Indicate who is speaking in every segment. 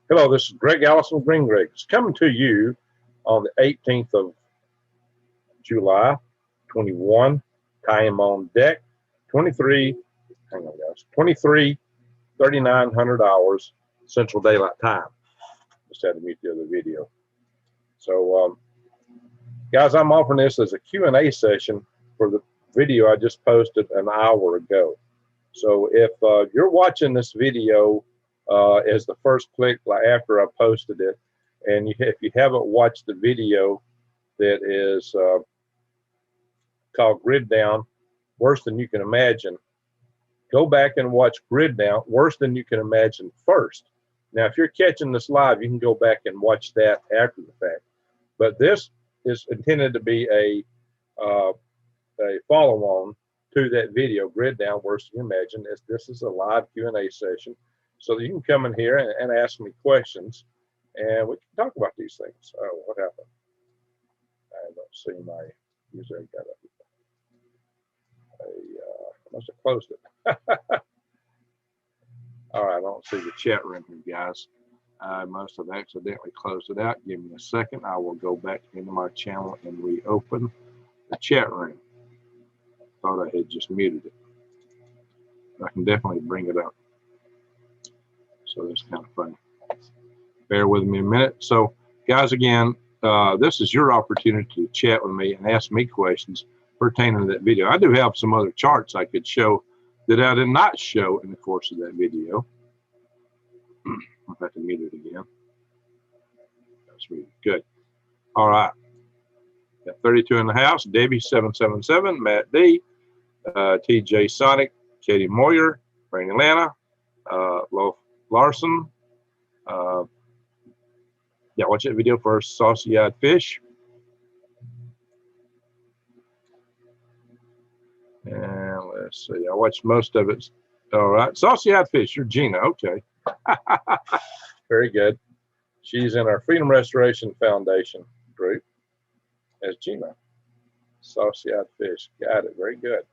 Speaker 1: Hello, this is Greg Allison of Green Greg's coming to you on the 18th of July, 21. Time on deck, 3,300 hours Central Daylight Time. Just had to mute the other video. So, guys, I'm offering this as a Q&A session for the video I just posted an hour ago. So if you're watching this video as the first click after I posted it, and if you haven't watched the video that is called Grid Down, Worse Than You Can Imagine, go back and watch Grid Down, Worse Than You Can Imagine first. Now, if you're catching this live, you can go back and watch that after the fact. But this is intended to be a follow-on to that video, Grid Down, Worse Than You Imagine. This is a live Q&A session, so that you can come in here and ask me questions, and we can talk about these things. Oh, what happened? I don't see my user. I got it. I must have closed it. All right, I don't see the chat room here, guys. I must have accidentally closed it out. Give me a second. I will go back into my channel and reopen the chat room. Thought I had just muted it. I can definitely bring it up. So that's kind of funny. Bear with me a minute. So, guys, again, this is your opportunity to chat with me and ask me questions pertaining to that video. I do have some other charts I could show that I did not show in the course of that video. I'll have to mute it again. That's really good. All right. Got 32 in the house. Debbie 777, Matt D, TJ Sonic, Katie Moyer, Rainy Lana, Loaf Larson. Yeah, watch that video first. Saucy-eyed fish. And let's see. I watched most of it. All right. Saucy-eyed fish. You're Gina. Okay. Very good. She's in our Freedom Restoration Foundation group as Gina. Saucy-eyed fish. Got it. Very good.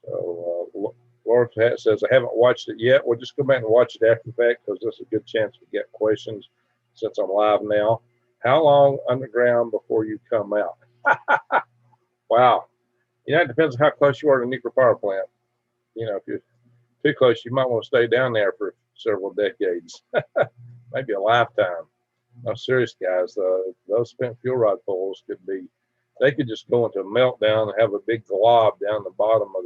Speaker 1: So Laura says, I haven't watched it yet. We'll just go back and watch it after the fact, because there's a good chance we get questions since I'm live now. How long underground before you come out? Wow. You know, it depends on how close you are to a nuclear power plant. You know, if you're too close, you might want to stay down there for several decades, maybe a lifetime. No, serious, guys. Those spent fuel rod poles they could just go into a meltdown and have a big glob down the bottom of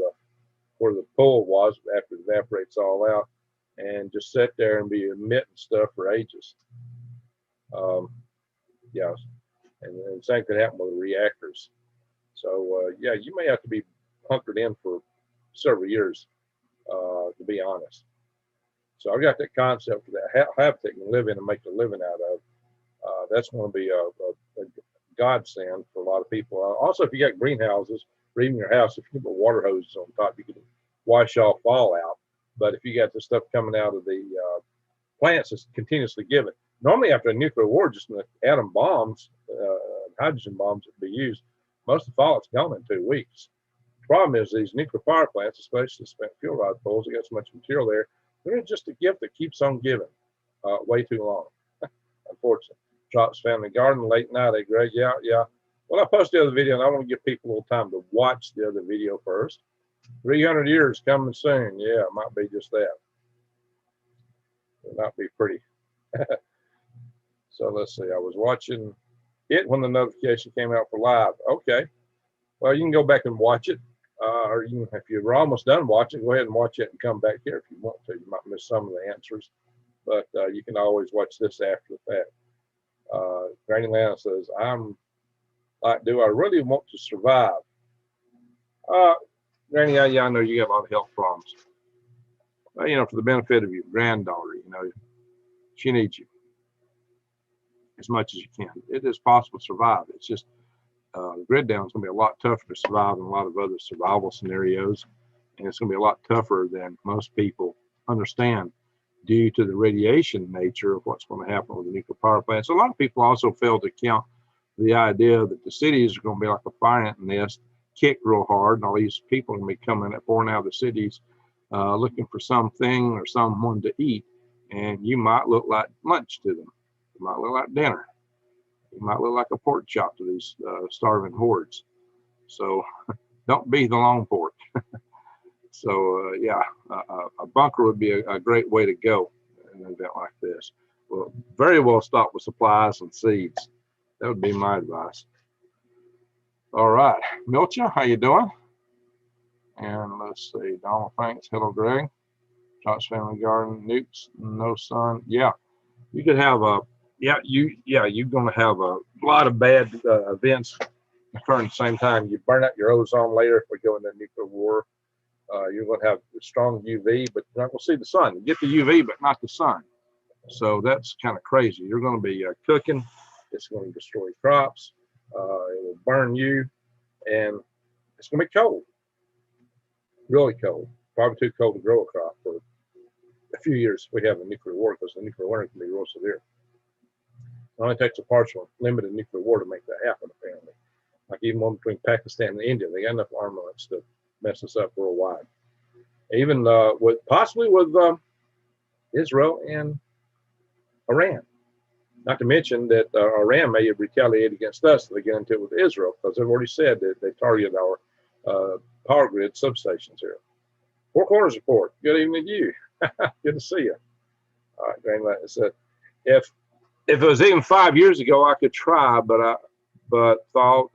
Speaker 1: where the pool was after it evaporates all out, and just sit there and be emitting stuff for ages. Yeah, and the same could happen with reactors. So yeah, you may have to be hunkered in for several years, to be honest. So I've got that concept for that habit that you can live in and make a living out of. That's going to be a godsend for a lot of people. Also, if you got greenhouses, or even your house, if you put water hoses on top, you can wash off fallout. But if you got this stuff coming out of the plants that's continuously given, normally after a nuclear war, just in the atom bombs, hydrogen bombs that be used, most of the fallout's gone in 2 weeks. The problem is these nuclear power plants, especially spent fuel rod poles, they got so much material there, they're just a gift that keeps on giving way too long, unfortunately. Drops Family Garden, late night, hey Greg, yeah. Well, I posted the other video, and I want to give people a little time to watch the other video first. 300 years coming soon. Yeah, it might be just that. It might be pretty. So let's see. I was watching it when the notification came out for live. Okay. Well, you can go back and watch it. Or you can, if you're almost done watching, go ahead and watch it and come back here if you want to. You might miss some of the answers, but you can always watch this after the fact. Granny Lana says, I'm like, do I really want to survive? Granny, yeah, I know you have a lot of health problems. Well, you know, for the benefit of your granddaughter, you know, she needs you as much as you can. It is possible to survive. It's just the grid down is going to be a lot tougher to survive than a lot of other survival scenarios, and it's going to be a lot tougher than most people understand due to the radiation nature of what's going to happen with the nuclear power plants. A lot of people also fail to count the idea that the cities are going to be like a fire ant nest, kicked real hard, and all these people are going to be coming up, pouring out of the cities, looking for something or someone to eat, and you might look like lunch to them. You might look like dinner. You might look like a pork chop to these starving hordes. So don't be the long pork. So yeah, a bunker would be a great way to go in an event like this. Well, very well stocked with supplies and seeds. That would be my advice. All right, Milcha, how you doing? And let's see, Donald Franks, hello, Greg. Josh Family Garden, Nukes, no sun. Yeah, you could have you're going to have a lot of bad events occurring at the same time. You burn out your ozone layer if we go into nuclear war. You're going to have strong UV, but you're not going to see the sun. You get the UV, but not the sun. So that's kind of crazy. You're going to be cooking. It's going to destroy crops. It will burn you, and it's going to be cold, really cold. Probably too cold to grow a crop for a few years if we have a nuclear war, because the nuclear winter can be real severe. It only takes a partial, limited nuclear war to make that happen, apparently. Like even one between Pakistan and India, they got enough armaments to mess us up worldwide. Even possibly with Israel and Iran. Not to mention that Iran may retaliate against us if they get into it with Israel, because they've already said that they targeted our power grid substations here. Four Corners Report. Good evening to you. Good to see you. All right, Greenlight said, if it was even 5 years ago, I could try, but thought,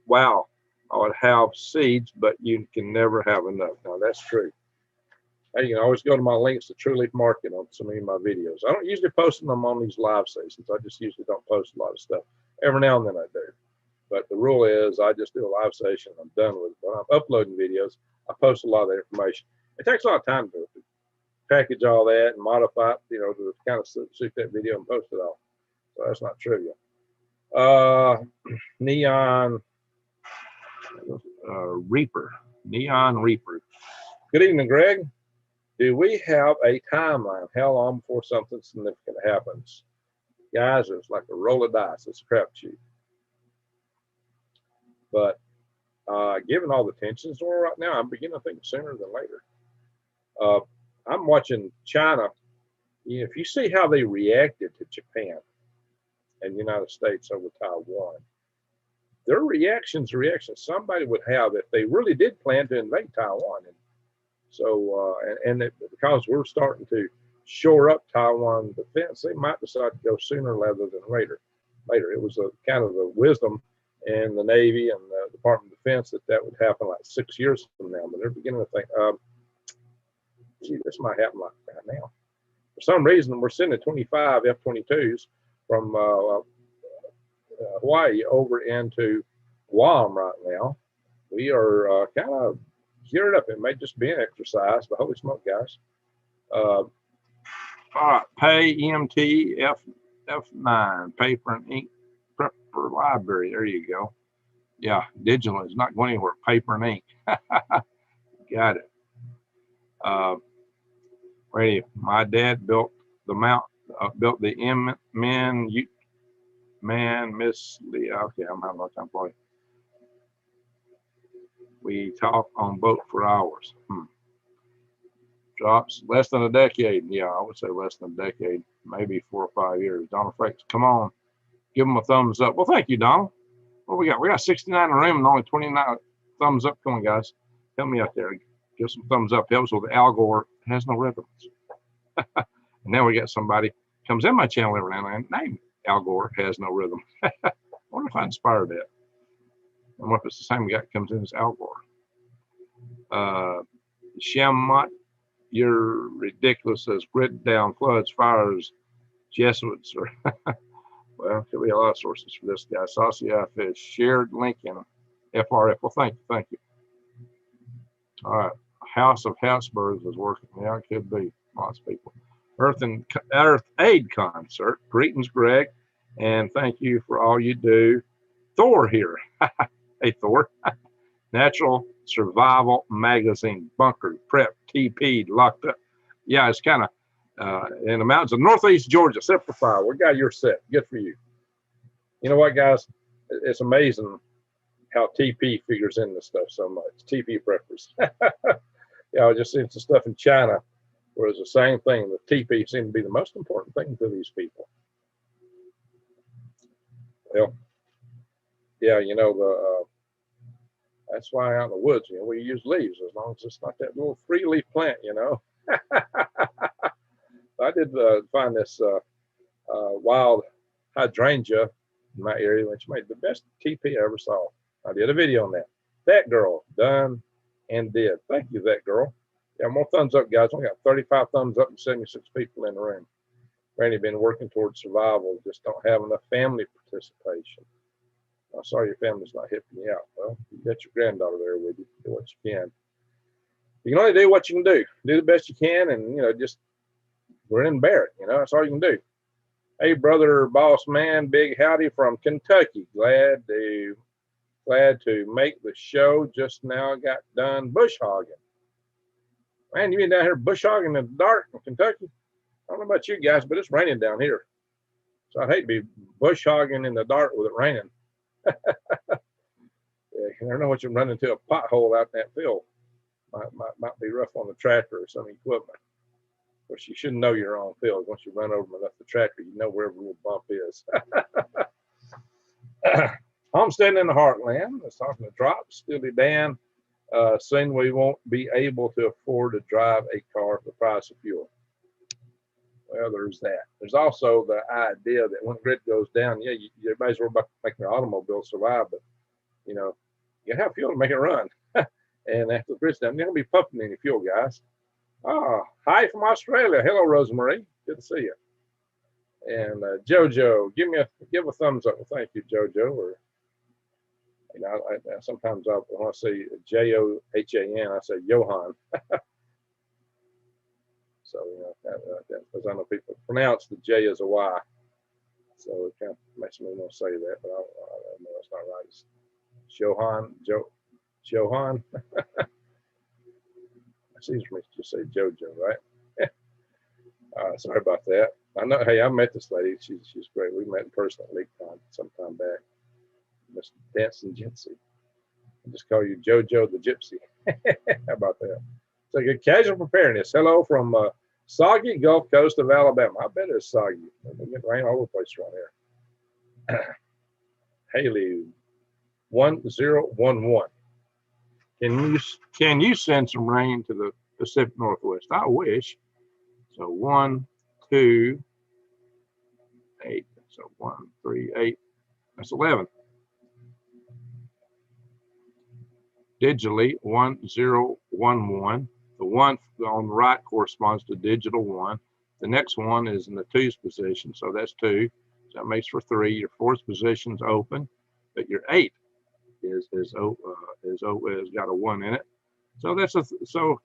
Speaker 1: wow, I would have seeds, but you can never have enough. Now that's true. You can always go to my links to True Leaf Market on so many of my videos. I don't usually post them on these live sessions. I just usually don't post a lot of stuff. Every now and then I do. But the rule is I just do a live session. I'm done with it. When I'm uploading videos, I post a lot of the information. It takes a lot of time to package all that and modify it, to kind of suit that video and post it all. So that's not trivial. Neon Reaper. Good evening, Greg. Do we have a timeline? How long before something significant happens? Guys, it's like a roll of dice. It's a crapshoot. But given all the tensions going right now, I'm beginning to think sooner than later. I'm watching China. If you see how they reacted to Japan and the United States over Taiwan, their reactions somebody would have if they really did plan to invade Taiwan. And so, because we're starting to shore up Taiwan defense, they might decide to go sooner rather than later. It was a kind of the wisdom in the Navy and the Department of Defense that would happen like 6 years from now. But they're beginning to think, gee, this might happen like that now. For some reason, we're sending 25 F-22s from Hawaii over into Guam right now. We are kind of geared up. It may just be an exercise, but holy smoke, guys. All right, pay EMT F9, paper and ink prepper library. There you go. Yeah, digital is not going anywhere. Paper and ink. Got it. Ready. My dad built the Miss Lee. Okay, I'm having a hard time playing. We talk on boat for hours. Drops less than a decade. Yeah, I would say less than a decade, maybe 4 or 5 years. Donald Franks, come on, give them a thumbs up. Well, thank you, Donald. What we got? We got 69 in the room and only 29 thumbs up. Come on, guys, help me out there. Give some thumbs up. Helps with Al Gore has no rhythms. And now we got somebody comes in my channel every now and then. Name Al Gore has no rhythm. I wonder if I inspired that. And what if it's the same guy that comes in as Al Gore? Shammat, you're ridiculous as grit down floods, fires, Jesuits, or well, could be a lot of sources for this guy. Saucy Fish, shared link in FRF. Well, thank you. All right, House of Habsburgs is working. Yeah, it could be. Lots of people. Earth Aid Concert. Greetings, Greg, and thank you for all you do. Thor here. Hey, Thor. Natural Survival Magazine, bunkered, prep, TP'd, locked up. Yeah, it's kind of in the mountains of northeast Georgia, set for fire. We got your set. Good for you. You know what, guys? It's amazing how TP figures in this stuff so much. TP preppers. Yeah, I just seen some stuff in China where it's the same thing. The TP seemed to be the most important thing to these people. Well, yeah, you know, that's why out in the woods, you know, we use leaves as long as it's not that little free leaf plant, you know. I did find this wild hydrangea in my area, which made the best TP I ever saw. I did a video on that. That girl, done and did. Thank you, that girl. Yeah, more thumbs up, guys. We got 35 thumbs up and 76 people in the room. Randy been working towards survival, just don't have enough family participation. I'm sorry your family's not helping you out. Well, you got your granddaughter there with you. Do what you can. You can only do what you can do. Do the best you can, and you know, just grin and bear it. You know, that's all you can do. Hey, brother, boss man, big howdy from Kentucky. Glad to make the show. Just now got done bush hogging. Man, you been down here bush hogging in the dark in Kentucky? I don't know about you guys, but it's raining down here. So I'd hate to be bush hogging in the dark with it raining. Yeah, you never know what you run into a pothole out in that field. Might be rough on the tractor or some equipment. Of course, you shouldn't know your own field. Once you run over enough the tractor, you know where every little bump is. Homesteading in the heartland. Let's talk to Drops. Steely Dan. Soon we won't be able to afford to drive a car for the price of fuel. Well, there's that. There's also the idea that when the grid goes down, yeah, you might as well make your automobile survive, but you know, you have fuel to make it run. And after the grid's down, you're gonna be pumping any fuel, guys. Ah, hi from Australia. Hello, Rosemary. Good to see you. And Jojo, give a thumbs up. Well, thank you, Jojo. Or you know, sometimes when I say Johan, I say Johan. So you know, because I know people pronounce the J as a Y, so it kind of makes me want to say that, but I know it's not right. It's Johan. It's easier for me to just say JoJo, right? Sorry about that. I know. Hey, I met this lady. She's great. We met in person at LeakCon some time back. Miss Dancing Gypsy. I just call you JoJo the Gypsy. How about that? So good casual preparedness. Hello from soggy Gulf Coast of Alabama. I bet it's soggy. We get rain all over the place around here. Haley 1011. Can you send some rain to the Pacific Northwest? I wish. So 1, 2, 8. So 1, 3, 8. That's 11. Digitally 1011. The one on the right corresponds to digital 1. The next one is in the 2's position, so that's 2. So that makes for 3. Your 4th position's open, but your 8 has got a 1 in it. So so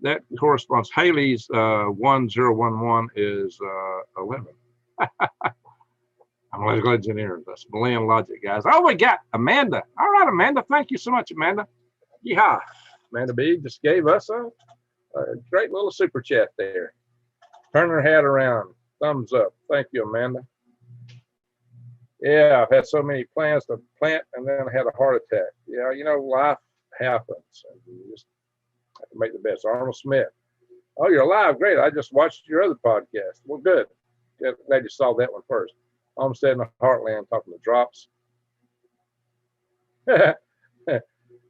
Speaker 1: that corresponds. Haley's 1011 is 11. I'm a glad engineer. That's Boolean logic, guys. Oh, we got Amanda. All right, Amanda. Thank you so much, Amanda. Yeehaw. Amanda B just gave us a great little super chat there. Turn her head around. Thumbs up. Thank you, Amanda. Yeah, I've had so many plans to plant, and then I had a heart attack. Yeah, you know, life happens, and you just have to make the best. Arnold Smith. Oh, you're alive. Great. I just watched your other podcast. Well, good. Glad you saw that one first. Homestead in the Heartland, talking to Drops.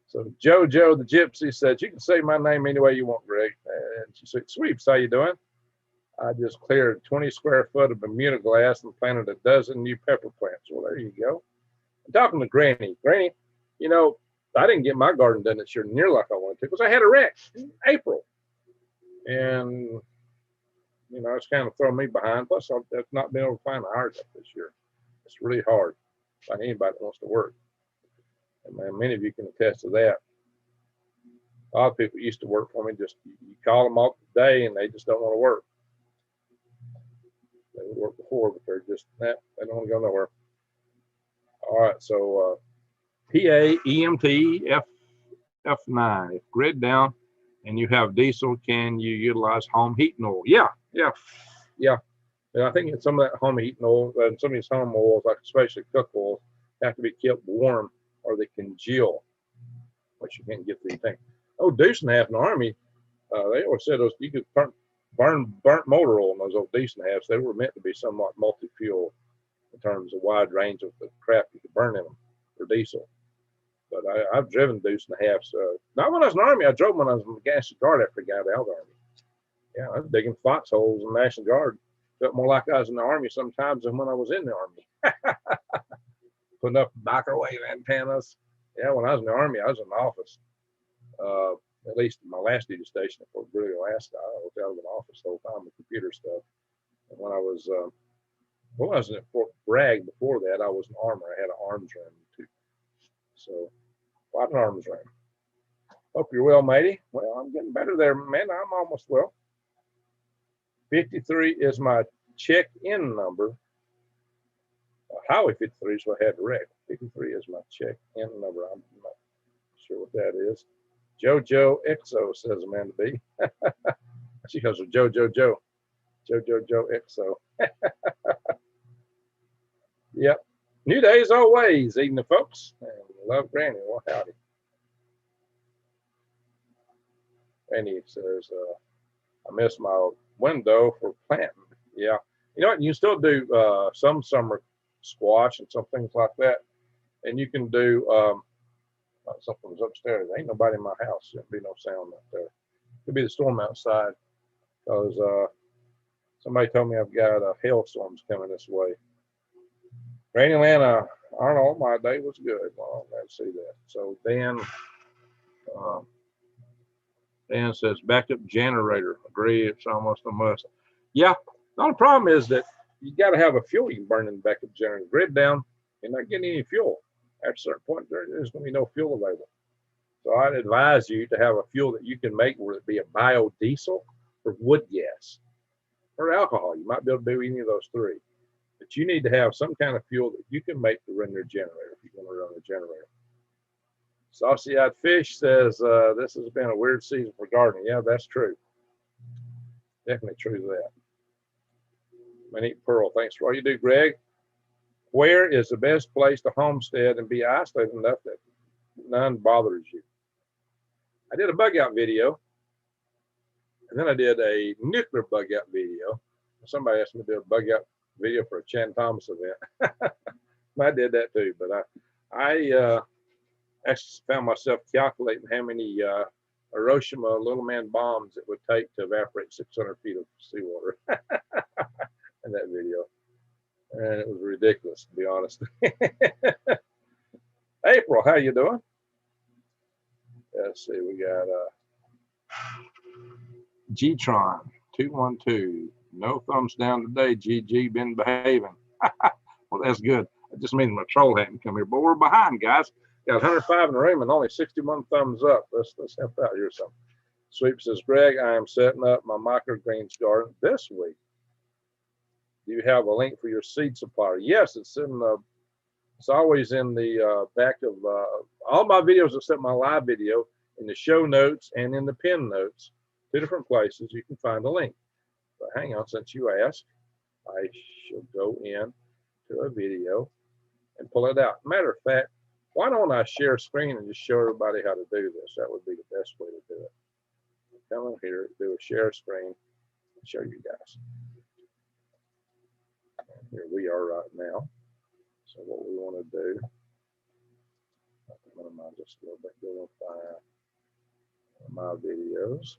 Speaker 1: So JoJo the Gypsy said, you can say my name any way you want, Greg. And she said, Sweeps, how you doing? I just cleared 20 square foot of Bermuda glass and planted a dozen new pepper plants. Well, there you go. I'm talking to Granny. Granny, you know, I didn't get my garden done this year near like I wanted to because I had a wreck in April. And, you know, it's kind of throwing me behind. Plus, I've not been able to find a hire job this year. It's really hard to find anybody that wants to work. And man, many of you can attest to that. A lot of people used to work for me. Just you call them off the day and they just don't want to work. They would work before, but they're just they don't want to go nowhere. All right, so PA, EMT, F9. If grid down and you have diesel, can you utilize home heating oil? Yeah. And I think some of that home heating oil and some of these home oils, like especially cook oils, have to be kept warm or they congeal, which you can't get these things. Oh, deuce and a half in the Army, they always said those you could burn burnt motor oil in those old deuce and a halves. They were meant to be somewhat multi-fuel in terms of wide range of the crap you could burn in them for diesel. But I've driven deuce and a halves. Not when I was in the Army. I drove when I was in the National Guard after I got out of the Army. Yeah, I was digging foxholes in the National Guard. Felt more like I was in the Army sometimes than when I was in the Army. Putting up microwave antennas. Yeah, when I was in the Army, I was in the office. At least my last duty station at Fort Greeley, Alaska, I was out of an office the whole time with computer stuff. And when I was at Fort Bragg before that, I was an armor. I had an arms room too. So, quite an arms room. Hope you're well, matey. Well, I'm getting better there, man. I'm almost well. 53 is my check-in number. Highway 53 is what I had to wreck. 53 is my check-in number. I'm not sure what that is. JoJo Exo, says Amanda B. She goes with JoJo Exo. Yep. New days always, evening folks. And love Granny. Well, howdy. Granny says, I miss my window for planting. Yeah. You know what? You still do some summer squash and some things like that. And you can do something's upstairs. There ain't nobody in my house. There'll be no sound up there. Could be the storm outside because somebody told me I've got hailstorms coming this way. Rainy Atlanta, Arnold, my day was good. Well, I'm glad to see that. So Dan says backup generator. Agree, it's almost a must. Yeah, the only problem is that you got to have a fuel you can burn in the backup generator. Grid down, you're not getting any fuel. At a certain point, there's going to be no fuel available. So I'd advise you to have a fuel that you can make, whether it be a biodiesel or wood gas or alcohol. You might be able to do any of those three. But you need to have some kind of fuel that you can make to run your generator if you want to run a generator. Saucy-eyed Fish says, this has been a weird season for gardening. Yeah, that's true. Definitely true to that. Monique Pearl, thanks for all you do, Greg. Where is the best place to homestead and be isolated enough that none bothers you? I did a bug out video, and then I did a nuclear bug out video. Somebody asked me to do a bug out video for a Chan Thomas event. I did that too, but I actually found myself calculating how many Hiroshima little man bombs it would take to evaporate 600 feet of seawater in that video. And it was ridiculous, to be honest. April, how you doing? Let's see, we got G-Tron 212. No thumbs down today, GG, been behaving. Well, that's good. It just means my troll hadn't come here, but we're behind, guys. Got 105 in the room and only 61 thumbs up. Let's help out here some. Sweep says, Greg, I am setting up my microgreens garden this week. Do you have a link for your seed supplier? Yes, it's in the. It's always in the back of all my videos except my live video, in the show notes and in the pin notes. 2 different places you can find a link. But hang on, since you asked, I shall go in to a video and pull it out. Matter of fact, why don't I share screen and just show everybody how to do this? That would be the best way to do it. Come in here, do a share screen, and show you guys. And here we are right now. So what we want to do, I can minimize this a little bit, go and find my videos.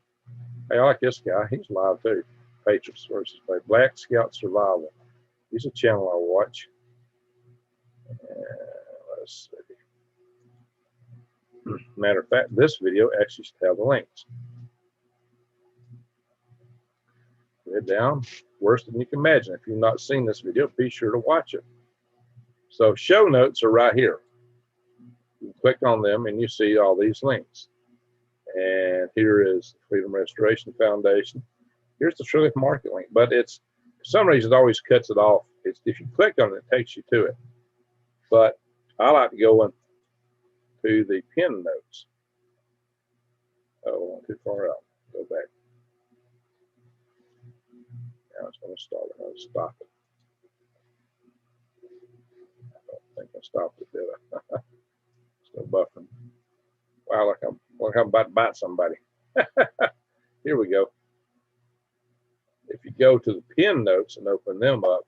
Speaker 1: Hey, I like this guy. He's live too. Patriots versus Black Scout Survival. He's a channel I watch. And let's see. Matter of fact, this video actually should have the links. Head down, worse than you can imagine. If you've not seen this video, be sure to watch it. So show notes are right here. You click on them and you see all these links. And here is Freedom Restoration Foundation. Here's the True Leaf Market link, but it's for some reason it always cuts it off. It's if you click on it, it takes you to it. But I like to go into the pin notes. Oh, too far out. Go back. Now it's going to start it. I'll stop it. I don't think I stopped it, did I? Still buffering. Wow, like I'm about to bite somebody. Here we go. If you go to the pin notes and open them up,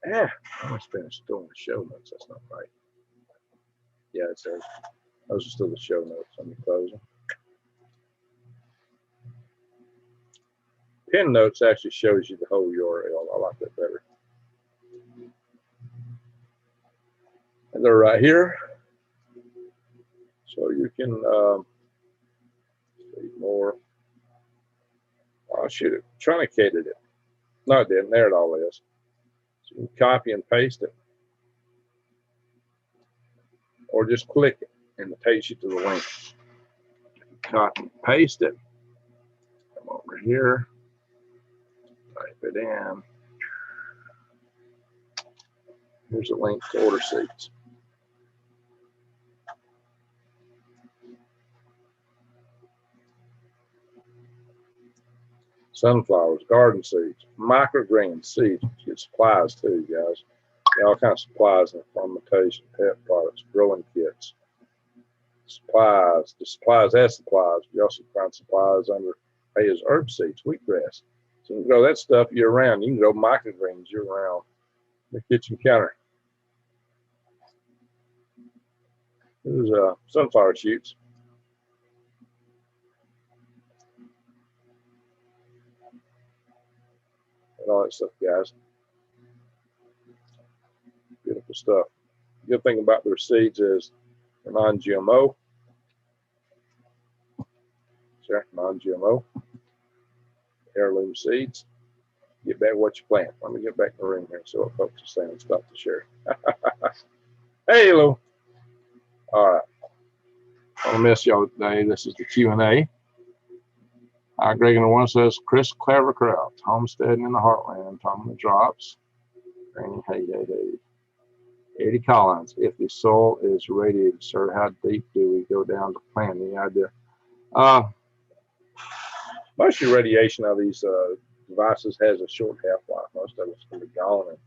Speaker 1: I almost finished doing the show notes. That's not right. Yeah, it says those are still the show notes. Let me close them. Pin notes actually shows you the whole URL. I like that better. And they're right here. So you can see more. Oh, shoot, it truncated it. No, it didn't. There it all is. So you can copy and paste it. Or just click it and it takes you to the link. Copy and paste it. Come over here. Type it in. Here's a link to order seeds. Sunflowers, garden seeds, microgreen seeds. You get supplies too, guys. All kinds of supplies and fermentation, pet products, growing kits, supplies. The supplies as supplies. You also find supplies under as herb seeds, wheatgrass. So you can grow that stuff year round. You can grow microgreens year round. The kitchen counter. There's sunflower shoots. And all that stuff, guys. Beautiful stuff. Good thing about their seeds is they're non-GMO. Sure, non-GMO. Heirloom seeds. Get back what you plant. Let me get back in the room here so what folks are saying. Stop the share. Hey, Lou. All right. I'll miss y'all today. This is the Q&A. Hi, Greg and the one says Chris Clavercraft, homesteading in the heartland, Tom the drops. Granny, hey. Eddie Collins, if the soil is radiated, sir, how deep do we go down to plant? Any idea? Most of the radiation of these devices has a short half-life. Most of it's going to be gone in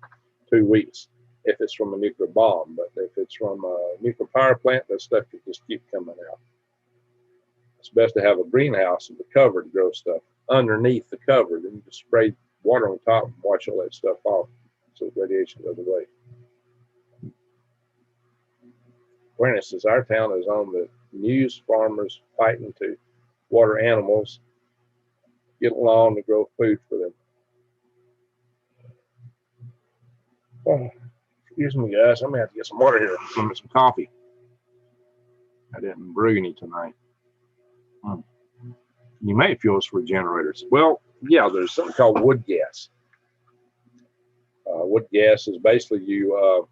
Speaker 1: 2 weeks if it's from a nuclear bomb. But if it's from a nuclear power plant, that stuff could just keep coming out. It's best to have a greenhouse with a cover to grow stuff underneath the cover. Then you just spray water on top and wash all that stuff off so the radiation goes away. Awareness is our town is on the news, farmers fighting to water animals, get along to grow food for them. Oh, excuse me, guys. I'm going to have to get some water here, some coffee. I didn't brew any tonight. You may fuel for generators. Well, yeah, there's something called wood gas. Wood gas is basically you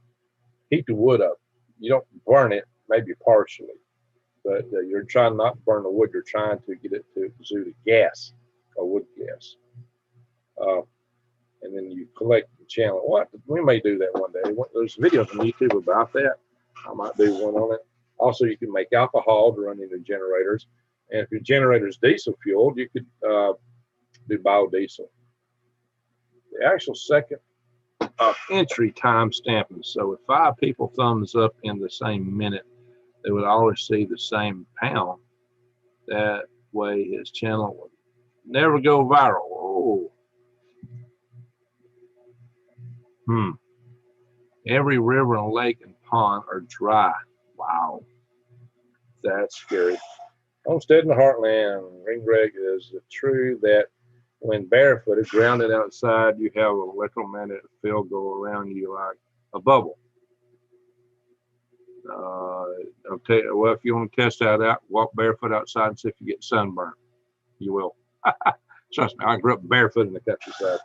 Speaker 1: heat the wood up. You don't burn it, maybe partially, but you're trying not to burn the wood. You're trying to get it to exude a gas, a wood gas. And then you collect the channel. What? We may do that one day. There's videos on YouTube about that. I might do one on it. Also, you can make alcohol to run into generators. And if your generator is diesel fueled, you could do biodiesel. The actual second entry time stamping. So if 5 people thumbs up in the same minute, they would all receive the same pound. That way his channel would never go viral. Oh. Every river and lake and pond are dry. Wow. That's scary. Homestead in the heartland, Ring Greg, is it true that when barefooted, grounded outside, you have an electromagnetic field go around you like a bubble? Okay, well, if you want to test that out, walk barefoot outside and see if you get sunburned. You will. Trust me, I grew up barefoot in the countryside.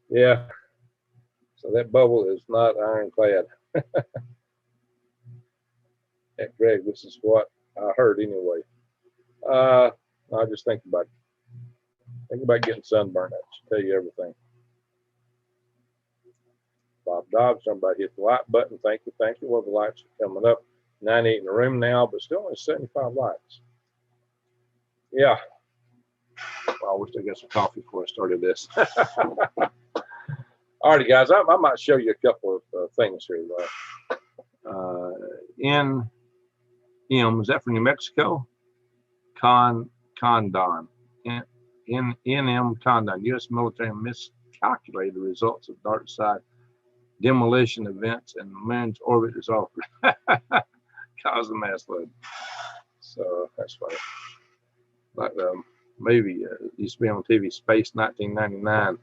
Speaker 1: Yeah. So that bubble is not ironclad. Hey, Greg, this is what I heard anyway. I just think about it. Think about getting sunburned. That should tell you everything. Bob Dobbs, somebody hit the like button. Thank you. Well, the lights are coming up. 98 in the room now, but still only 75 likes. Yeah. Well, I wish I got some coffee before I started this. All right, guys, I might show you a couple of things here. In M, is that for New Mexico? Condon. NM Condon. U.S. military miscalculated the results of dark side demolition events and the moon's orbit is offered. Caused a mass flood. So that's funny. Like the movie used to be on TV, Space 1999.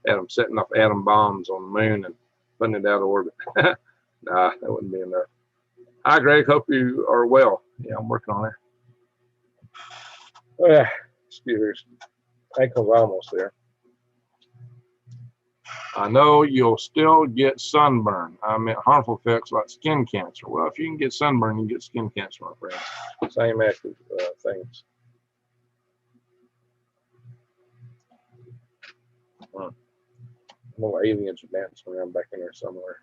Speaker 1: Had them setting off atom bombs on the moon and putting it out of orbit. Nah, that wouldn't be enough. Hi, Greg. Hope you are well. Yeah, I'm working on it. Excuse me. I think I'm almost there. I know you'll still get sunburn. I mean, harmful effects like skin cancer. Well, if you can get sunburn, you can get skin cancer, my friends. Same active things. Little aliens are dancing around back in there somewhere.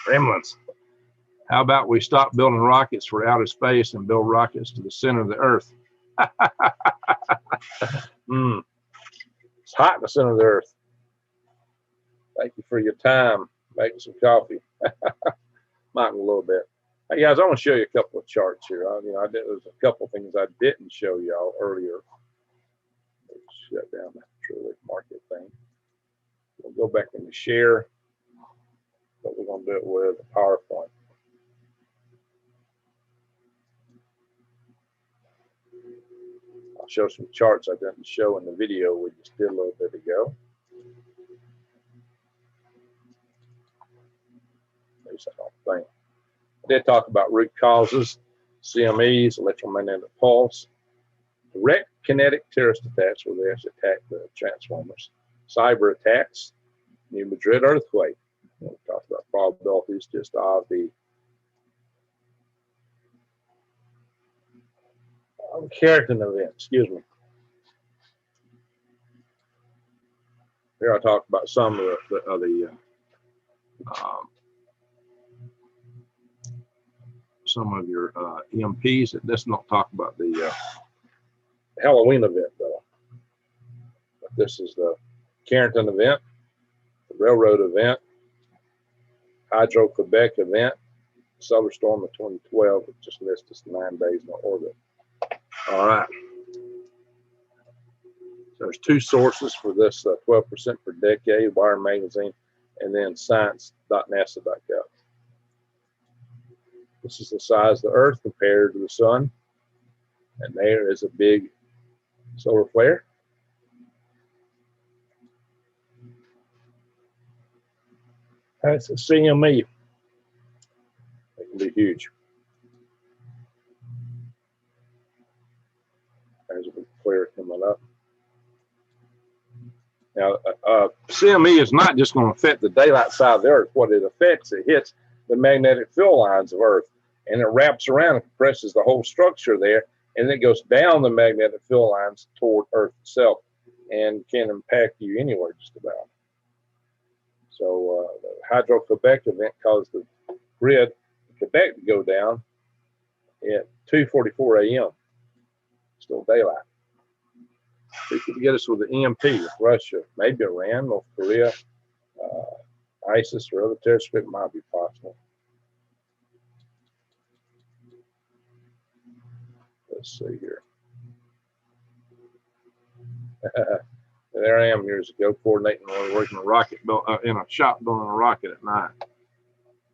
Speaker 1: Gremlins. How about we stop building rockets for outer space and build rockets to the center of the Earth? It's hot in the center of the Earth. Thank you for your time. Making some coffee. Might a little bit. Hey guys, I want to show you a couple of charts here. There's a couple of things I didn't show y'all earlier. Let's shut down that truly market thing. We'll go back into share, but we're going to do it with a PowerPoint. I'll show some charts I didn't show in the video we just did a little bit ago. At least I don't think. I did talk about root causes, CMEs, electromagnetic pulse, direct kinetic terrorist attacks where they actually attack the transformers, cyber attacks, New Madrid earthquake. We talked about probabilities just of the Hardened event, excuse me. Here I talked about some of some of your EMPs. It does not talk about the Halloween event though. But this is the Carrington event, the railroad event, Hydro-Quebec event, solar storm of 2012. It just lists us 9 days in orbit. All right. So there's two sources for this 12% per decade, Wire magazine, and then science.nasa.gov. This is the size of the Earth compared to the sun. And there is a big solar flare. That's a CME. It can be huge. There's a big flare coming up. Now, CME is not just going to affect the daylight side of the Earth. What it affects, it hits the magnetic field lines of Earth, and it wraps around and compresses the whole structure there, and then it goes down the magnetic field lines toward Earth itself, and can impact you anywhere just about. So the Hydro-Quebec event caused the grid in Quebec to go down at 2:44 a.m. Still daylight. We could get us with the EMP with Russia, maybe Iran, North Korea, ISIS, or other terrorist group might be possible. Let's see here. There I am years ago, coordinating while working a rocket in a shop building a rocket at night.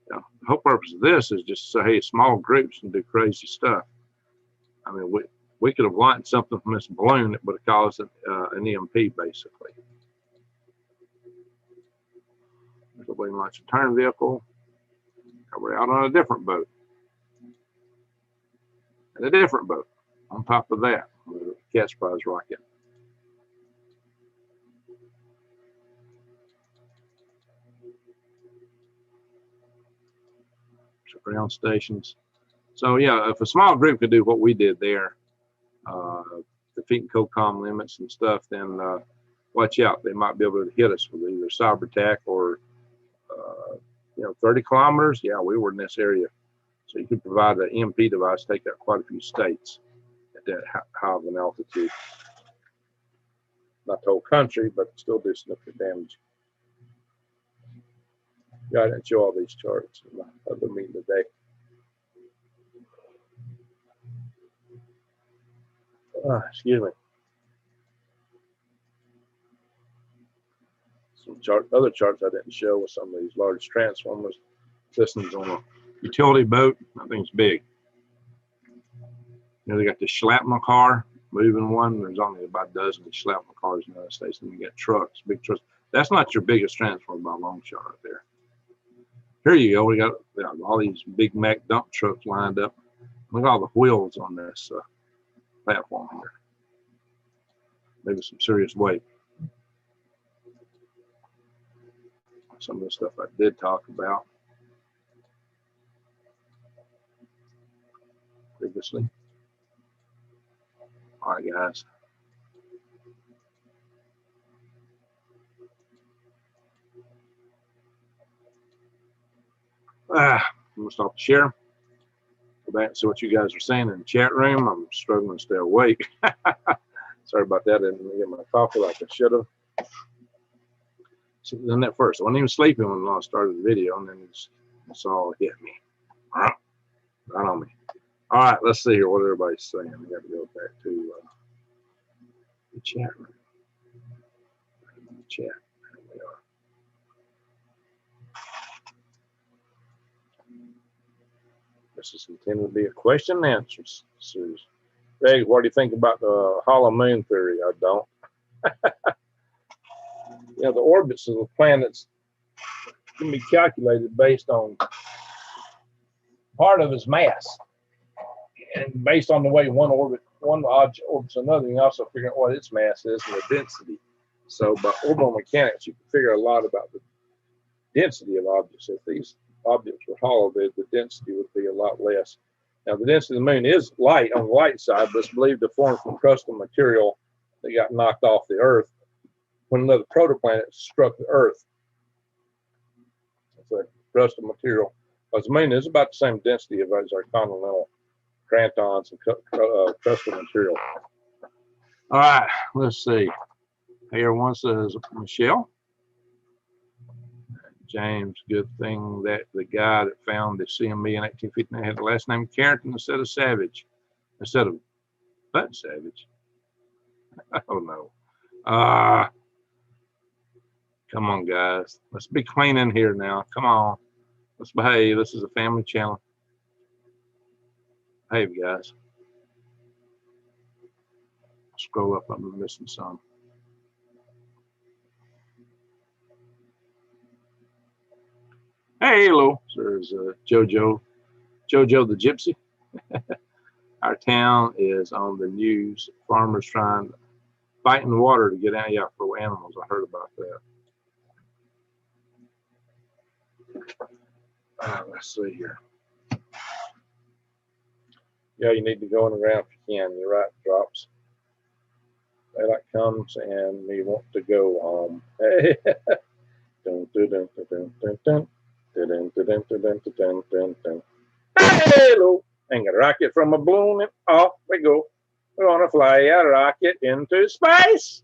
Speaker 1: Now, the whole purpose of this is just so hey, small groups can do crazy stuff. I mean, we could have launched something from this balloon that would have caused an EMP, basically. So we launch a turn vehicle. We're out on a different boat. And a different boat on top of that with a catch prize rocket. So ground stations. So yeah, if a small group could do what we did there, defeating COCOM limits and stuff, then watch out. They might be able to hit us with either cyber attack or 30 kilometers. Yeah, we were in this area. So you could provide an EMP device, take out quite a few states at that high of an altitude. Not the whole country, but still do significant damage. Yeah, I didn't show all these charts in my other meeting today. Excuse me. Some other charts I didn't show with some of these large transformers systems on a utility boat. I think it's big. You know, they got the shrapnel car moving one. There's only about a dozen shrapnel cars in the United States, and you got trucks, big trucks. That's not your biggest transformer by a long shot right there. Here you go. We got all these big Mack dump trucks lined up. Look at all the wheels on this platform here. Maybe some serious weight. Some of the stuff I did talk about previously. All right, guys. I'm gonna stop the share. Go back and see what you guys are saying in the chat room. I'm struggling to stay awake. Sorry about that. I didn't get my coffee like I should have. So done that first. I wasn't even sleeping when I started the video, and then it's all hit me. Right on me. All right, let's see here what everybody's saying. I got to go back to the chat room. The chat. There we are. This is intended to be a question and answer series. Greg, what do you think about the hollow moon theory? I don't. You know, the orbits of the planets can be calculated based on part of its mass. And based on the way one object orbits another, you can also figure out what its mass is and the density. So by orbital mechanics, you can figure a lot about the density of objects. If these objects were hollow, the density would be a lot less. Now, the density of the moon is light on the light side, but it's believed to form from crustal material that got knocked off the Earth when another protoplanet struck the Earth. It's a crustal material. Because the moon is about the same density as our continental crantons and crustal material. All right, let's see. Hey, everyone says Michelle. James, good thing that the guy that found the CME in 1859 had the last name Carrington instead of Savage. Instead of Bud Savage. I don't know. Come on, guys. Let's be clean in here now. Come on. Let's behave. This is a family channel. Behave, guys. Scroll up. I'm missing some. Hey, hello. There's Jojo the Gypsy. Our town is on the news. Farmers trying fighting the water to get out. Yeah, for animals. I heard about that. Let's see here. Yeah, you need to go in the ground if you can. You're right, Drops. Daylight comes and we want to go home. Hey. Hello. And a rocket from a balloon and off we go. We're going to fly a rocket into space.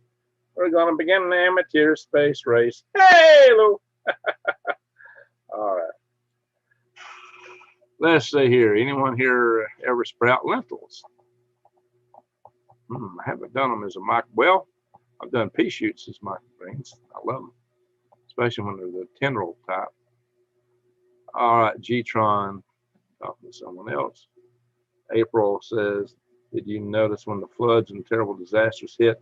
Speaker 1: We're going to begin an amateur space race. Hello. All right. Let's see here. Anyone here ever sprout lentils? I haven't done them as a micro. Well, I've done pea shoots as micro greens. I love them, especially when they're the tendril type. All right, G-Tron, talking to someone else. April says, did you notice when the floods and terrible disasters hit,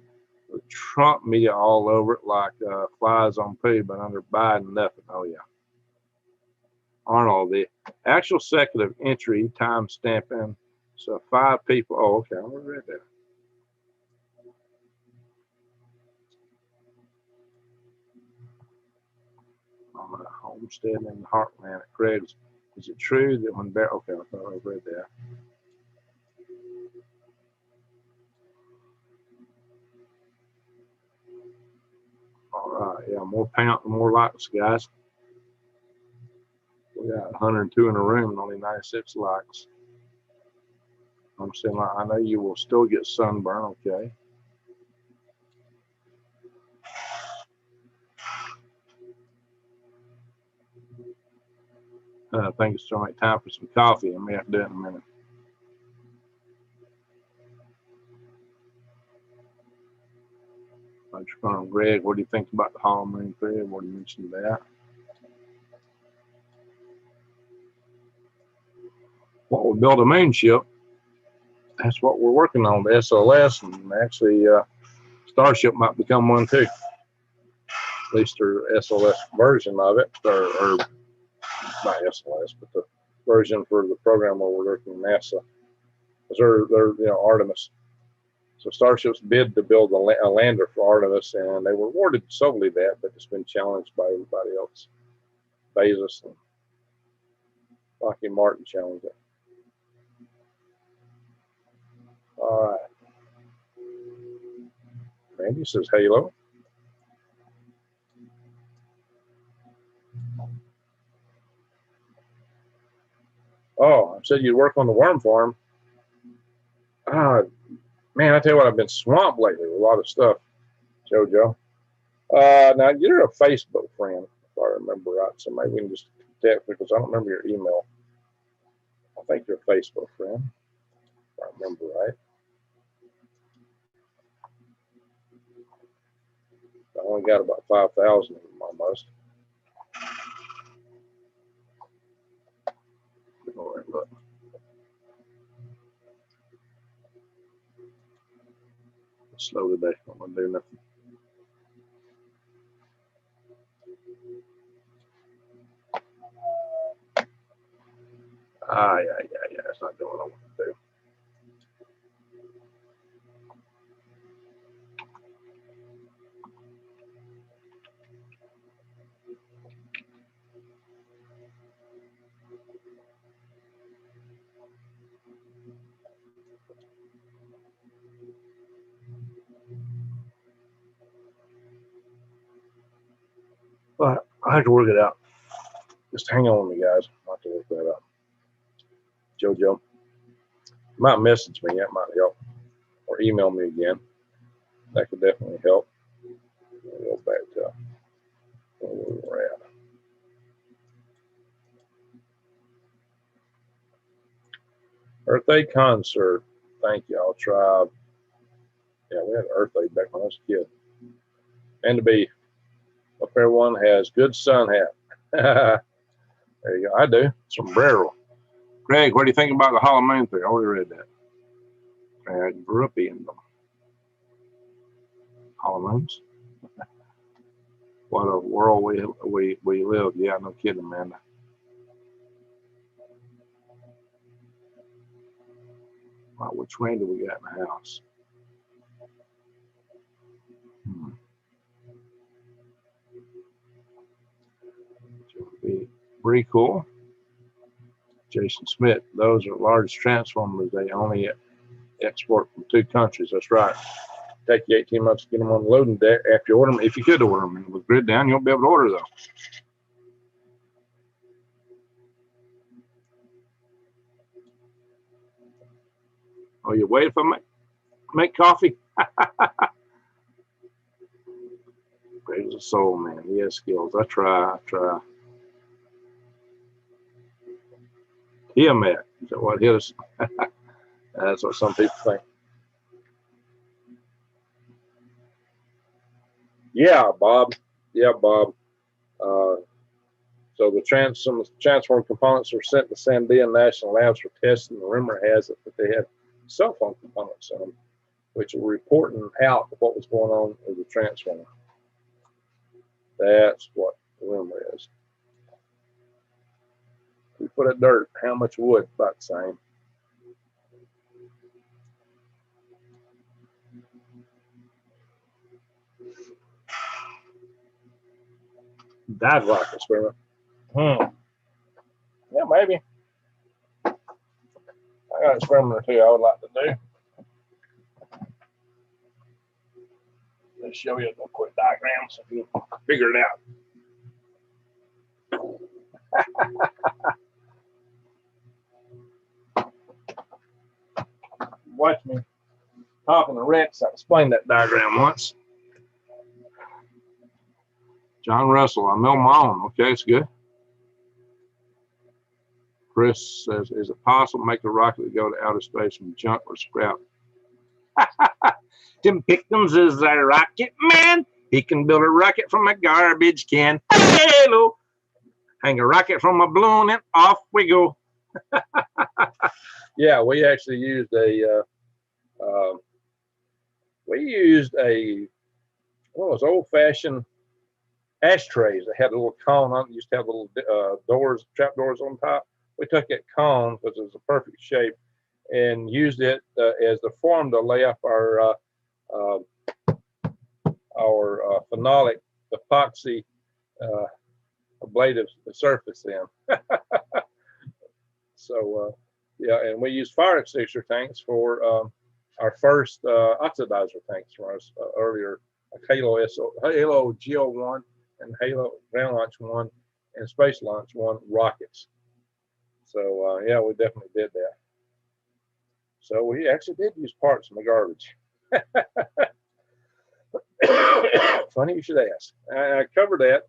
Speaker 1: the Trump media all over it like flies on poo, but under Biden, nothing? Oh, yeah. Arnold, the actual second of entry, time stamping. So 5 people. Oh, okay. I read that. On a homestead in the heartland at Craig's. Is it true that when Bear? Okay, I thought I read that. All right, yeah, more paint, more likes, guys. We got 102 in a room and only 96 likes. I'm saying, I know you will still get sunburn, okay? I think it's trying to make time for some coffee. I may have to do it in a minute. Greg, what do you think about the Hollow Moon theory? I've already mentioned that. What will build a moon ship? That's what we're working on, the SLS, and actually Starship might become one too. At least their SLS version of it, or not SLS, but the version for the program where we're working with NASA. Because they're Artemis. So Starship's bid to build a lander for Artemis, and they were awarded solely that, but it's been challenged by everybody else. Bezos and Lockheed Martin challenged it. All right. Randy says Halo. Oh, I said you'd work on the worm farm. Man, I tell you what, I've been swamped lately with a lot of stuff, JoJo. Now, you're a Facebook friend, if I remember right, so maybe we can just text because I don't remember your email. I think you're a Facebook friend, if I remember right. I only got about 5,000 of them almost. Go ahead and look. It's slow today. I'm going to do nothing. Yeah. It's not doing what I want to do. But I have to work it out. Just hang on with me, guys. I'll have to work that out. JoJo, you might message me. That might help. Or email me again. That could definitely help. We'll go back to where we were at. Earth Day concert. Thank y'all, tribe. Yeah, we had Earth Day back when I was a kid. And to be, hope everyone has good sun hat. There you go. I do. Sombrero. Greg, what do you think about the Hollow Moon theory? I already read that. I grew up in them. Hollow Moons. What a world we live. Yeah, no kidding, Amanda. Wow, which rain do we got in the house? Pretty cool. Jason Smith, those are large transformers. They only export from 2 countries. That's right. Take you 18 months to get them on the loading deck after you order them. If you could order them, and with grid down, you won't be able to order though. Oh, you wait if I make coffee? Great as a soul, man. He has skills. I try. Tiamat. Is that what hit us? That's what some people think. Yeah, Bob. So the transform components were sent to Sandia National Labs for testing. The rumor has it that they had cell phone components in them, which were reporting out what was going on with the transformer. That's what the rumor is. We put it dirt. How much wood? About the same. Dive rock experiment. Yeah, maybe. I got an experiment or two I would like to do. Let's show you a quick diagram so you can figure it out. Watch me talking to Rex. I explained that diagram once. John Russell, I mill my own. Okay, it's good. Chris says, is it possible to make a rocket go to outer space from junk or scrap? Tim Pickens is a rocket man. He can build a rocket from a garbage can. Hello. Hang a rocket from a balloon and off we go. Yeah, we actually used a one of those old-fashioned ashtrays that had a little cone on it. Used to have little doors, trap doors on top. We took that cone because it was a perfect shape and used it as the form to lay up our phenolic epoxy ablative surface in. So yeah, and we used fire extinguisher tanks for our first oxidizer tanks from our earlier Halo Geo 1 and Halo Ground Launch 1 and Space Launch 1 rockets. So yeah, we definitely did that. So we actually did use parts from the garbage. Funny you should ask. I covered that.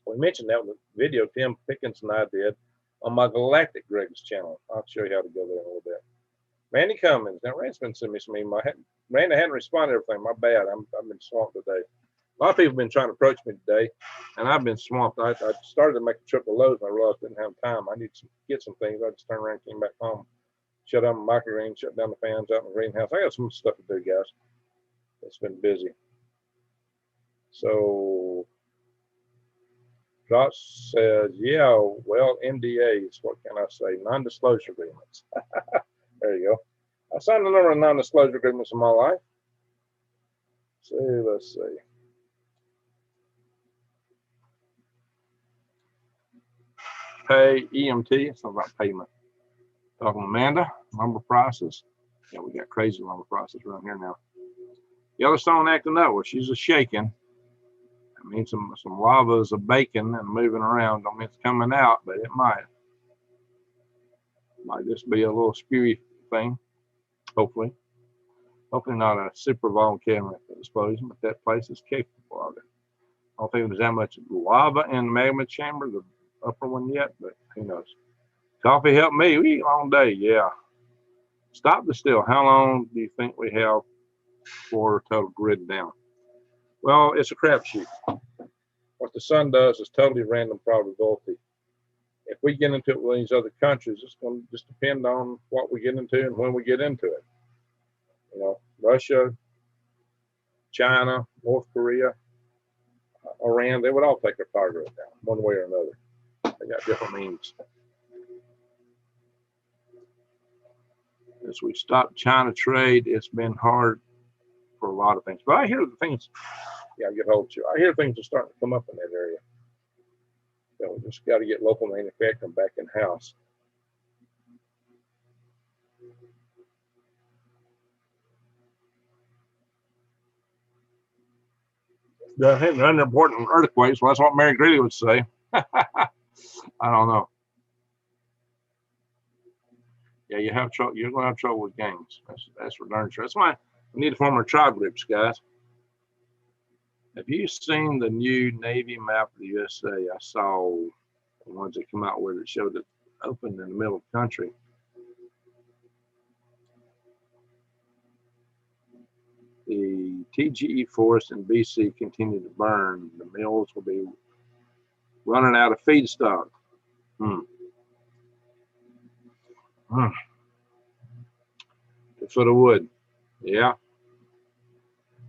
Speaker 1: We mentioned that in the video Tim Pickens and I did on my Galactic Greg's channel. I'll show you how to go there in a little bit. Randy Cummins. Now, Randy's been sending me some email. Randy hadn't responded to everything. My bad. I've been swamped today. A lot of people have been trying to approach me today, and I've been swamped. I started to make a trip to Lowe's, and I realized I didn't have time. I need to get some things. I just turned around and came back home. Shut down my microgreen, shut down the fans out in the greenhouse. I got some stuff to do, guys. It's been busy. So, Josh says, yeah, well, NDAs, what can I say? Non-disclosure agreements. There you go. I signed a number of non-disclosure agreements in my life. So, let's see. Pay EMT, it's not about payment. Talking to Amanda, lumber prices. Yeah, we got crazy lumber prices around here now. Yellowstone acting up. Well, she's a shaking. I mean, some lava is a baking and moving around. Don't mean it's coming out, but it might. Might just be a little spewy thing. Hopefully not a super volcanic explosion, but that place is capable of it. I don't think there's that much lava in the magma chamber, the upper one yet, but who knows? Coffee helped me. We long day, yeah. Stop the still. How long do you think we have for total grid down? Well, it's a crapshoot. What the sun does is totally random probability. If we get into it with these other countries, it's going to just depend on what we get into and when we get into it. You know, Russia, China, North Korea, Iran, they would all take their power grid down one way or another. They got different means. As we stop China trade, it's been hard for a lot of things. But I hear the things, yeah, I get hold of you. I hear things are starting to come up in that area. You know, we just got to get local manufacturing back in house. The unimportant earthquakes. Well, that's what Mary Greeley would say. I don't know. Yeah, you have trouble. You're going to have trouble with gangs. That's for darn sure. That's why we need to form our tribe groups, guys. Have you seen the new Navy map of the USA? I saw the ones that come out where it showed it open in the middle of the country. The TGE forest in BC continue to burn. The mills will be running out of feedstock. Good for the wood. Yeah.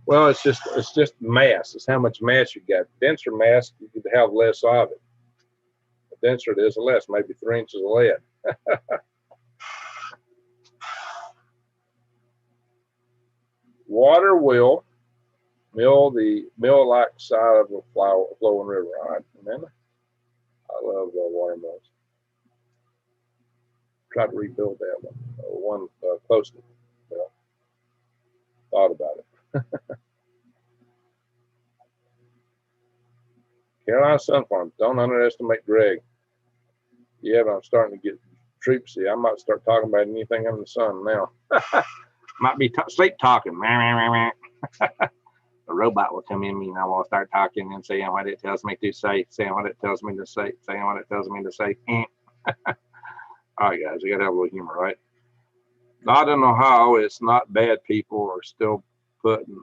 Speaker 1: Well, it's just mass. It's how much mass you got. Denser mass, you could have less of it. The denser it is, the less, maybe 3 inches of lead. Water will mill the mill-like side of a flowing river. All right, remember? I love water mills. Tried to rebuild that one close to it. Well, thought about it. Carolina Sun Farms, don't underestimate Greg. Yeah, but I'm starting to get troopsy. I might start talking about anything under the sun now. Might be sleep talking. The robot will come in me and I will start talking and saying what it tells me to say, saying what it tells me to say, saying what it tells me to say. All right, guys, you got to have a little humor, right? Not in Ohio. It's not bad. People are still putting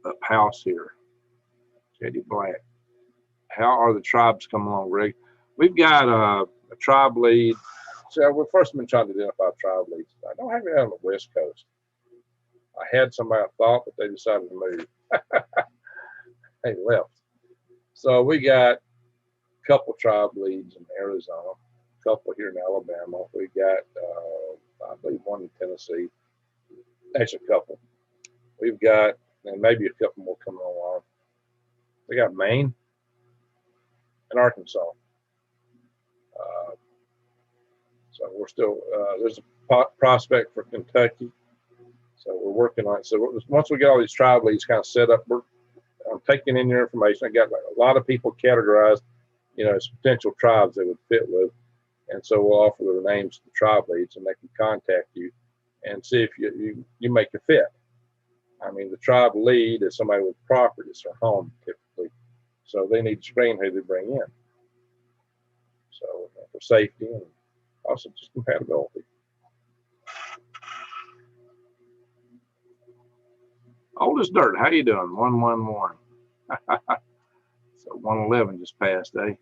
Speaker 1: up house here. Katie Black. How are the tribes coming along, Greg? We've got a tribe lead. So we've first been trying to identify tribe leads. I don't have it on the West Coast. I had somebody I thought, but they decided to move. They left. So we got a couple tribe leads in Arizona, a couple here in Alabama. We got, I believe, one in Tennessee. Actually, a couple. We've got, and maybe a couple more coming along. We got Maine and Arkansas. So we're still, there's a prospect for Kentucky. So we're working on it. So once we get all these tribe leads kind of set up, I'm taking in your information. I got a lot of people categorized, as potential tribes they would fit with. And so we'll offer their names to the tribe leads, and they can contact you and see if you make a fit. I mean, the tribe lead is somebody with properties or home typically. So they need to screen who they bring in. So for safety and also just compatibility. Old as dirt, how you doing? 111. So 111 just passed, eh?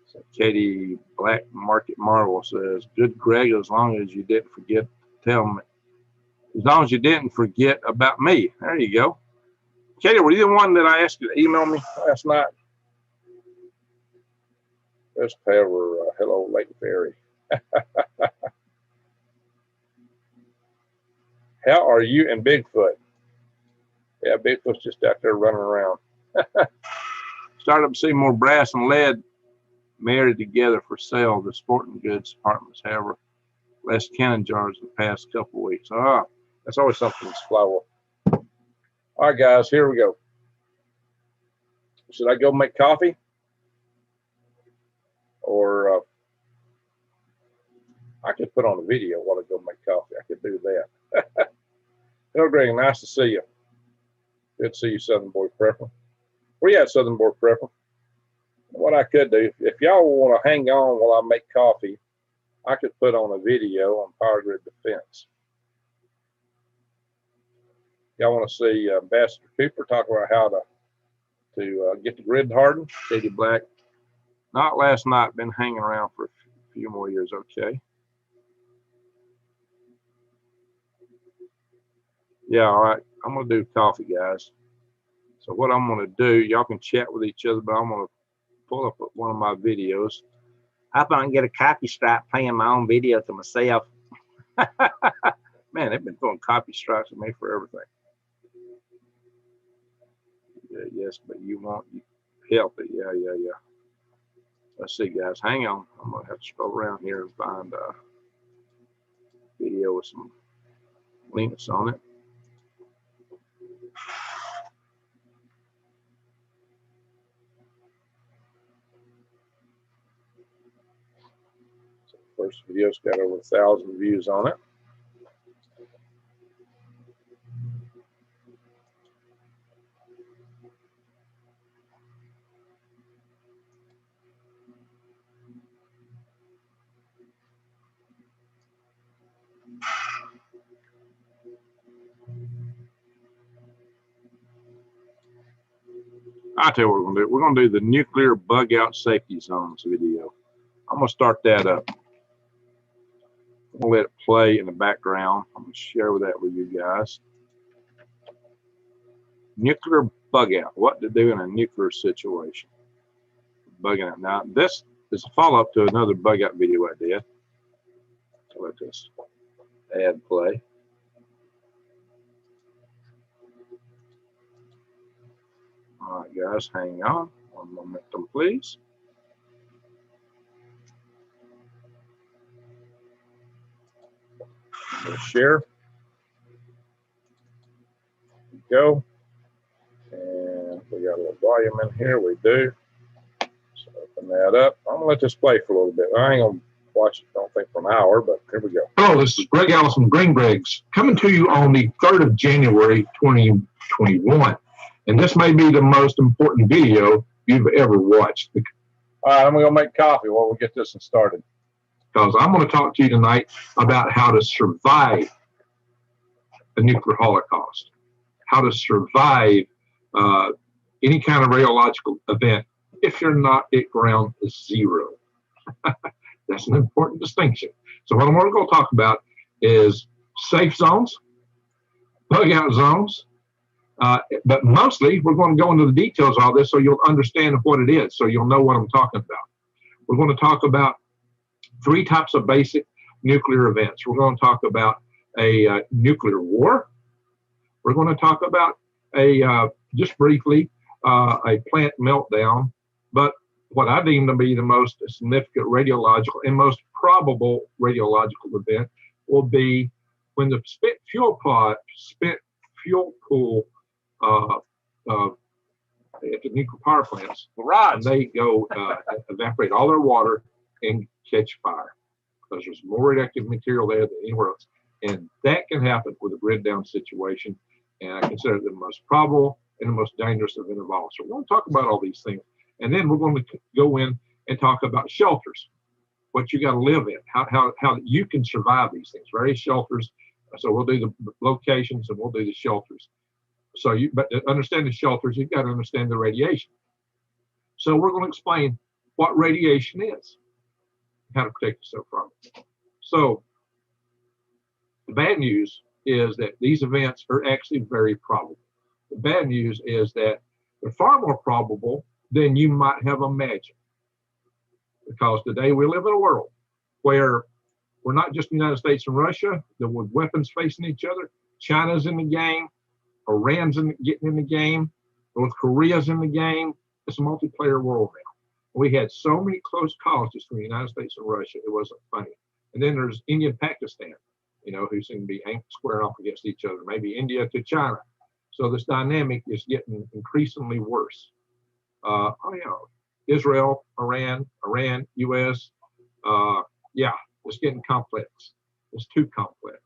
Speaker 1: So Katie Black Market Marvel says, good Greg, as long as you didn't forget to tell me. As long as you didn't forget about me. There you go. Katie, were you the one that I asked you to email me last night? There's Power, hello, Lake Ferry. How are you and Bigfoot? Yeah, Bigfoot's just out there running around. Started to see more brass and lead married together for sale. The sporting goods departments have less cannon jars in the past couple of weeks. That's always something that's flower. All right, guys, here we go. Should I go make coffee? Or I could put on a video while I go make coffee. I could do that. Hello, Greg. Nice to see you. Good to see you, Southern Boy Prepper. Where you at, Southern Boy Prepper? What I could do, if y'all want to hang on while I make coffee, I could put on a video on power grid defense. Y'all want to see Ambassador Cooper talk about how to get the grid hardened? Katie Black. Not last night, been hanging around for a few more years. Okay. Yeah, all right. I'm going to do coffee, guys. So what I'm going to do, y'all can chat with each other, but I'm going to pull up one of my videos. I hope I can get a copy stripe playing my own video to myself. Man, they've been throwing copy stripes at me for everything. Yeah, yes, but you want help it. Yeah. Let's see, guys. Hang on. I'm going to have to scroll around here and find a video with some links on it. So the first video's got over 1,000 views on it. I'll tell you what we're going to do. We're going to do the nuclear bug out safety zones video. I'm going to start that up. I'm going to let it play in the background. I'm going to share that with you guys. Nuclear bug out. What to do in a nuclear situation. Bugging out. Now, this is a follow-up to another bug out video I did. So let this ad play. All right, guys, hang on. One momentum, please. We'll share. Go. And we got a little volume in here. We do. So open that up. I'm going to let this play for a little bit. I ain't going to watch it, don't think, for an hour, but here we go.
Speaker 2: Hello, this is Greg Ellis from Green Gregs, coming to you on the 3rd of January, 2021. And this may be the most important video you've ever watched.
Speaker 1: All right, I'm going to go make coffee while we get this one started.
Speaker 2: because I'm going to talk to you tonight about how to survive a nuclear holocaust, how to survive any kind of radiological event if you're not at ground zero. That's an important distinction. So what I'm going to talk about is safe zones, bug out zones, but mostly we're going to go into the details of all this so you'll understand what it is, so you'll know what I'm talking about. We're going to talk about 3 types of basic nuclear events. We're going to talk about a nuclear war. We're going to talk about just briefly, a plant meltdown, but what I deem to be the most significant radiological and most probable radiological event will be when the spent fuel pool at the nuclear power plants, and they go evaporate all their water and catch fire, because there's more radioactive material there than anywhere else. And that can happen with a grid down situation. And I consider it the most probable and the most dangerous event of all. So we're going to talk about all these things. And then we're going to go in and talk about shelters, what you got to live in, how you can survive these things, various shelters. So we'll do the locations and we'll do the shelters. So but to understand the shelters, you've got to understand the radiation. So we're going to explain what radiation is, how to protect yourself from it. So the bad news is that these events are actually very probable. The bad news is that they're far more probable than you might have imagined. Because today we live in a world where we're not just the United States and Russia, with weapons facing each other. China's in the game, Iran's getting in the game, North Korea's in the game. It's a multiplayer world now. We had so many close calls between the United States and Russia, it wasn't funny. And then there's India and Pakistan, who seem to be squaring off against each other, maybe India to China. So this dynamic is getting increasingly worse. Israel, Iran, US, it's getting complex. It's too complex.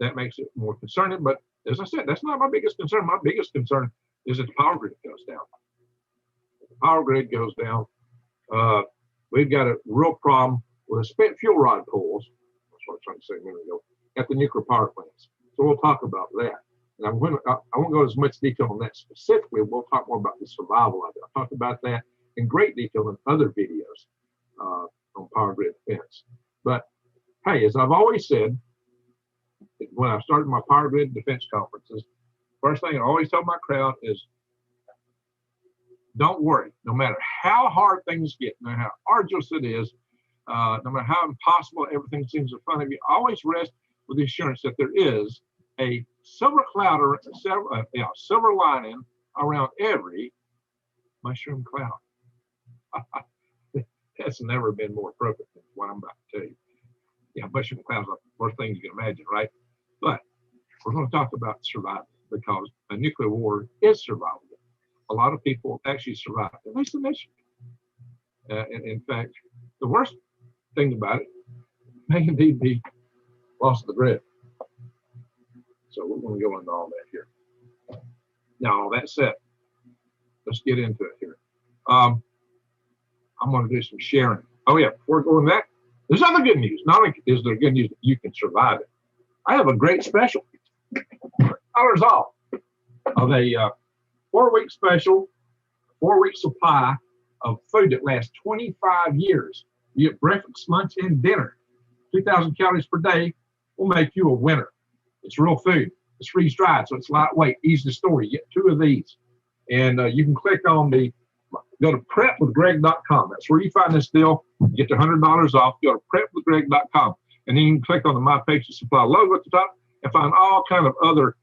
Speaker 2: That makes it more concerning, but as I said, that's not my biggest concern. My biggest concern is that the power grid goes down. If the power grid goes down, we've got a real problem with the spent fuel rod pools. That's what I was trying to say a minute ago, at the nuclear power plants. So we'll talk about that. And I won't go as much detail on that specifically. We'll talk more about the survival of it. I talked about that in great detail in other videos on power grid defense. But hey, as I've always said, when I started my power grid defense conferences, first thing I always tell my crowd is, don't worry. No matter how hard things get, no matter how arduous it is, no matter how impossible everything seems in front of you, always rest with the assurance that there is a silver cloud or silver lining around every mushroom cloud. That's never been more appropriate than what I'm about to tell you. Yeah, mushroom clouds are the worst thing you can imagine, right? But we're going to talk about survival, because a nuclear war is survivable. A lot of people actually survive, at least initially. In fact, the worst thing about it may indeed be loss of the grid. So we're going to go into all that here. Now, all that said, let's get into it here. I'm going to do some sharing. Oh yeah, before going that, there's other good news. Not only is there good news that you can survive it, I have a great special. $1 off of a 4-week special, 4-week supply of food that lasts 25 years. You get breakfast, lunch, and dinner. 2,000 calories per day will make you a winner. It's real food. It's freeze dried, so it's lightweight, easy to store. You get 2 of these, and you can click on go to prepwithgreg.com. That's where you find this deal. You get the $100 off. Go to prepwithgreg.com, and then you can click on the My Patient Supply logo at the top and find all kind of other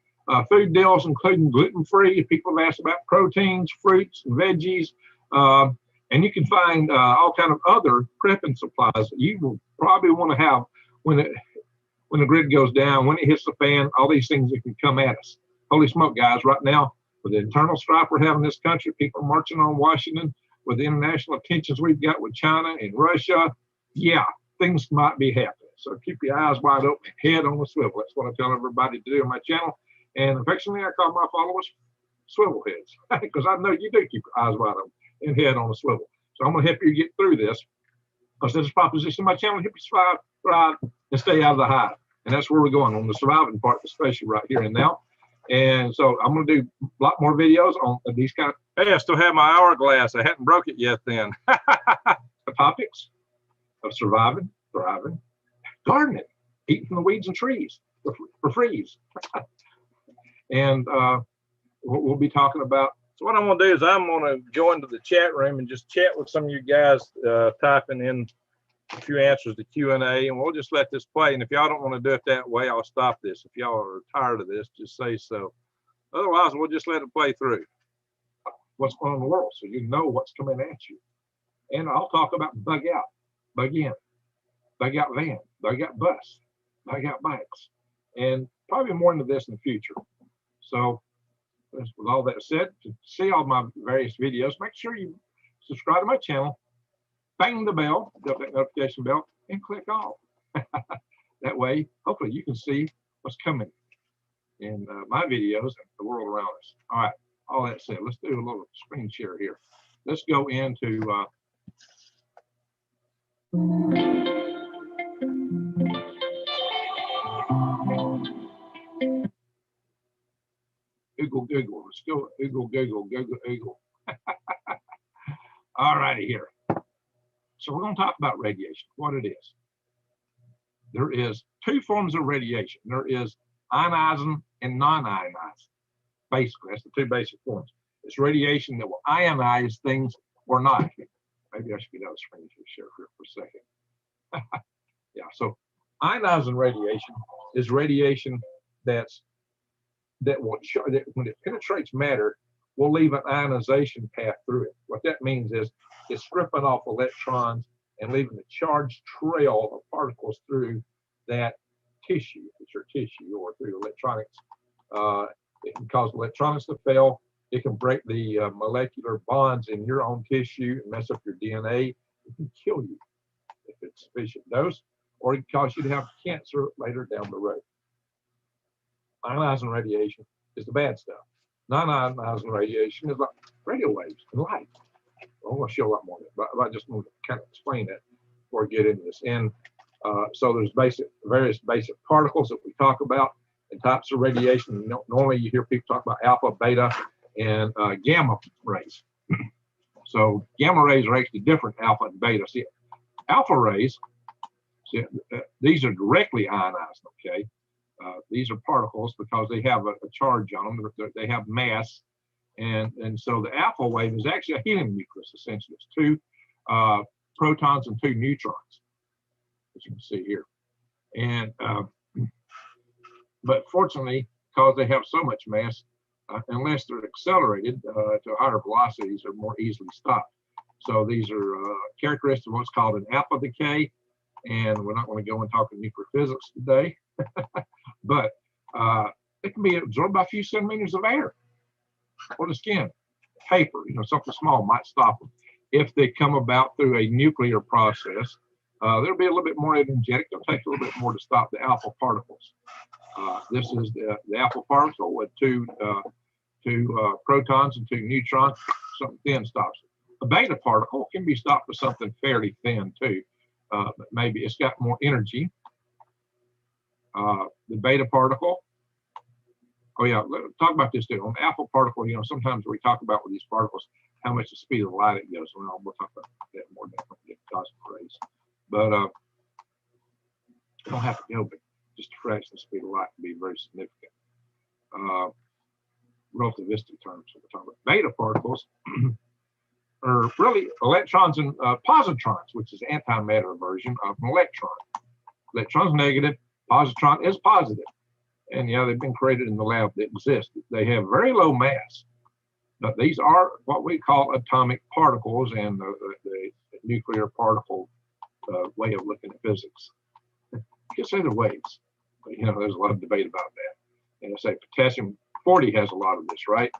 Speaker 2: food deals, including gluten-free. People have asked about proteins, fruits, and veggies, and you can find all kind of other prepping supplies that you will probably want to have when the grid goes down, when it hits the fan. All these things that can come at us. Holy smoke, guys! Right now, with the internal strife we're having in this country, people marching on Washington, with the international tensions we've got with China and Russia, things might be happening. So keep your eyes wide open, head on the swivel. That's what I tell everybody to do on my channel. And affectionately, I call my followers swivel heads, because I know you do keep your eyes wide open and head on the swivel. So I'm going to help you get through this. Because there's a proposition in my channel, help you survive, thrive, and stay out of the hive. And that's where we're going on the surviving part, especially right here and now. And so I'm going to do a lot more videos on these kind of. Hey, I still have my hourglass. I hadn't broke it yet then. The topics of surviving, thriving, gardening, eating from the weeds and trees for freeze. And we'll be talking about. So what I'm going to do is I'm going to go into the chat room and just chat with some of you guys typing in a few answers to Q&A, and we'll just let this play. And if y'all don't want to do it that way, I'll stop this. If y'all are tired of this, just say so. Otherwise, we'll just let it play through. What's going on in the world, so you know what's coming at you. And I'll talk about bug out, bug in, bug out van, bug out bus, bug out bikes, and probably more into this in the future. So with all that said, to see all my various videos, make sure you subscribe to my channel, bang the bell, that notification bell, and click all. That way, hopefully you can see what's coming in my videos and the world around us. All right, all that said, let's do a little screen share here. Let's go into Google. Let's go Google. All righty here. So we're going to talk about radiation, what it is. There is two forms of radiation. There is ionizing and non-ionizing. Basically, that's the two basic forms. It's radiation that will ionize things or not. Maybe I should get out of the screen share here for a second. Yeah, so ionizing radiation is radiation that when it penetrates matter, will leave an ionization path through it. What that means is it's stripping off electrons and leaving a charged trail of particles through that tissue, if it's your tissue, or through electronics. It can cause electronics to fail. It can break the molecular bonds in your own tissue and mess up your DNA. It can kill you if it's sufficient dose, or it can cause you to have cancer later down the road. Ionizing radiation is the bad stuff. Non-ionizing radiation is like radio waves and light. Well, I'm going to show a lot more of it, but I just want to kind of explain that before I get into this. And so there's various basic particles that we talk about and types of radiation. Normally you hear people talk about alpha, beta, and gamma rays. So gamma rays are actually different alpha and beta. See, alpha rays, these are directly ionized, okay? These are particles because they have a charge on them. They have mass, and so the alpha wave is actually a helium nucleus. Essentially, it's two protons and two neutrons, as you can see here. And but fortunately, because they have so much mass, unless they're accelerated to higher velocities, they're more easily stopped. So these are characteristics of what's called an alpha decay, and we're not going to go and talk nuclear physics today. But it can be absorbed by a few centimeters of air or the skin, paper, something small might stop them. If they come about through a nuclear process, there'll be a little bit more energetic. It'll take a little bit more to stop the alpha particles. This is the alpha particle with two protons and two neutrons. Something thin stops it. A beta particle can be stopped with something fairly thin too, but maybe it's got more energy. The beta particle. Oh yeah, let's talk about this too. On the alpha particle, sometimes we talk about with these particles how much the speed of the light it goes. Well, we'll talk about that more down the cosmic rays. But you don't have to go, but just a fraction of the speed of light can be very significant. Relativistic terms, so we're talking about beta particles are really electrons and positrons, which is the antimatter version of an electron. Electron's negative. Positron is positive, and they've been created in the lab that exist. They have very low mass, but these are what we call atomic particles, and the nuclear particle way of looking at physics. You can say they're waves, but there's a lot of debate about that. And I say potassium 40 has a lot of this, right?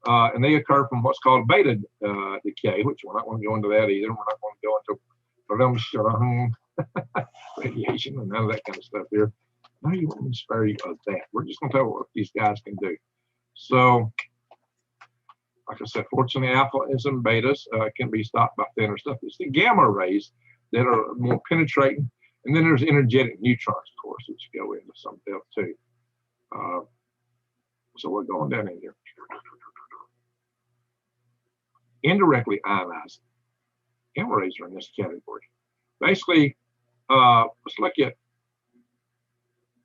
Speaker 2: And they occur from what's called beta decay, which we're not going to go into that either. We're not going to go into radiation and none of that kind of stuff here. No, you want me to spare you of that. We're just going to tell you what these guys can do. So, like I said, fortunately, alphas and betas can be stopped by thinner stuff. It's the gamma rays that are more penetrating. And then there's energetic neutrons, of course, which go into something else too. So we're going down in here. Indirectly ionized. Gamma rays are in this category. Basically, let's look at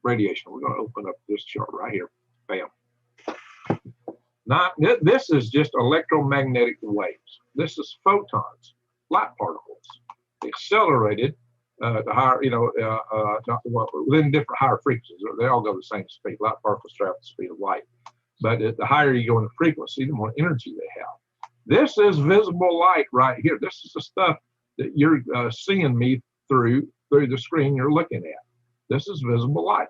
Speaker 2: radiation. We're going to open up this chart right here. Bam. Now, this is just electromagnetic waves. This is photons, light particles, accelerated to higher, within different higher frequencies. They all go the same speed. Light particles travel at the speed of light. But the higher you go in the frequency, the more energy they have. This is visible light right here. This is the stuff that you're seeing me through the screen you're looking at. This is visible light.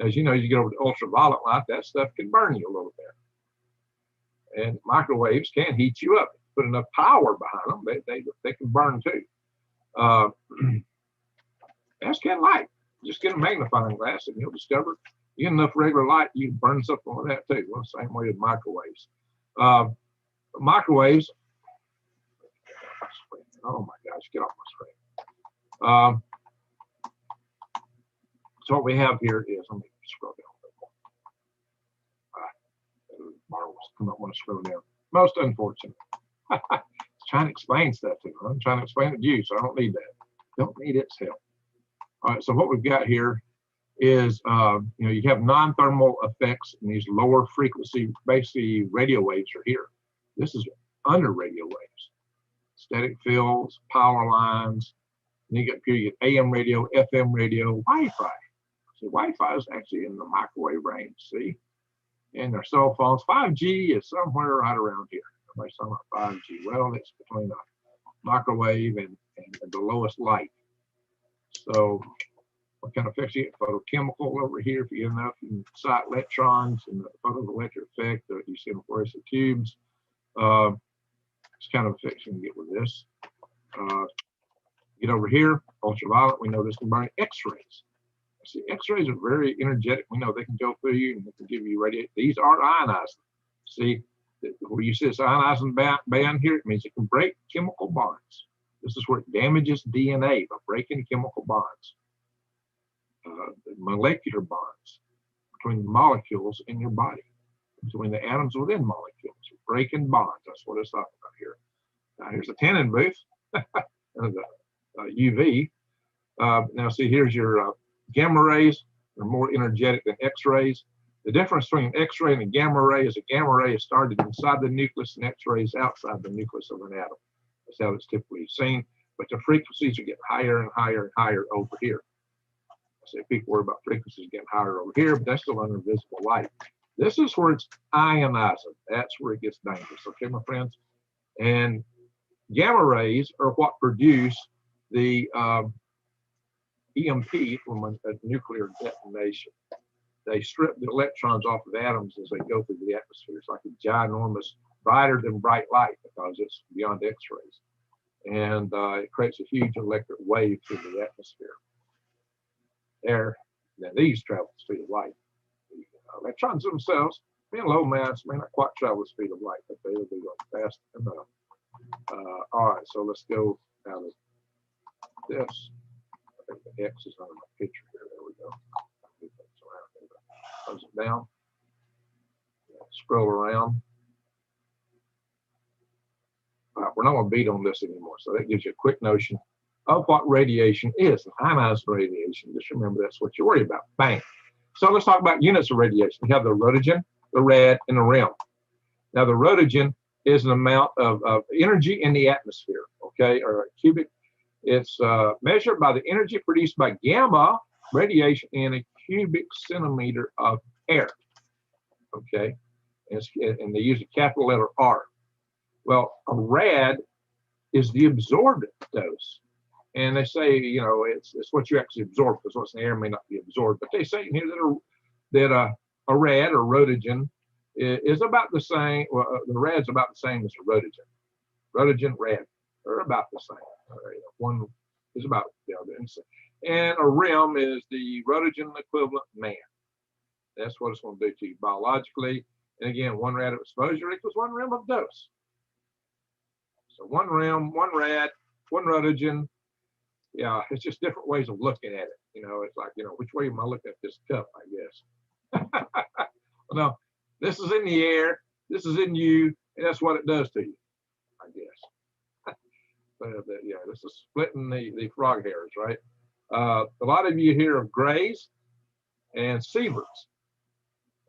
Speaker 2: As you know, you get over to ultraviolet light, that stuff can burn you a little bit. And microwaves can heat you up. Put enough power behind them, they can burn too. That's kind of light. Just get a magnifying glass and you'll discover you get enough regular light, you can burn something with that too. Well, the same way with microwaves. Microwaves, oh my gosh, get off my screen. So what we have here is, let me scroll down a bit more. Marvelous, come up, want to scroll down. Most unfortunate. Trying to explain stuff to them. I'm trying to explain it to you, so I don't need that. Don't need its help. All right, so what we've got here is, you have non-thermal effects in these lower frequency, basically radio waves are here. This is under radio waves. Static fields, power lines. And you get AM radio, FM radio, Wi-Fi. So Wi-Fi is actually in the microwave range, see? And their cell phones. 5G is somewhere right around here. Everybody's talking about 5G. Well, it's between a microwave and the lowest light. So what kind of effects you get? Photochemical over here. If you get enough, you can excite electrons and the photoelectric effect that you see in fluorescent tubes. It's kind of effects you can get with this. Get over here, ultraviolet. We know this can burn X-rays. See, X-rays are very energetic. We know they can go through you and they can give you radiation. These are ionizing. See, where you see this ionizing band here, it means it can break chemical bonds. This is where it damages DNA by breaking chemical bonds, molecular bonds between the molecules in your body, between the atoms within molecules, breaking bonds. That's what it's talking about here. Now here's the tannin booth, the UV. Now see, here's your gamma rays. They're more energetic than X-rays. The difference between an X-ray and a gamma ray is a gamma ray is started inside the nucleus and X-rays outside the nucleus of an atom. That's how it's typically seen. But the frequencies are getting higher and higher and higher over here. I say people worry about frequencies getting higher over here, but that's still under visible light. This is where it's ionizing. That's where it gets dangerous. Okay, my friends? And gamma rays are what produce the EMP from a nuclear detonation. They strip the electrons off of atoms as they go through the atmosphere. It's like a ginormous, brighter than bright light because it's beyond X-rays. And it creates a huge electric wave through the atmosphere. There, now these travel the speed of light. The electrons themselves, being low mass, may not quite travel the speed of light, but they will be going fast enough. All right, so let's go out of this. I think the X is on my picture here. There we go. Close it down. Scroll around. All right, we're not going to beat on this anymore. So that gives you a quick notion of what radiation is. Ionized radiation. Just remember that's what you worry about. Bang. So let's talk about units of radiation. We have the roentgen, the rad, and the rem. Now the roentgen is an amount of energy in the atmosphere, okay, or a cubic. It's measured by the energy produced by gamma radiation in a cubic centimeter of air, okay, and they use a capital letter R. Well, a rad is the absorbed dose, and they say, it's what you actually absorb, because what's in the air may not be absorbed, but they say in here that a rad or roentgen is about the same. Well, the rad's about the same as a roentgen. Roentgen, rad, they're about the same. One is about the other. And a rem is the roentgen equivalent man. That's what it's going to do to you biologically. And again, 1 rad of exposure equals 1 rem of dose. So 1 rem, 1 rad, 1 roentgen Yeah, it's just different ways of looking at it. You know, it's like, you know, which way am I looking at this cup, I guess. Well, no, this is in the air, this is in you, and that's what it does to you, I guess. But yeah, this is splitting the frog hairs, right? A lot of you hear of grays and sieverts,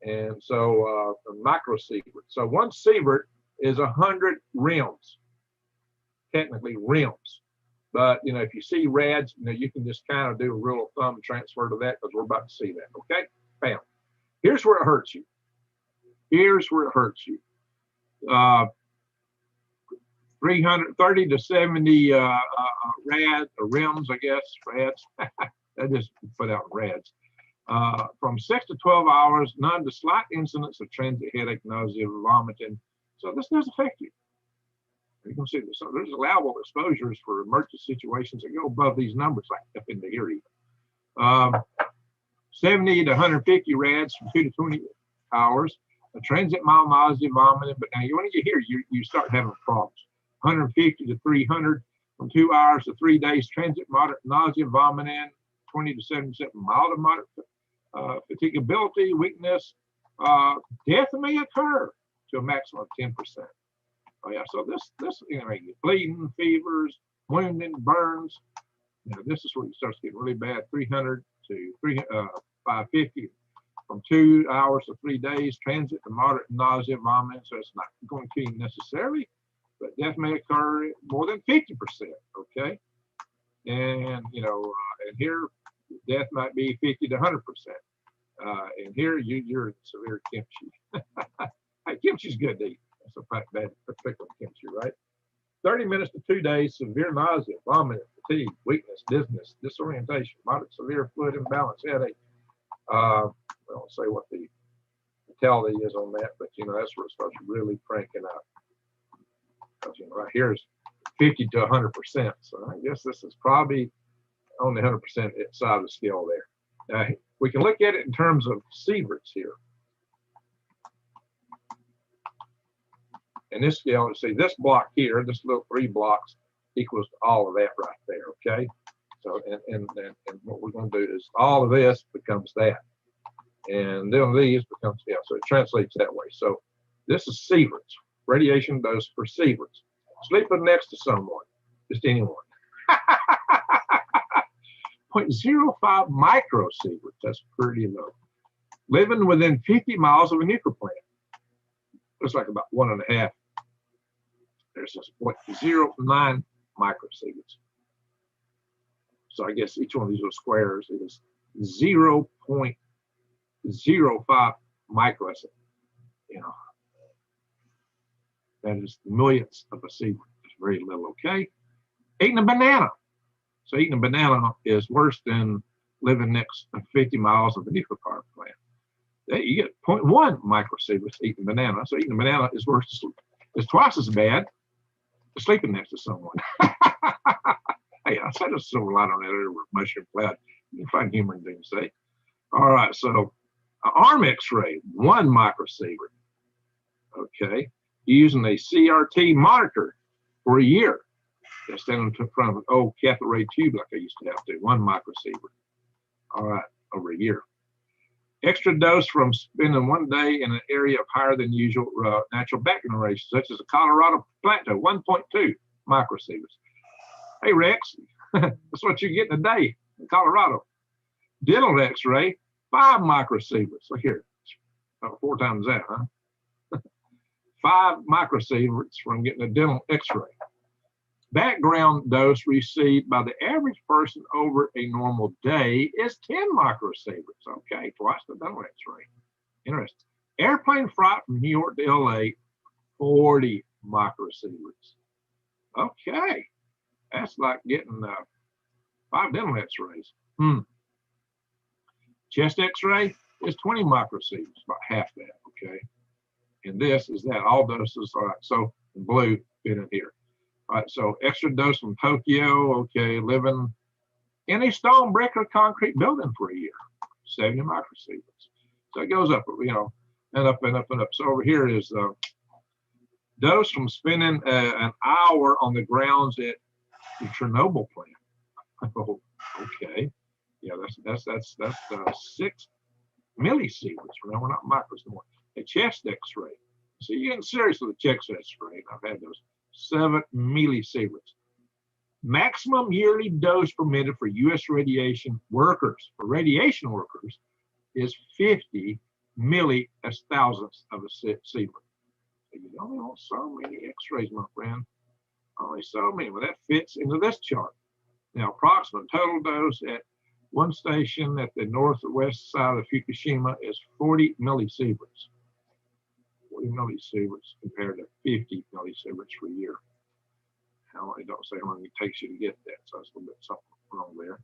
Speaker 2: and so micro sievert. So one sievert is 100 rims, technically rims. But you know, if you see rads, you know, you can just kind of do a rule of thumb and transfer to that because we're about to see that. Okay, bam. Here's where it hurts you. Here's where it hurts you. 330 to 70 rad or rims, I guess, rads. That just put out rads. From 6 to 12 hours, none to slight incidents of transit headache, nausea, vomiting. So this does affect you. You can see this. So there's allowable exposures for emergency situations that go above these numbers, like up into here even. 70 to 150 rads from 2 to 20 hours. A transient mild nausea, vomiting. But now when you hear, you start having problems. 150 to 300 from 2 hours to 3 days. Transient moderate nausea, vomiting. 20 to 70% mild to moderate fatigability, weakness. Death may occur to a maximum of 10%. Oh yeah, so this you know, bleeding, fevers, wounding, burns. You know, this is where it starts getting really bad. 300 to 550 from 2 hours to 3 days. Transit to moderate nausea, vomiting. So it's not going to kill you necessarily, but death may occur more than 50%. Okay, and you know, and here death might be 50 to 100%. And here you're in severe kimchi. Hey, kimchi's good to eat. That's a bad particular kimchi, right? 30 minutes to 2 days, severe nausea, vomiting, fatigue, weakness, dizziness, disorientation, moderate severe fluid imbalance, headache. I don't say what the fatality is on that, but you know, that's where it starts really cranking up. Because you know, right here is 50 to 100%. So I guess this is probably on the 100% side of the scale there. Now, we can look at it in terms of sieverts here. And this scale, see this block here, this little 3 blocks equals all of that right there, okay? So, and what we're going to do is all of this becomes that. And then these becomes, yeah, so it translates that way. So this is sieverts, radiation dose for sieverts. Sleeping next to someone, just anyone. 0.05 microsieverts, that's pretty low. Living within 50 miles of a nuclear plant. Looks like about 1.5. There's this 0.09 microsieverts. So I guess each one of these little squares is 0.05 microsieverts. You know, that is millionths of a sievert. It's very little, okay? Eating a banana. So eating a banana is worse than living next to 50 miles of a nuclear power plant. You get 0.1 microsieverts eating a banana. So eating a banana is worse. It's twice as bad as sleeping next to someone. Hey, I said a silver light on that over mushroom cloud. You can find humor in things to say. All right, so arm X-ray, 1 microsievert. Okay, using a CRT monitor for a year. Just standing in front of an old cathode ray tube like I used to have to. 1 microsievert. All right, over a year. Extra dose from spending 1 day in an area of higher than usual natural background radiation, such as the Colorado Plateau, 1.2 microsieverts. Hey, Rex, that's what you're getting a day in Colorado. Dental X-ray, 5 microsieverts. Look here, 4 times that, huh? 5 microsieverts from getting a dental X-ray. Background dose received by the average person over a normal day is 10 microsieverts. Okay, twice the dental X-ray. Interesting. Airplane flight from New York to LA, 40 microsieverts. Okay, that's like getting 5 dental X-rays. Chest X-ray is 20 microsieverts, about half that. Okay, and this is that. All doses. All right, so in blue fit in here. All right, so extra dose from Tokyo, okay, living in a stone, brick, or concrete building for a year, 70 microsieverts. So it goes up, you know, and up and up and up. So over here is dose from spending an hour on the grounds at the Chernobyl plant, Oh, okay. Yeah, that's 6 millisieverts. Remember, not micros anymore. A chest X-ray. So you're getting serious with a chest X-ray. I've had those 7 millisieverts. Maximum yearly dose permitted for U.S. radiation workers, for radiation workers, is 50 milli as thousandths of a sievert. So you only want so many X-rays, my friend. Only so many. Well, that fits into this chart. Now, approximate total dose at one station at the northwest side of Fukushima is 40 millisieverts. 40 millisieverts compared to 50 millisieverts per year. How it don't say how long it takes you to get that, so that's a little bit something wrong there.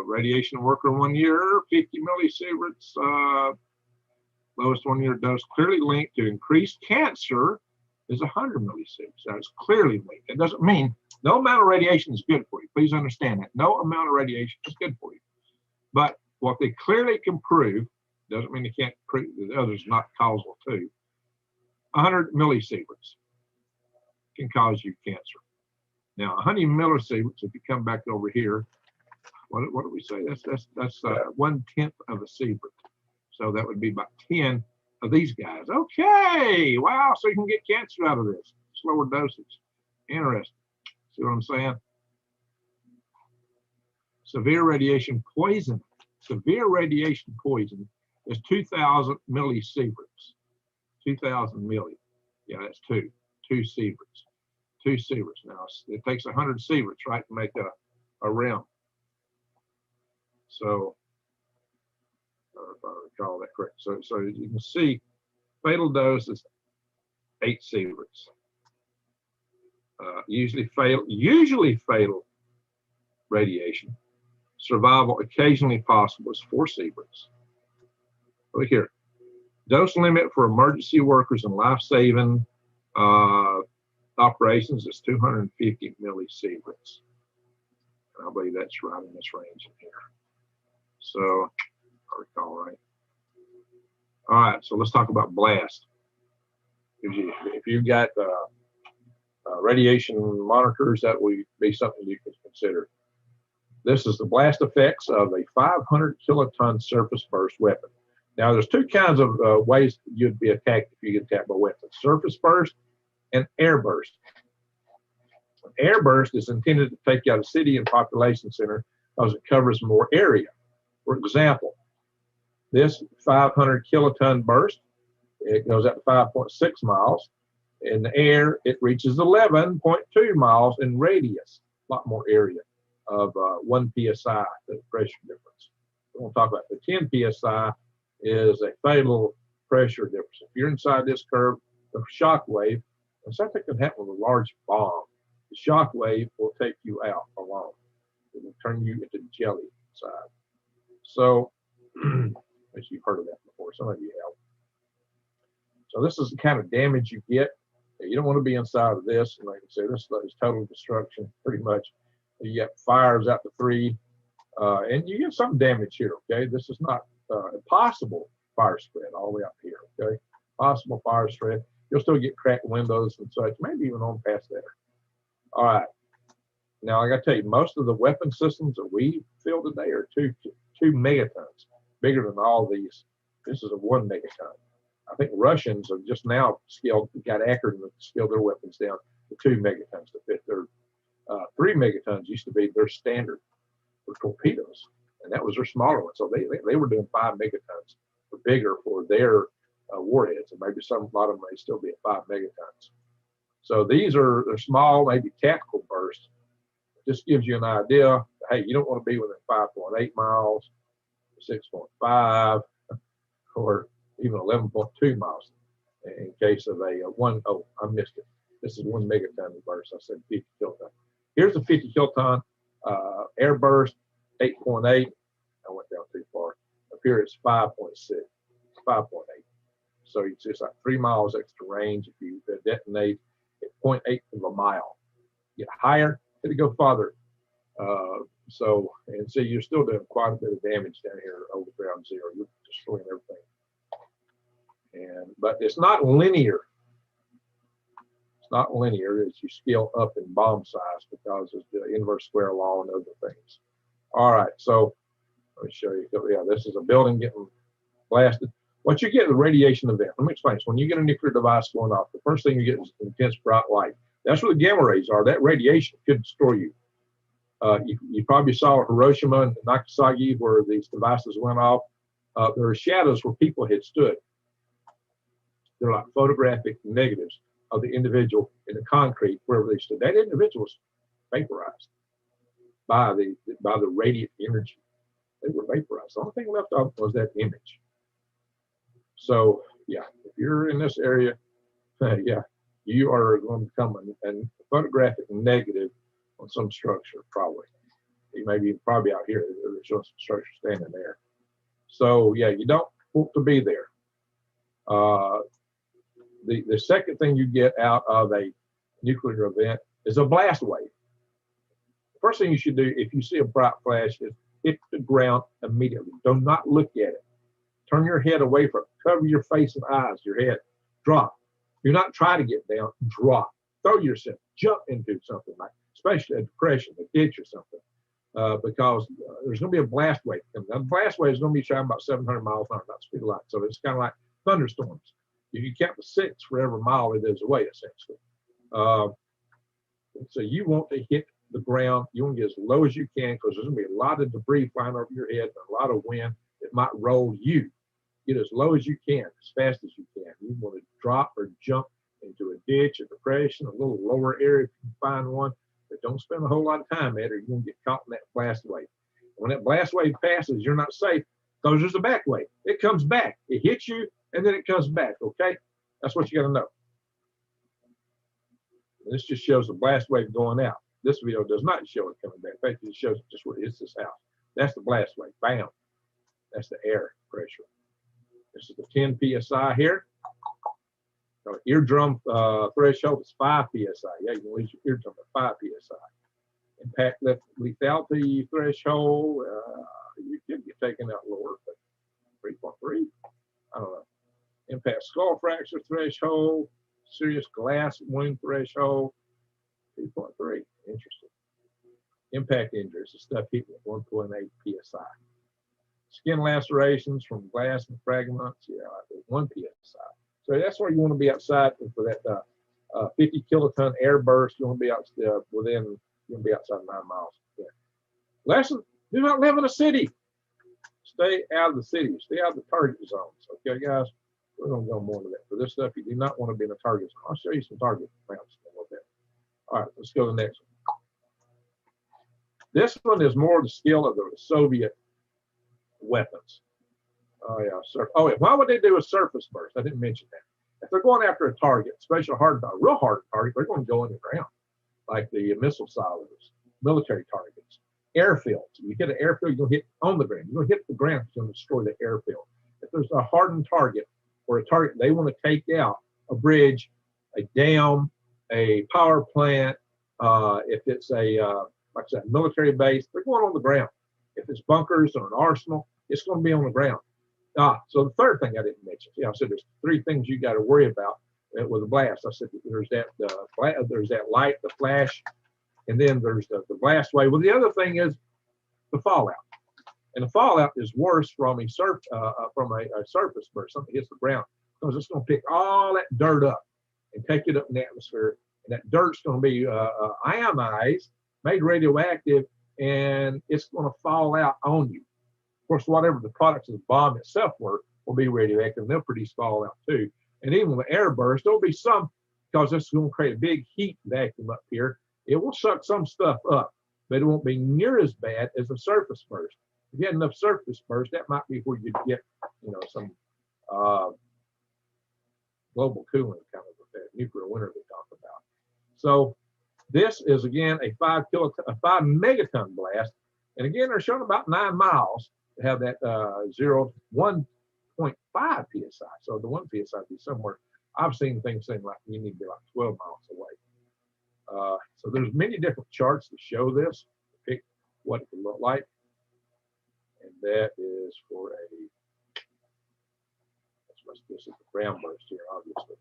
Speaker 2: Radiation worker 1 year, 50 millisieverts. Lowest 1 year dose clearly linked to increased cancer is 100 millisieverts. That is clearly linked. It doesn't mean no amount of radiation is good for you. Please understand that. No amount of radiation is good for you. But what they clearly can prove doesn't mean they can't prove that the other's not causal too. 100 millisieverts can cause you cancer. Now, 100 millisieverts, if you come back over here, what do we say? That's 1/10 of a sievert. So that would be about 10 of these guys. Okay, wow, so you can get cancer out of this. Slower dosage. Interesting. See what I'm saying? Severe radiation poison. Severe radiation poison is 2,000 millisieverts. 2,000 milli. Yeah, that's 2 sieverts. 2 sieverts. Now, it takes 100 sieverts, right, to make a rim. So, if I recall that correct. So you can see fatal dose is 8 sieverts. Usually fatal radiation. Survival occasionally possible is 4 sieverts. Look here. Dose limit for emergency workers and life-saving operations is 250 millisieverts. I believe that's right in this range in here. So, I recall right. All right, so let's talk about blast. If you've got radiation monitors, that would be something you can consider. This is the blast effects of a 500 kiloton surface burst weapon. Now, there's 2 kinds of ways you'd be attacked if you get attacked by weapons: surface burst and air burst. Air burst is intended to take out a city and population center because it covers more area. For example, this 500 kiloton burst, it goes up to 5.6 miles. In the air, it reaches 11.2 miles in radius, a lot more area of 1 psi, the pressure difference. We're going to talk about the 10 psi is a fatal pressure difference. If you're inside this curve, the shock wave, and something can happen with a large bomb, the shock wave will take you out alone. It will turn you into jelly inside. So, as you've heard of that before, some of you have. So this is the kind of damage you get. You don't want to be inside of this. And like I said, this is total destruction, pretty much. You get fires out to 3, and you get some damage here, okay? This is not possible fire spread all the way up here, okay? Possible fire spread. You'll still get cracked windows and such, maybe even on past there. All right. Now, I got to tell you, most of the weapon systems that we feel today are 2 megatons, bigger than all these. This is a 1 megaton. I think Russians have just now got accurate and scaled their weapons down to 2 megatons to fit their 3 megatons used to be their standard for torpedoes, and that was their smaller one. So they were doing 5 megatons or bigger for their warheads, and maybe a lot of them may still be at 5 megatons. So they're small, maybe tactical bursts. Just gives you an idea. Hey, you don't want to be within 5.8 miles, 6.5, or even 11.2 miles in case of a 1. Oh, I missed it. This is 1 megaton burst. I said 50 kiloton. Here's a 50 kiloton air burst, 8.8. I went down too far. Up here it's 5.6, 5.8. So it's just like 3 miles extra range if you detonate at 0.8 of a mile. Get higher, it'll go farther. And see, you're still doing quite a bit of damage down here over ground zero. You're destroying everything. But it's not linear. It's
Speaker 1: not linear, as you scale up in bomb size because of the inverse square law and other things. All right, so let me show you. Yeah, this is a building getting blasted. What you get is a radiation event. Let me explain this. When you get a nuclear device going off, the first thing you get is intense bright light. That's where the gamma rays are. That radiation could destroy you. You probably saw Hiroshima and Nagasaki where these devices went off. There are shadows where people had stood. They're like photographic negatives of the individual in the concrete wherever they stood. That individual was vaporized by the radiant energy. They were vaporized. The only thing left off was that image. So yeah, if you're in this area, yeah, you are going to become a photographic negative on some structure, probably. You may be probably out here. There's some structure standing there. So yeah, you don't want to be there. The second thing you get out of a nuclear event is a blast wave. The first thing you should do if you see a bright flash is hit the ground immediately. Do not look at it. Turn your head away from it. Cover your face and eyes, your head. Drop. Do not try to get down. Drop. Throw yourself. Jump into something, like especially a depression, a ditch or something, because there's going to be a blast wave coming. Now, the blast wave is going to be traveling about 700 miles an hour, about the speed of light. So it's kind of like thunderstorms. You can count to 6 for every mile it is away, essentially. So you want to hit the ground. You want to get as low as you can because there's going to be a lot of debris flying over your head and a lot of wind that might roll you. Get as low as you can, as fast as you can. You want to drop or jump into a ditch, a depression, a little lower area if you can find one, but don't spend a whole lot of time at it or you're going to get caught in that blast wave. When that blast wave passes, you're not safe because there's a back wave. It comes back. It hits you, and then it comes back, okay? That's what you got to know. And this just shows the blast wave going out. This video does not show it coming back. In fact, it shows just where it hits this house. That's the blast wave. Bam. That's the air pressure. This is the 10 psi here. So eardrum threshold is 5 psi. Yeah, you can lose your eardrum at 5 psi. Impact lethality threshold, you could get taken out lower, but 3.3. I don't know. Impact skull fracture threshold, serious glass wound threshold, 2.3. Interesting. Impact injuries, the stuff hit with 1.8 psi. Skin lacerations from glass and fragments, yeah, 1 psi. So that's where you want to be outside for that 50 kiloton air burst. You want to be out you want to be outside 9 miles. Yeah. Lesson: do not live in a city. Stay out of the city. Stay out of the target zones. Okay, guys. We're going to go more into that. For this stuff, you do not want to be in a target zone. I'll show you some target maps in a little bit. All right, let's go to the next one. This one is more the skill of the Soviet weapons. Oh yeah, oh yeah. Why would they do a surface burst? I didn't mention that. If they're going after a target, especially a real hard target, they're going to go in the ground, like the missile silos, military targets, airfields. You hit an airfield, you're going to hit on the ground. You're going to hit the ground, it's going to destroy the airfield. If there's a hardened target or a target they want to take out, a bridge, a dam, a power plant, if it's a like I said, military base, they're going on the ground. If it's bunkers or an arsenal, it's going to be on the ground. So the third thing I didn't mention, I said there's 3 things you got to worry about with a blast. I said there's that light, the flash, and then there's the blast wave. Well, the other thing is the fallout, and the fallout is worse from a surface burst. Something hits the ground because it's going to pick all that dirt up and take it up in the atmosphere, and that dirt's going to be ionized, made radioactive, and it's going to fall out on you. Of course, whatever the products of the bomb itself were will be radioactive, and they'll produce fallout too. And even with the air burst, there'll be some, because this is going to create a big heat vacuum up here. It will suck some stuff up, but it won't be near as bad as a surface burst. If you had enough surface burst, that might be where you'd get, some global cooling kind of effect, nuclear winter we talk about. So this is again a 5 megaton blast, and again they're showing about 9 miles to have that 1.5 psi. So the 1 psi would be somewhere. I've seen things saying like you need to be like 12 miles away. So there's many different charts that show this, pick what it can look like, and that is for this is the ground burst here, obviously.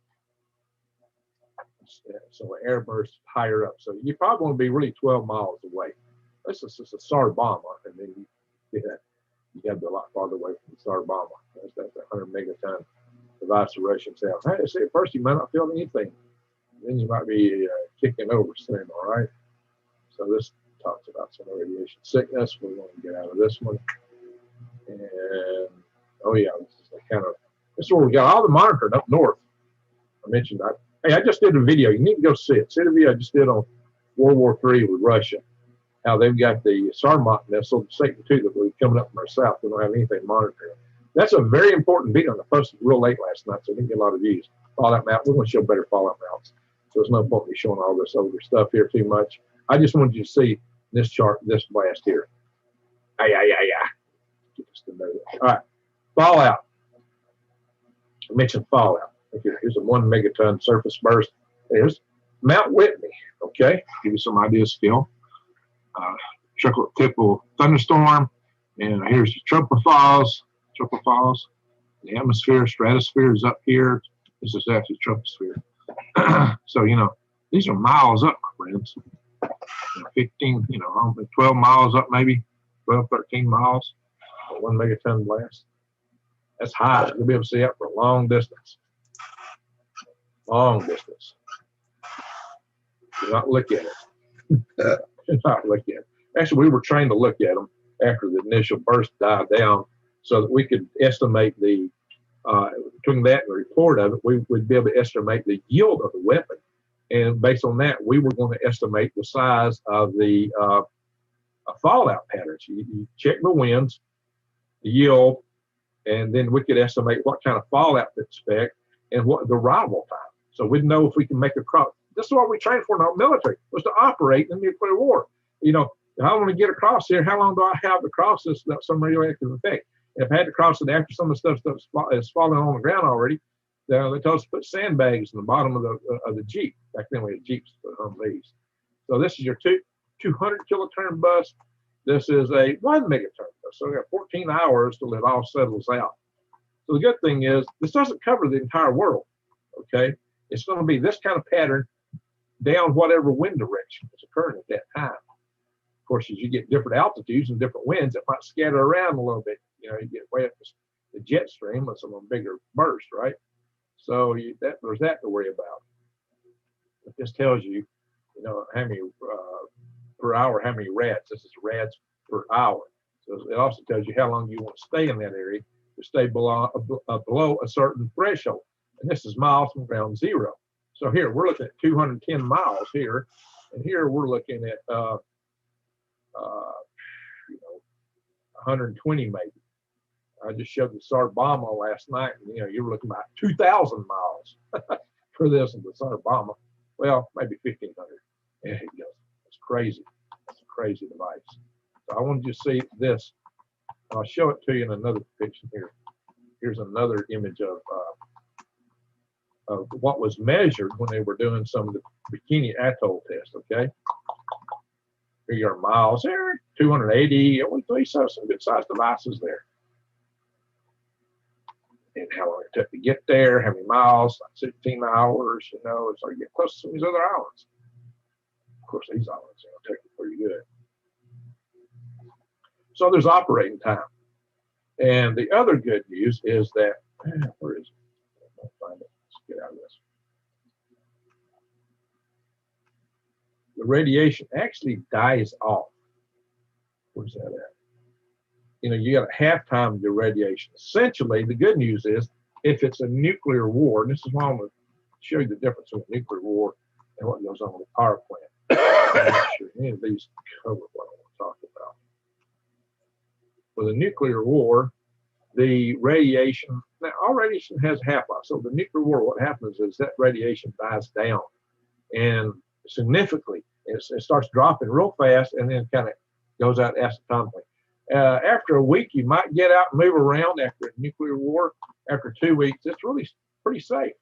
Speaker 2: so an air burst higher up. So you probably want to be really 12 miles away. This is just a SAR bomber, and then you have to be a lot farther away from the SAR bomber. That's 100 megaton device the Russians have. Hey, see, at first you might not feel anything. Then you might be kicking over soon, all right? So this talks about some radiation sickness. We want to get out of this one. And, oh yeah, this is where we got all the monitoring up north. I mentioned that. Hey, I just did a video. You need to go see it. See the video I just did on World War III with Russia. How they've got the Sarmat missile, Satan II, that was coming up from our south. We don't have anything monitoring. That's a very important video. I posted real late last night, so I didn't get a lot of views. Fallout map. We're going to show better fallout maps. So there's no point in me showing all this older stuff here too much. I just wanted you to see this chart, this blast here. All right, fallout. I mentioned fallout. Here's a 1 megaton surface burst. There's Mount Whitney. Okay, give you some idea of scale. Typical thunderstorm, and here's the tropophiles. The atmosphere, stratosphere is up here. This is actually troposphere. So, these are miles up, my friends. 15, 12 miles up, maybe 12, 13 miles. 1 megaton blast. That's high. You'll be able to see that for a long distance. Long distance. Do not look at it. Do not look at it. Actually, we were trained to look at them after the initial burst died down so that we could estimate between that and the report of it, we would be able to estimate the yield of the weapon. And based on that, we were going to estimate the size of the fallout patterns. You check the winds, the yield, and then we could estimate what kind of fallout to expect and what the arrival time. So we'd know if we can make a cross. This is what we trained for in our military, was to operate in the nuclear war. If I want to get across here, how long do I have to cross this without some radioactive effect? If I had to cross it after some of the stuff is falling on the ground already, they told us to put sandbags in the bottom of the Jeep. Back then we had Jeeps, but Humvees. So this is your 200 kiloton bus. This is a 1 megaton bus. So we got 14 hours till it all settles out. So the good thing is this doesn't cover the entire world. Okay, it's going to be this kind of pattern down whatever wind direction is occurring at that time. Of course, as you get different altitudes and different winds, it might scatter around a little bit. You get way up the jet stream with some bigger burst, right? So there's that to worry about. It just tells you, how many per hour, how many rads. This is rads per hour. So it also tells you how long you want to stay in that area to stay below a certain threshold. And this is miles from ground zero. So here we're looking at 210 miles here, and here we're looking at 120 maybe. I just showed the SAR bomber last night, and you were looking about 2,000 miles for this and the SAR bomber. Well, maybe 1,500. Yeah, it goes. It's crazy. It's a crazy device. So I wanted you to see this. I'll show it to you in another depiction here. Here's another image of what was measured when they were doing some of the Bikini Atoll tests. Okay. Here are miles there, 280. We saw some good sized devices there. And how long it took to get there, how many miles, like 16 hours, so you get close to some of these other islands. Of course, these islands, take it pretty good. So there's operating time. And the other good news is that, where is it? I can't find it. Let's get out of this. The radiation actually dies off. Where's that at? You got a half time of your radiation. Essentially, the good news is if it's a nuclear war, and this is why I'm going to show you the difference between a nuclear war and what goes on with a power plant. I'm not sure any of these cover what I want to talk about. With a nuclear war, the radiation, now all radiation has half-life. So the nuclear war, what happens is that radiation dies down and significantly. It starts dropping real fast and then kind of goes out asymptotically. After a week, you might get out and move around after a nuclear war. After 2 weeks, it's really pretty safe.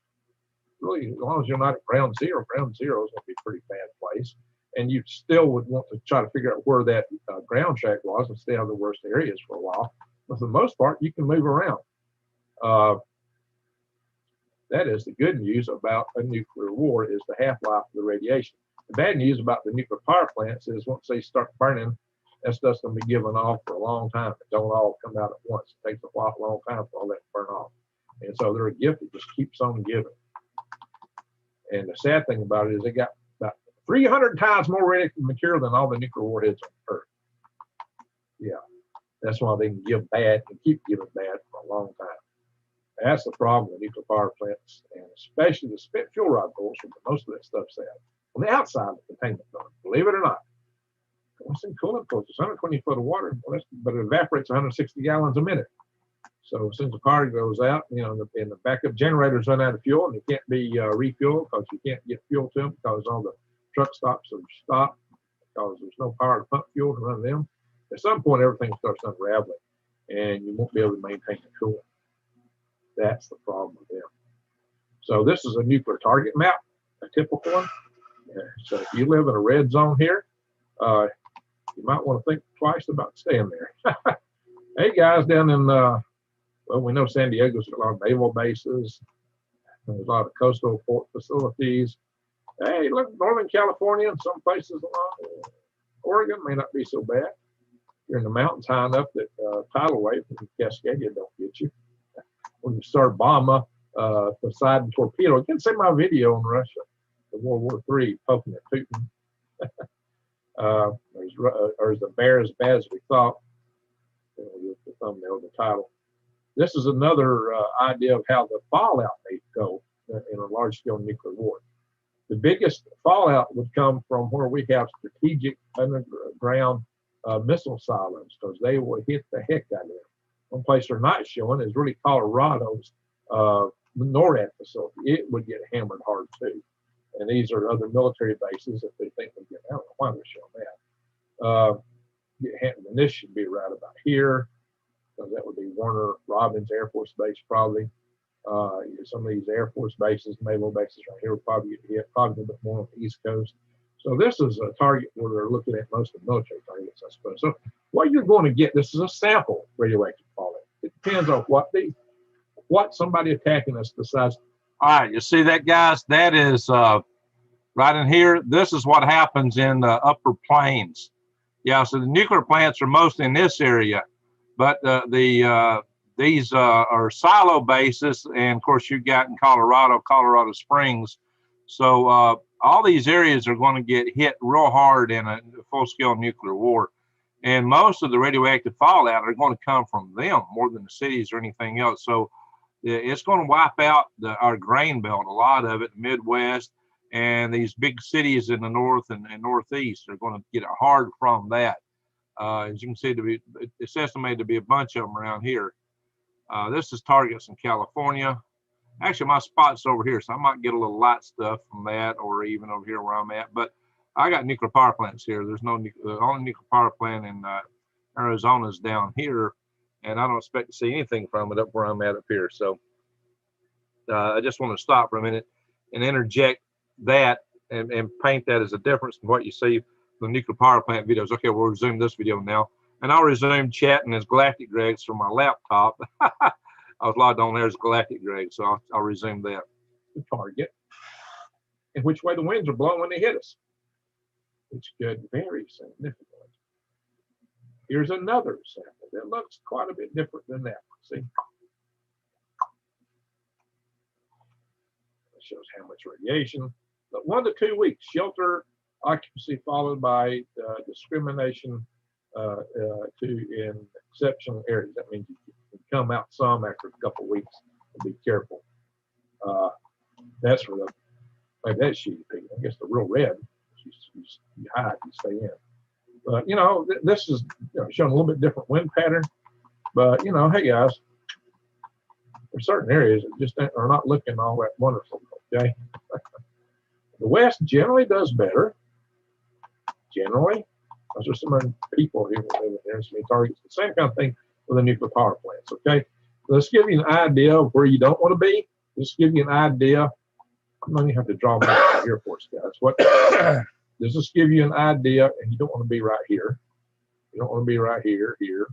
Speaker 2: Really, as long as you're not at ground zero is going to be a pretty bad place. And you still would want to try to figure out where that ground track was and stay out of the worst areas for a while. But for the most part, you can move around. That is the good news about a nuclear war, is the half-life of the radiation. The bad news about the nuclear power plants is once they start burning, that stuff's going to be given off for a long time. It don't all come out at once. It takes a long time for all that to burn off. And so they're a gift that just keeps on giving. And the sad thing about it is they got about 300 times more radioactive material than all the nuclear warheads on Earth. Yeah, that's why they can give bad and keep giving bad for a long time. That's the problem with nuclear power plants, and especially the spent fuel rod cores, where most of that stuff's at. On the outside of the containment zone, believe it or not. What's in coolant filters? 120 foot of water, but it evaporates 160 gallons a minute. So as soon as the power goes out, you know, and the backup generators run out of fuel, and they can't be refueled because you can't get fuel to them because all the truck stops are stopped because there's no power to pump fuel to run them. At some point, everything starts unraveling, and you won't be able to maintain the coolant. That's the problem with them. So this is a nuclear target map, a typical one. So if you live in a red zone here, you might want to think twice about staying there. Hey guys, down in, well, we know San Diego's got a lot of naval bases. There's a lot of coastal port facilities. Hey, look, Northern California and some places along Oregon may not be so bad. You're in the mountains high enough that tidal wave from Cascadia don't get you. When you start bombing Poseidon torpedo, you can see my video on Russia, the World War III, poking at Putin. There's the bear as bad as we thought. The thumbnail, the title. This is another idea of how the fallout may go in a large-scale nuclear war. The biggest fallout would come from where we have strategic underground missile silos, because they will hit the heck out of them. One place they're not showing is really Colorado's NORAD facility. It would get hammered hard too. And these are other military bases that they think would get. I don't know why they're showing that. And this should be right about here. So that would be Warner Robins Air Force Base, probably. Some of these Air Force bases, naval bases right here would probably get hit, probably a bit more on the East Coast. So this is a target where they're looking at most of the military targets, I suppose. So what you're going to get, this is a sample radioactive fallout. It depends on what somebody attacking us decides.
Speaker 3: All right, you see that, guys? That is right in here. This is what happens in the upper plains. Yeah, so the nuclear plants are mostly in this area, but these are silo bases, and of course you got in Colorado Springs. So all these areas are going to get hit real hard in a full-scale nuclear war. And most of the radioactive fallout are going to come from them more than the cities or anything else. So it's going to wipe out our grain belt, a lot of it, the Midwest, and these big cities in the north and northeast are going to get it hard from that. As you can see, it's estimated to be a bunch of them around here. This is targets in California. Actually, my spot's over here, so I might get a little light stuff from that, or even over here where I'm at. But I got nuclear power plants here. There's no the only nuclear power plant in Arizona is down here, and I don't expect to see anything from it up where I'm at up here. So I just want to stop for a minute and interject that and paint that as a difference in what you see from the nuclear power plant videos. Okay, we'll resume this video now, and I'll resume chatting as Galactic Greg's from my laptop. I was logged on there as Galactic Greg, so I'll resume that.
Speaker 2: The target and which way the winds are blowing when they hit us, which could vary significantly. Here's another sample that looks quite a bit different than that one. See? It shows how much radiation. But 1 to 2 weeks, shelter occupancy followed by discrimination in exceptional areas. That means you can come out some after a couple of weeks and be careful. That's for maybe that's shitty people. I guess the real red, you hide, you stay in. But, you know, this is showing a little bit different wind pattern. But, you know, hey, guys, there's certain areas that just are not looking all that wonderful, okay? The West generally does better. Generally. Because there's so many people here that live in there, so many targets. The same kind of thing with the nuclear power plants, okay? So let's give you an idea of where you don't want to be. Let's give you an idea. I'm not going to have to draw back here for us, guys. What? Does this give you an idea? And you don't want to be right here. You don't want to be right here, here.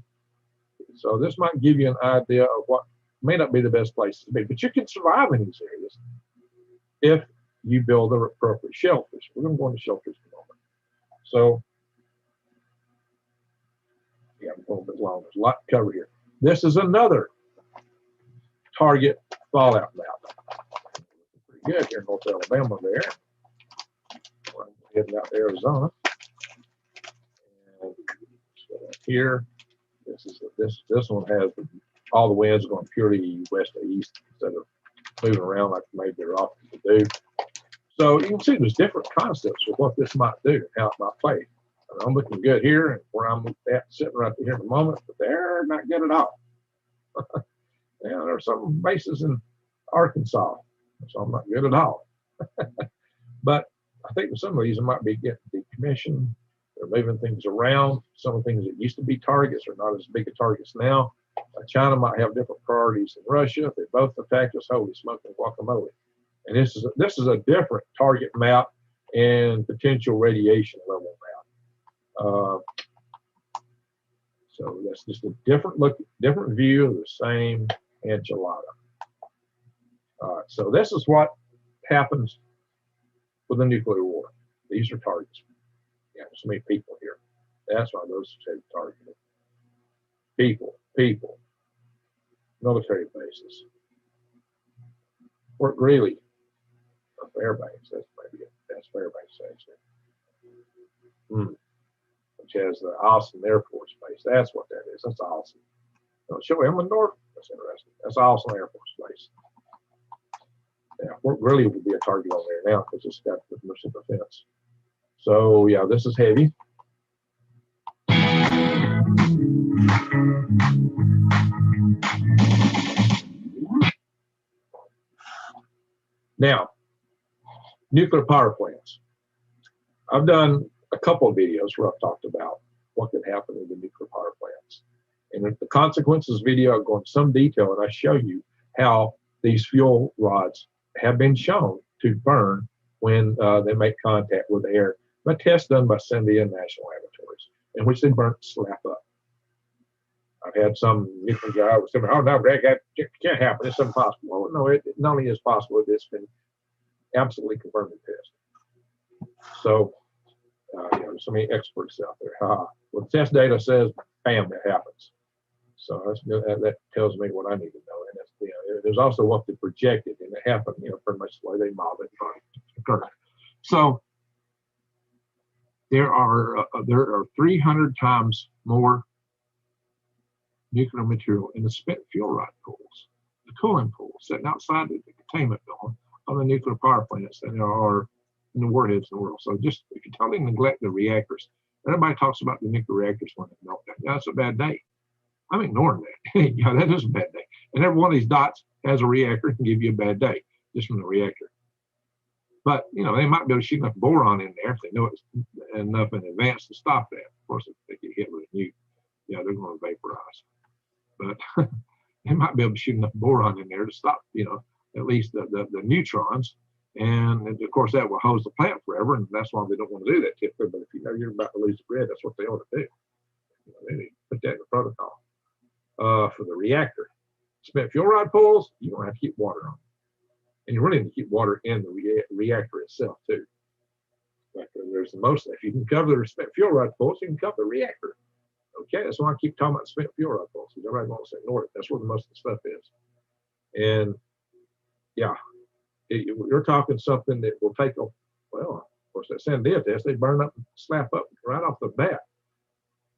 Speaker 2: So this might give you an idea of what may not be the best place to be, but you can survive in these areas if you build the appropriate shelters. We're going to go into shelters in a moment. So, yeah, I'm going a bit long. There's a lot to cover here. This is another target fallout map. Pretty good here in North Alabama there. I'm heading out to Arizona. And so here, this one has all the winds going purely west to east instead of moving around like maybe they're often to do. So you can see there's different concepts of what this might do and how it might play. And I'm looking good here and where I'm at sitting right here in the moment, but they're not good at all. Yeah, there are some bases in Arkansas, so I'm not good at all. But I think with some of these, it might be getting decommissioned. They're moving things around. Some of the things that used to be targets are not as big a targets now. China might have different priorities than Russia. If they both attack us, holy smoking guacamole. And this is a different target map and potential radiation level map. So that's just a different view of the same enchilada. All right, so this is what happens with a nuclear war. These are targets. Yeah, there's so many people here. That's why those are targeted. People, military bases. Fort Greely, Fairbanks, that's maybe it. That's Fairbanks, actually. Which has the Austin Air Force Base. That's what that is. That's awesome. Oh, show Emma North. That's interesting. That's Austin Air Force Base. Yeah, Fort Greely would be a target on there now because it's got the missile defense. So yeah, this is heavy. Now, nuclear power plants. I've done a couple of videos where I've talked about what could happen with the nuclear power plants. And in the consequences video, I go into some detail and I show you how these fuel rods have been shown to burn when they make contact with the air. A test done by Cindy and National Laboratories in which they burnt slap up. I've had some nuclear guy was saying, "Oh no, Greg, that can't happen. It's impossible." Well, no, it not only is possible, it's been absolutely confirmed in test. So, there's so many experts out there. Well, the test data says, bam, it happens. So that tells me what I need to know. And that's, there's also what they projected, and it happened, pretty much the way they modeled it. So there are 300 times more nuclear material in the spent fuel rod pools, the cooling pools sitting outside the containment building on the nuclear power plants than there are in the warheads in the world. So just if you totally neglect the reactors, everybody talks about the nuclear reactors when they melt down. Yeah, that's a bad day. I'm ignoring that. Yeah, that is a bad day. And every one of these dots has a reactor and can give you a bad day just from the reactor. But they might be able to shoot enough boron in there if they know it's enough in advance to stop that. Of course, if they get hit with a nuke, they're going to vaporize. But they might be able to shoot enough boron in there to stop, at least the neutrons. And of course, that will hose the plant forever, and that's why they don't want to do that typically. But if you know you're about to lose the bread, that's what they ought to do. They need to put that in the protocol. For the reactor, spent fuel rod pools, you don't have to keep water on. And you really need to keep water in the reactor itself, too. Like there's the most, if you can cover the spent fuel rod pools, you can cover the reactor. Okay, that's why I keep talking about spent fuel rod pools, because everybody wants to ignore it. That's where the most of the stuff is. And yeah, you're talking something that will take of course, that Sandia test, they burn up and slap up right off the bat.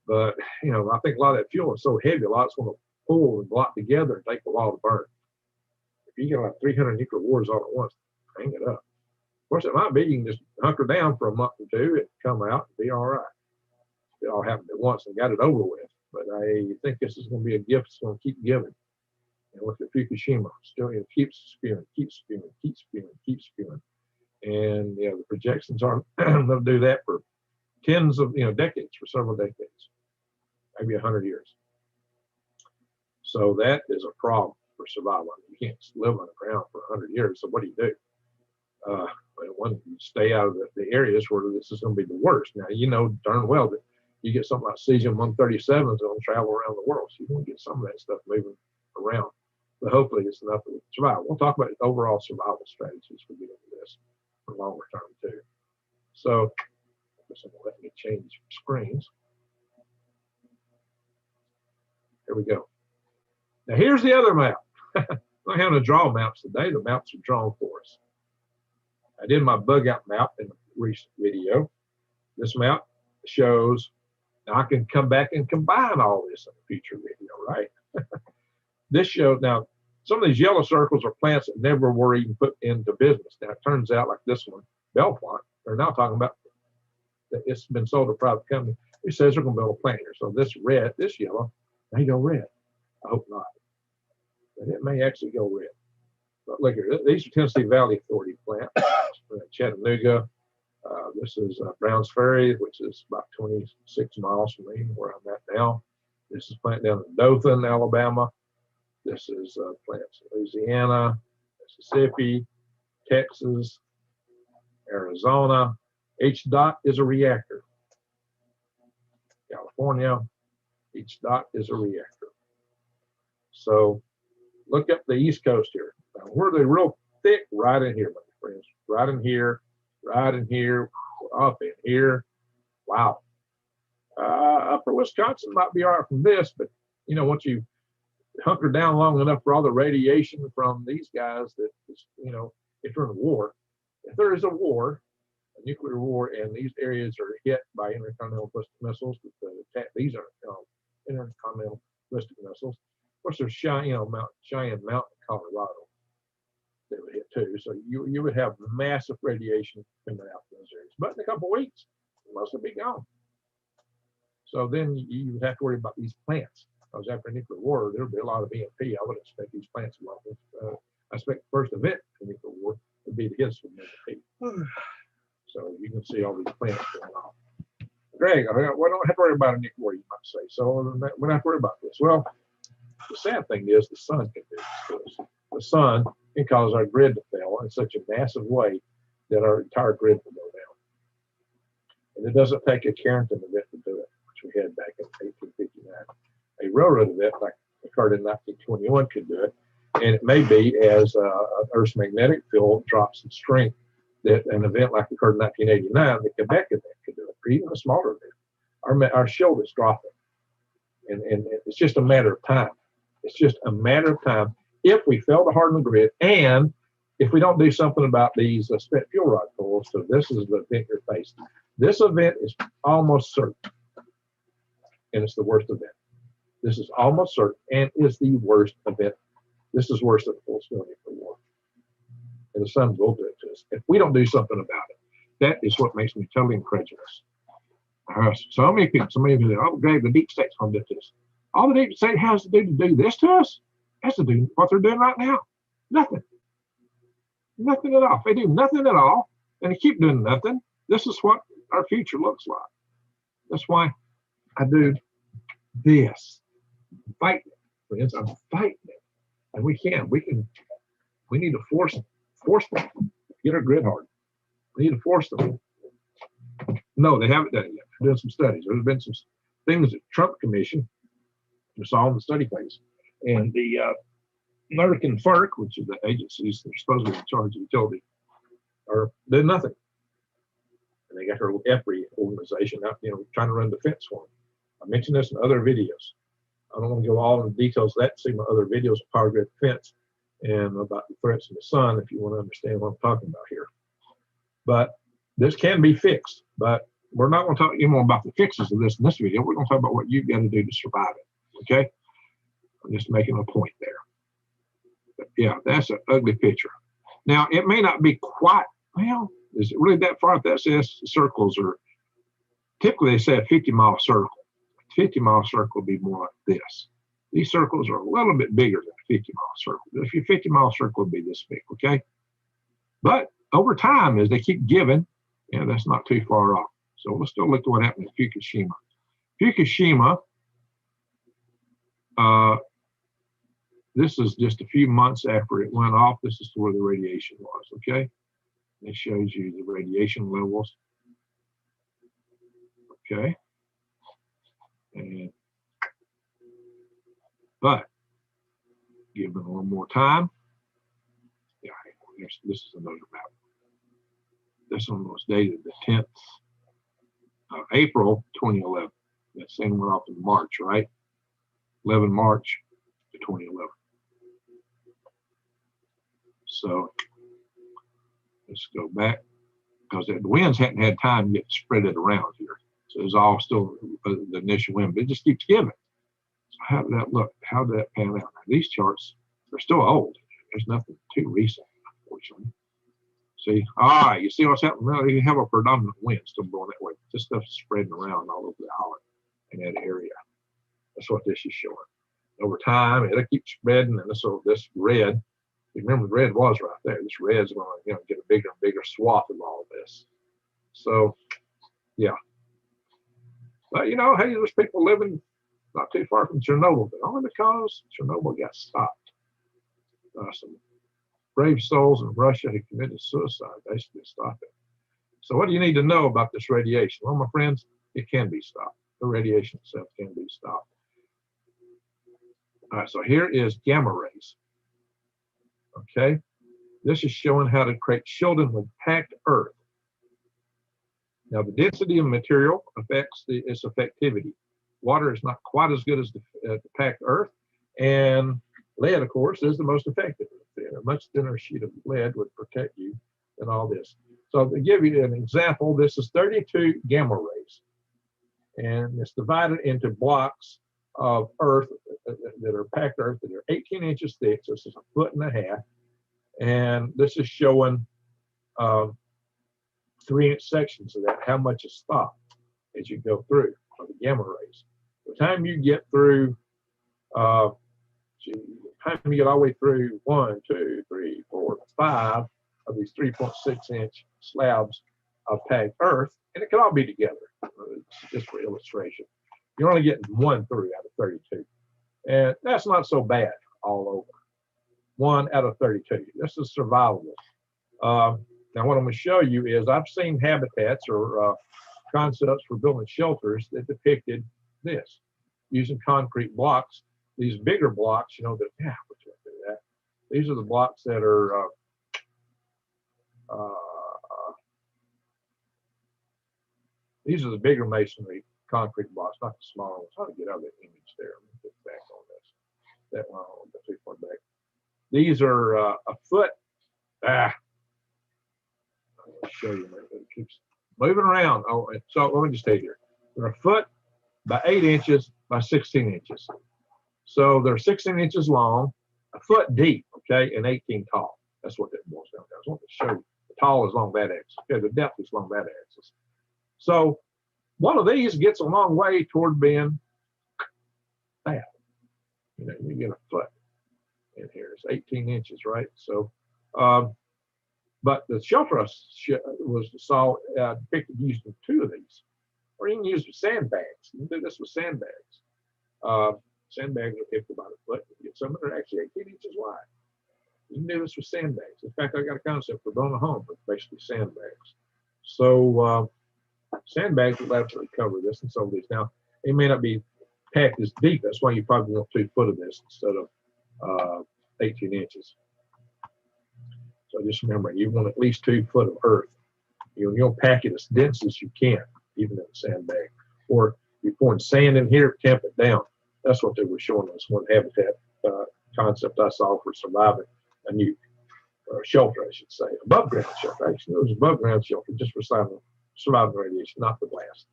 Speaker 2: But, I think a lot of that fuel is so heavy, a lot's going to pull and block together and take a while to burn. If you get like 300 nuclear wars all at once, hang it up. Of course, it might be you can just hunker down for a month or two and come out and be all right. It all happened at once and got it over with. But I think this is going to be a gift that's going to keep giving. Look at Fukushima, still keeps spewing. And the projections are they'll do that for tens of decades, for several decades, maybe 100 years. So that is a problem for survival. You can't live on the ground for 100 years. So what do? You stay out of the areas where this is going to be the worst. Now darn well that you get something like cesium-137 is going to travel around the world, so you want to get some of that stuff moving around. but hopefully it's enough to survive. We'll talk about overall survival strategies for getting into this for longer term too. So, let me change screens. Here we go. Now here's the other map. I'm not having to draw maps today. The maps are drawn for us. I did my bug out map in a recent video. This map shows, now I can come back and combine all this in a future video, right? This shows, now some of these yellow circles are plants that never were even put into business. Now it turns out like this one, Belpont, they're now talking about that it's been sold to a private company. It says they're going to build a plant here. So this red, this yellow, may go red. I hope not. But it may actually go red. But look here, these are Tennessee Valley Authority plants. Chattanooga. This is Browns Ferry, which is about 26 miles from me, where I'm at now. This is plant down in Dothan, Alabama. This is plants in Louisiana, Mississippi, Texas, Arizona. H-dot is a reactor. California, H-dot is a reactor. So look up the East Coast here. Now, where they're real thick, right in here, my friends. Right in here, up in here. Wow. Upper Wisconsin might be all right from this, but you know, once you hunker down long enough for all the radiation from these guys, that you know, if you're in a war, if there is a war, a nuclear war, and these areas are hit by intercontinental ballistic missiles, these are intercontinental ballistic missiles. Of course, there's Cheyenne Mountain, Colorado. They would hit too. So you would have massive radiation coming out from those areas. But in a couple of weeks, most of it be gone. So then you would have to worry about these plants. Because after a nuclear war, there would be a lot of EMP. I would expect these plants to I expect the first event in nuclear war would be the hits from EMP. So you can see all these plants going on. Greg, we don't have to worry about a nuclear war, you might say. So we don't have to worry about this. Well, the sad thing is the sun can do this to us. The sun can cause our grid to fail in such a massive way that our entire grid will go down. And it doesn't take a Carrington event to do it, which we had back in 1859. A railroad event like occurred in 1921 could do it. And it may be as Earth's magnetic field drops in strength that an event like occurred in 1989, the Quebec event could do it, or even a smaller event. Our shield is dropping. And it's just a matter of time. It's just a matter of time if we fail to harden the grid and if we don't do something about these spent fuel rod pulls. So this is the event you're facing. This event is almost certain, and it's the worst event. This is almost certain and is the worst event. This is worse than a full-scale nuclear war. And the sun will do it to us if we don't do something about it. That is what makes me totally incredulous. So many people say, oh, Greg, the deep state's going to do this. All the deep state has to do this to us, has to do what they're doing right now. Nothing. Nothing at all. If they do nothing at all, and they keep doing nothing, this is what our future looks like. That's why I do this. I'm fighting it. Friends, I'm fighting it. And we need to force them to get our grid hardened. We need to force them. No, they haven't done it yet. They're doing some studies. There's been some things that Trump Commission saw in the study phase. And the American FERC, which is the agencies that are supposedly in charge of utility, are doing nothing. And they got her EPRI organization out, trying to run defense for them. I mentioned this in other videos. I don't want to go all in the details of that. See my other videos of power grid defense and about the threats in the sun if you want to understand what I'm talking about here. But this can be fixed. But we're not going to talk anymore about the fixes of this in this video. We're going to talk about what you've got to do to survive it. Okay? I'm just making a point there. But yeah, that's an ugly picture. Now, it may not be quite, well, is it really that far? That says circles are, typically they say a 50-mile circle. A 50-mile circle would be more like this. These circles are a little bit bigger than a 50-mile circle. If your 50-mile circle would be this big, okay? But over time, as they keep giving, that's not too far off. So let's still look at what happened in Fukushima. Fukushima, this is just a few months after it went off. This is where the radiation was, okay? It shows you the radiation levels. Okay. But Give it a little more time. Yeah, this is another map. This one was dated the 10th of April 2011. That same went off in March, right? 11 March to 2011. So let's go back because the winds hadn't had time to get spread it around here. So it's all still the initial wind, but it just keeps giving. So how did that look? How did that pan out? Now, these charts, they're still old. There's nothing too recent, unfortunately. See, you see what's happening? Well, you have a predominant wind still blowing that way. This stuff's spreading around all over the island in that area. That's what this is showing. Over time, it'll keep spreading, and this red, you remember the red was right there. This red's going to get a bigger and bigger swath of all of this. So, yeah. But, hey, there's people living not too far from Chernobyl, but only because Chernobyl got stopped. Some brave souls in Russia who committed suicide basically stopped it. So what do you need to know about this radiation? Well, my friends, it can be stopped. The radiation itself can be stopped. All right, so here is gamma rays. Okay, this is showing how to create shielding with packed earth. Now, the density of material affects its effectivity. Water is not quite as good as the packed earth, and lead, of course, is the most effective. A much thinner sheet of lead would protect you than all this. So to give you an example, this is 32 gamma rays, and it's divided into blocks of earth that are packed earth that are 18 inches thick. So this is 1.5 feet, and this is showing 3-inch sections of that, how much is stopped as you go through of the gamma rays. By the time you get through, by the time you get all the way through 1, 2, 3, 4, 5 of these 3.6-inch slabs of packed earth, and it can all be together, just for illustration. You're only getting 1 through out of 32. And that's not so bad all over. 1 out of 32. This is survivable. Now, what I'm going to show you is I've seen habitats or concepts for building shelters that depicted this using concrete blocks. These bigger blocks, these are the blocks that are these are the bigger masonry concrete blocks, not the smaller ones. How to get out of that image there? Let me get back on this. That one, too far back. These are a foot. I'll show you. It keeps moving around. Oh, so let me just stay here. They're a foot by 8 inches by 16 inches. So they're 16 inches long, a foot deep, okay, and 18 tall. That's what that boils down to. I just want to show you. The tall is along that axis. Okay, the depth is along that axis. So one of these gets a long way toward being fat. You get a foot in here. It's 18 inches, right? So, but the shelter was depicted using 2 of these, or you can use sandbags. You can do this with sandbags. Sandbags are 50 about a foot. You get some that are actually 18 inches wide. You can do this with sandbags. In fact, I got a concept for building a home, but basically sandbags. So sandbags will absolutely cover this and so these. Now, it may not be packed as deep. That's why you probably want 2 foot of this instead of 18 inches. So just remember, you want at least 2 foot of earth. You'll pack it as dense as you can, even in a sandbag. Or you're pouring sand in here, tamp it down. That's what they were showing us one habitat concept I saw for surviving a new shelter, I should say, above ground shelter. Actually, it was above ground shelter just for surviving radiation, not the blast.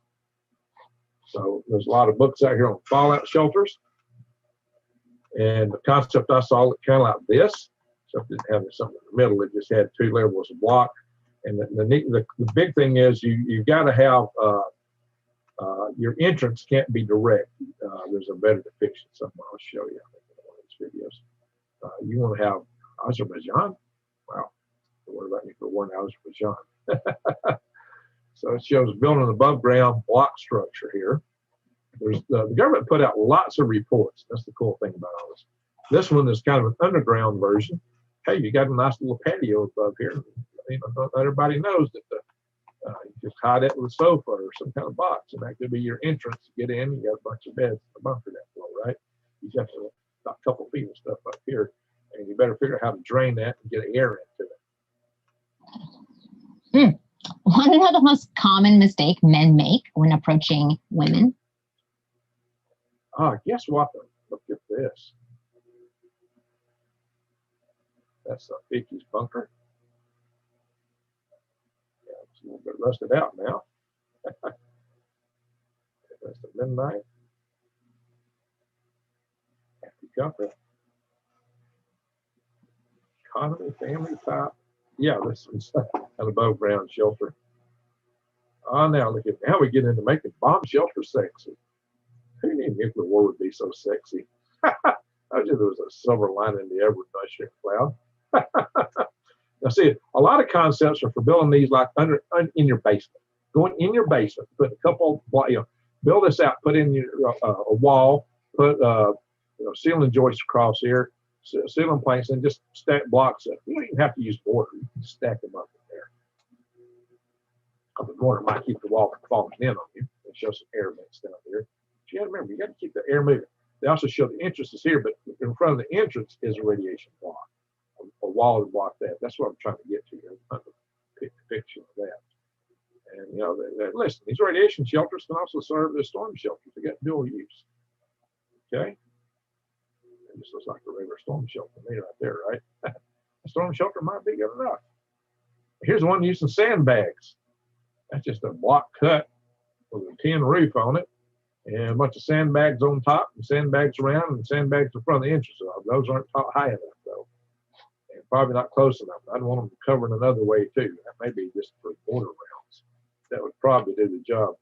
Speaker 2: So there's a lot of books out here on fallout shelters. And the concept I saw looked kind of like this. So it didn't have something in the middle. It just had 2 levels of block. And the big thing is you've got to have your entrance can't be direct. There's a better depiction somewhere I'll show you in one of these videos. You want to have Azerbaijan. Wow. What about me for one Azerbaijan? So it shows building an above ground block structure here. There's the government put out lots of reports. That's the cool thing about all this. This one is kind of an underground version. Hey, you got a nice little patio above here. Not everybody knows that you just hide it with a sofa or some kind of box, and that could be your entrance to get in. You got a bunch of beds in the bunker that floor, right? You just have to a couple feet of stuff up here, and you better figure out how to drain that and get air into it.
Speaker 4: One of the most common mistake men make when approaching women.
Speaker 2: Guess what? Look at this. That's a Vicky's bunker. Yeah, it's a little bit rusted out now. That's the midnight. Happy company. Economy, family type. Yeah, this is an above ground shelter. Now look at, now we get into making bomb shelter sexy. Who knew nuclear war would be so sexy? I told you there was a silver lining in the every mushroom cloud. Now see, a lot of concepts are for building these like in your basement. Going in your basement, put a couple, build this out, put in your a wall, put ceiling joists across here, ceiling planks, and just stack blocks up. You don't even have to use mortar. You can stack them up in there. The mortar might keep the wall from falling in on you and show some air vents down here. But you got to remember, you got to keep the air moving. They also show the entrance is here, but in front of the entrance is a radiation block. A wall to block that. That's what I'm trying to get to here. I'm trying to pick a picture of that. And listen, these radiation shelters can also serve as storm shelters. They got dual use. Okay. It just looks like a regular storm shelter to me right there, right? A storm shelter might be good enough. Here's one using sandbags. That's just a block cut with a tin roof on it, and a bunch of sandbags on top, and sandbags around, and sandbags in front of the entrance. Those aren't high enough, though. And probably not close enough. I'd want them covered another way, too. That may be just for border rounds. That would probably do the job.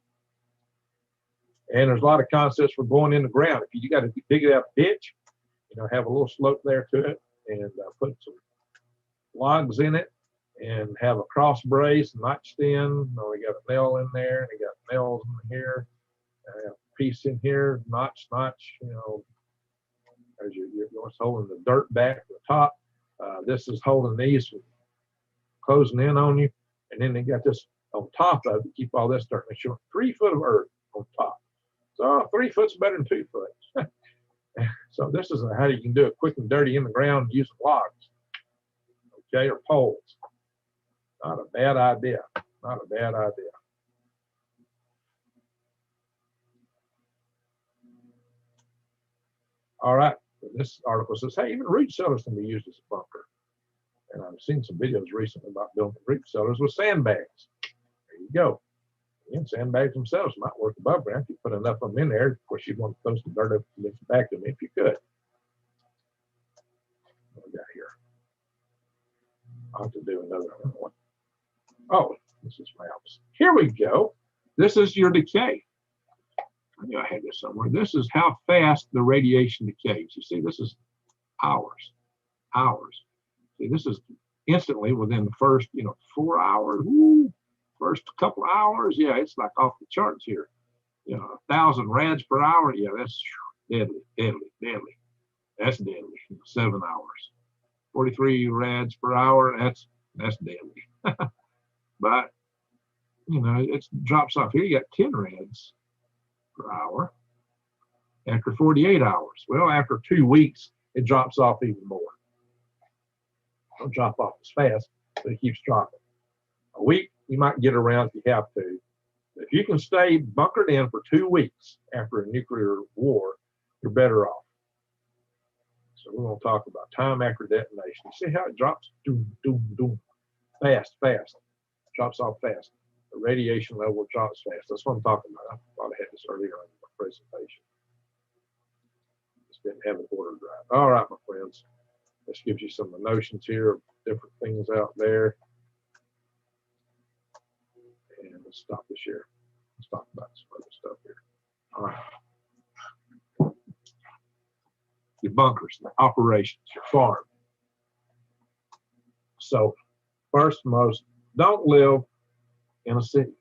Speaker 2: And there's a lot of concepts for going in the ground. If you got to dig it out a ditch, have a little slope there to it, and put some logs in it, and have a cross brace notched in. We got a nail in there, and we got nails in here, a piece in here, notch. As you're holding the dirt back to the top. This is holding these from closing in on you, and then they got this on top of it to keep all this dirt. They show 3 foot of earth on top. So 3 foot's better than 2 foot. So this is how you can do it quick and dirty in the ground using logs, okay, or poles. Not a bad idea. Not a bad idea. All right. This article says, hey, even root cellars can be used as a bunker. And I've seen some videos recently about building root cellars with sandbags. There you go. And sandbags themselves might work above ground if you put enough of them in there. Of course, you'd want to throw some dirt up against the back of them if you could. What we got here? I'll have to do another one. Oh, this is maps. Here we go. This is your decay. I knew I had this somewhere. This is how fast the radiation decays. You see, this is hours. See, this is instantly within the first, 4 hours. Woo, first couple of hours. Yeah, it's like off the charts here. 1,000 rads per hour. Yeah, that's deadly. That's deadly. 7 hours. 43 rads per hour. That's deadly. But it drops off. Here you got 10 rads per hour after 48 hours. Well, after 2 weeks, it drops off even more. Don't drop off as fast, but it keeps dropping. A week, you might get around if you have to. If you can stay bunkered in for 2 weeks after a nuclear war, you're better off. So we're going to talk about time after detonation. See how it drops? Doom, doom, doom. Fast. Drops off fast. The radiation level drops fast. That's what I'm talking about. I thought I had this earlier in my presentation. Just didn't have an order drive. All right, my friends. This gives you some notions here of different things out there. And let's stop the share. Let's talk about some other stuff here. All right. Your bunkers, the operations, your farm. So first and most, don't live in a city.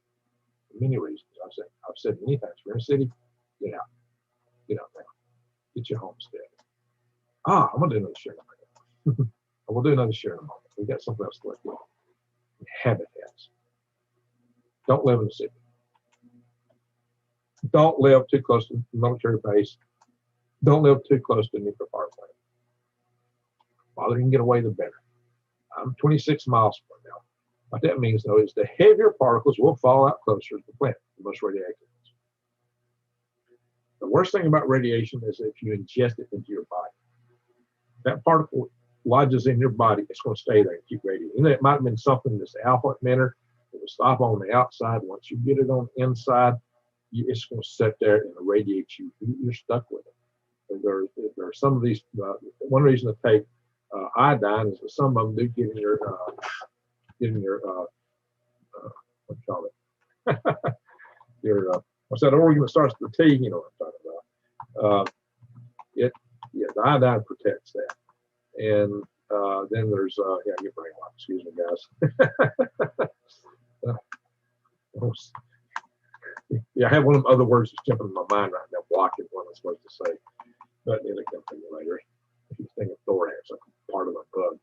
Speaker 2: For many reasons. I've said many times, if you're in a city, get out. Get out now. Get your homestead. I'm gonna do another share in a minute. We'll do another share in a moment. We've got something else to look at. Habitats. Don't live in the city. Don't live too close to the military base. don't live too close to a nuclear power plant. The farther you can get away, the better. I'm 26 miles from now. What that means, though, is the heavier particles will fall out closer to the plant, the most radioactive ones. The worst thing about radiation is if you ingest it into your body. That particle lodges in your body, it's going to stay there and keep radiating. You know, it might have been something that's alpha emitter. It will stop on the outside. Once you get it on the inside, it's going to sit there and irradiate you. You're stuck with it. And there are some of these. One reason to take iodine is that some of them do get in your what do you call it? Your what's that organ that starts with the T? You know what I'm talking about. The iodine protects that. And then there's yeah, your brain lock. Excuse me, guys. Yeah, I have one of the other words that's jumping in my mind right now, blocking what I'm supposed to say. But it'll come to me later. If you think of thorax, like part of a bug.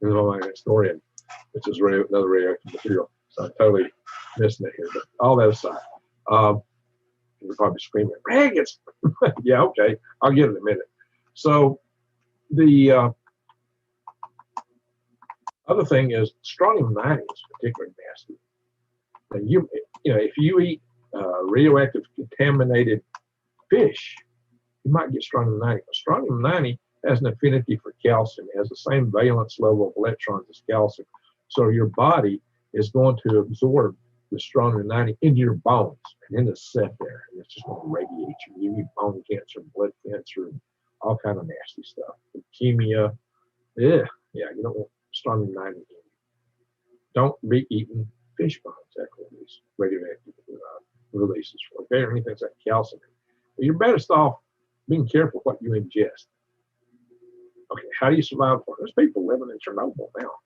Speaker 2: There's all my historian, which is another radioactive material. So I'm totally missing it here. But all that aside, you're probably screaming, Reagans. Yeah, okay, I'll get it in a minute. So the other thing is strontium-90 is particularly nasty. And you know, if you eat radioactive contaminated fish, you might get strontium-90. Strontium-90 has an affinity for calcium. It has the same valence level of electrons as calcium. So your body is going to absorb the strontium-90 into your bones, and then it's set there, and it's just going to radiate you. You get bone cancer, blood cancer, and all kind of nasty stuff. Leukemia. Yeah, you don't want strontium-90 in you. Don't be eating fish bones after these radioactive releases for anything that's like calcium. But you're better off being careful what you ingest. Okay, how do you survive? There's people living in Chernobyl now,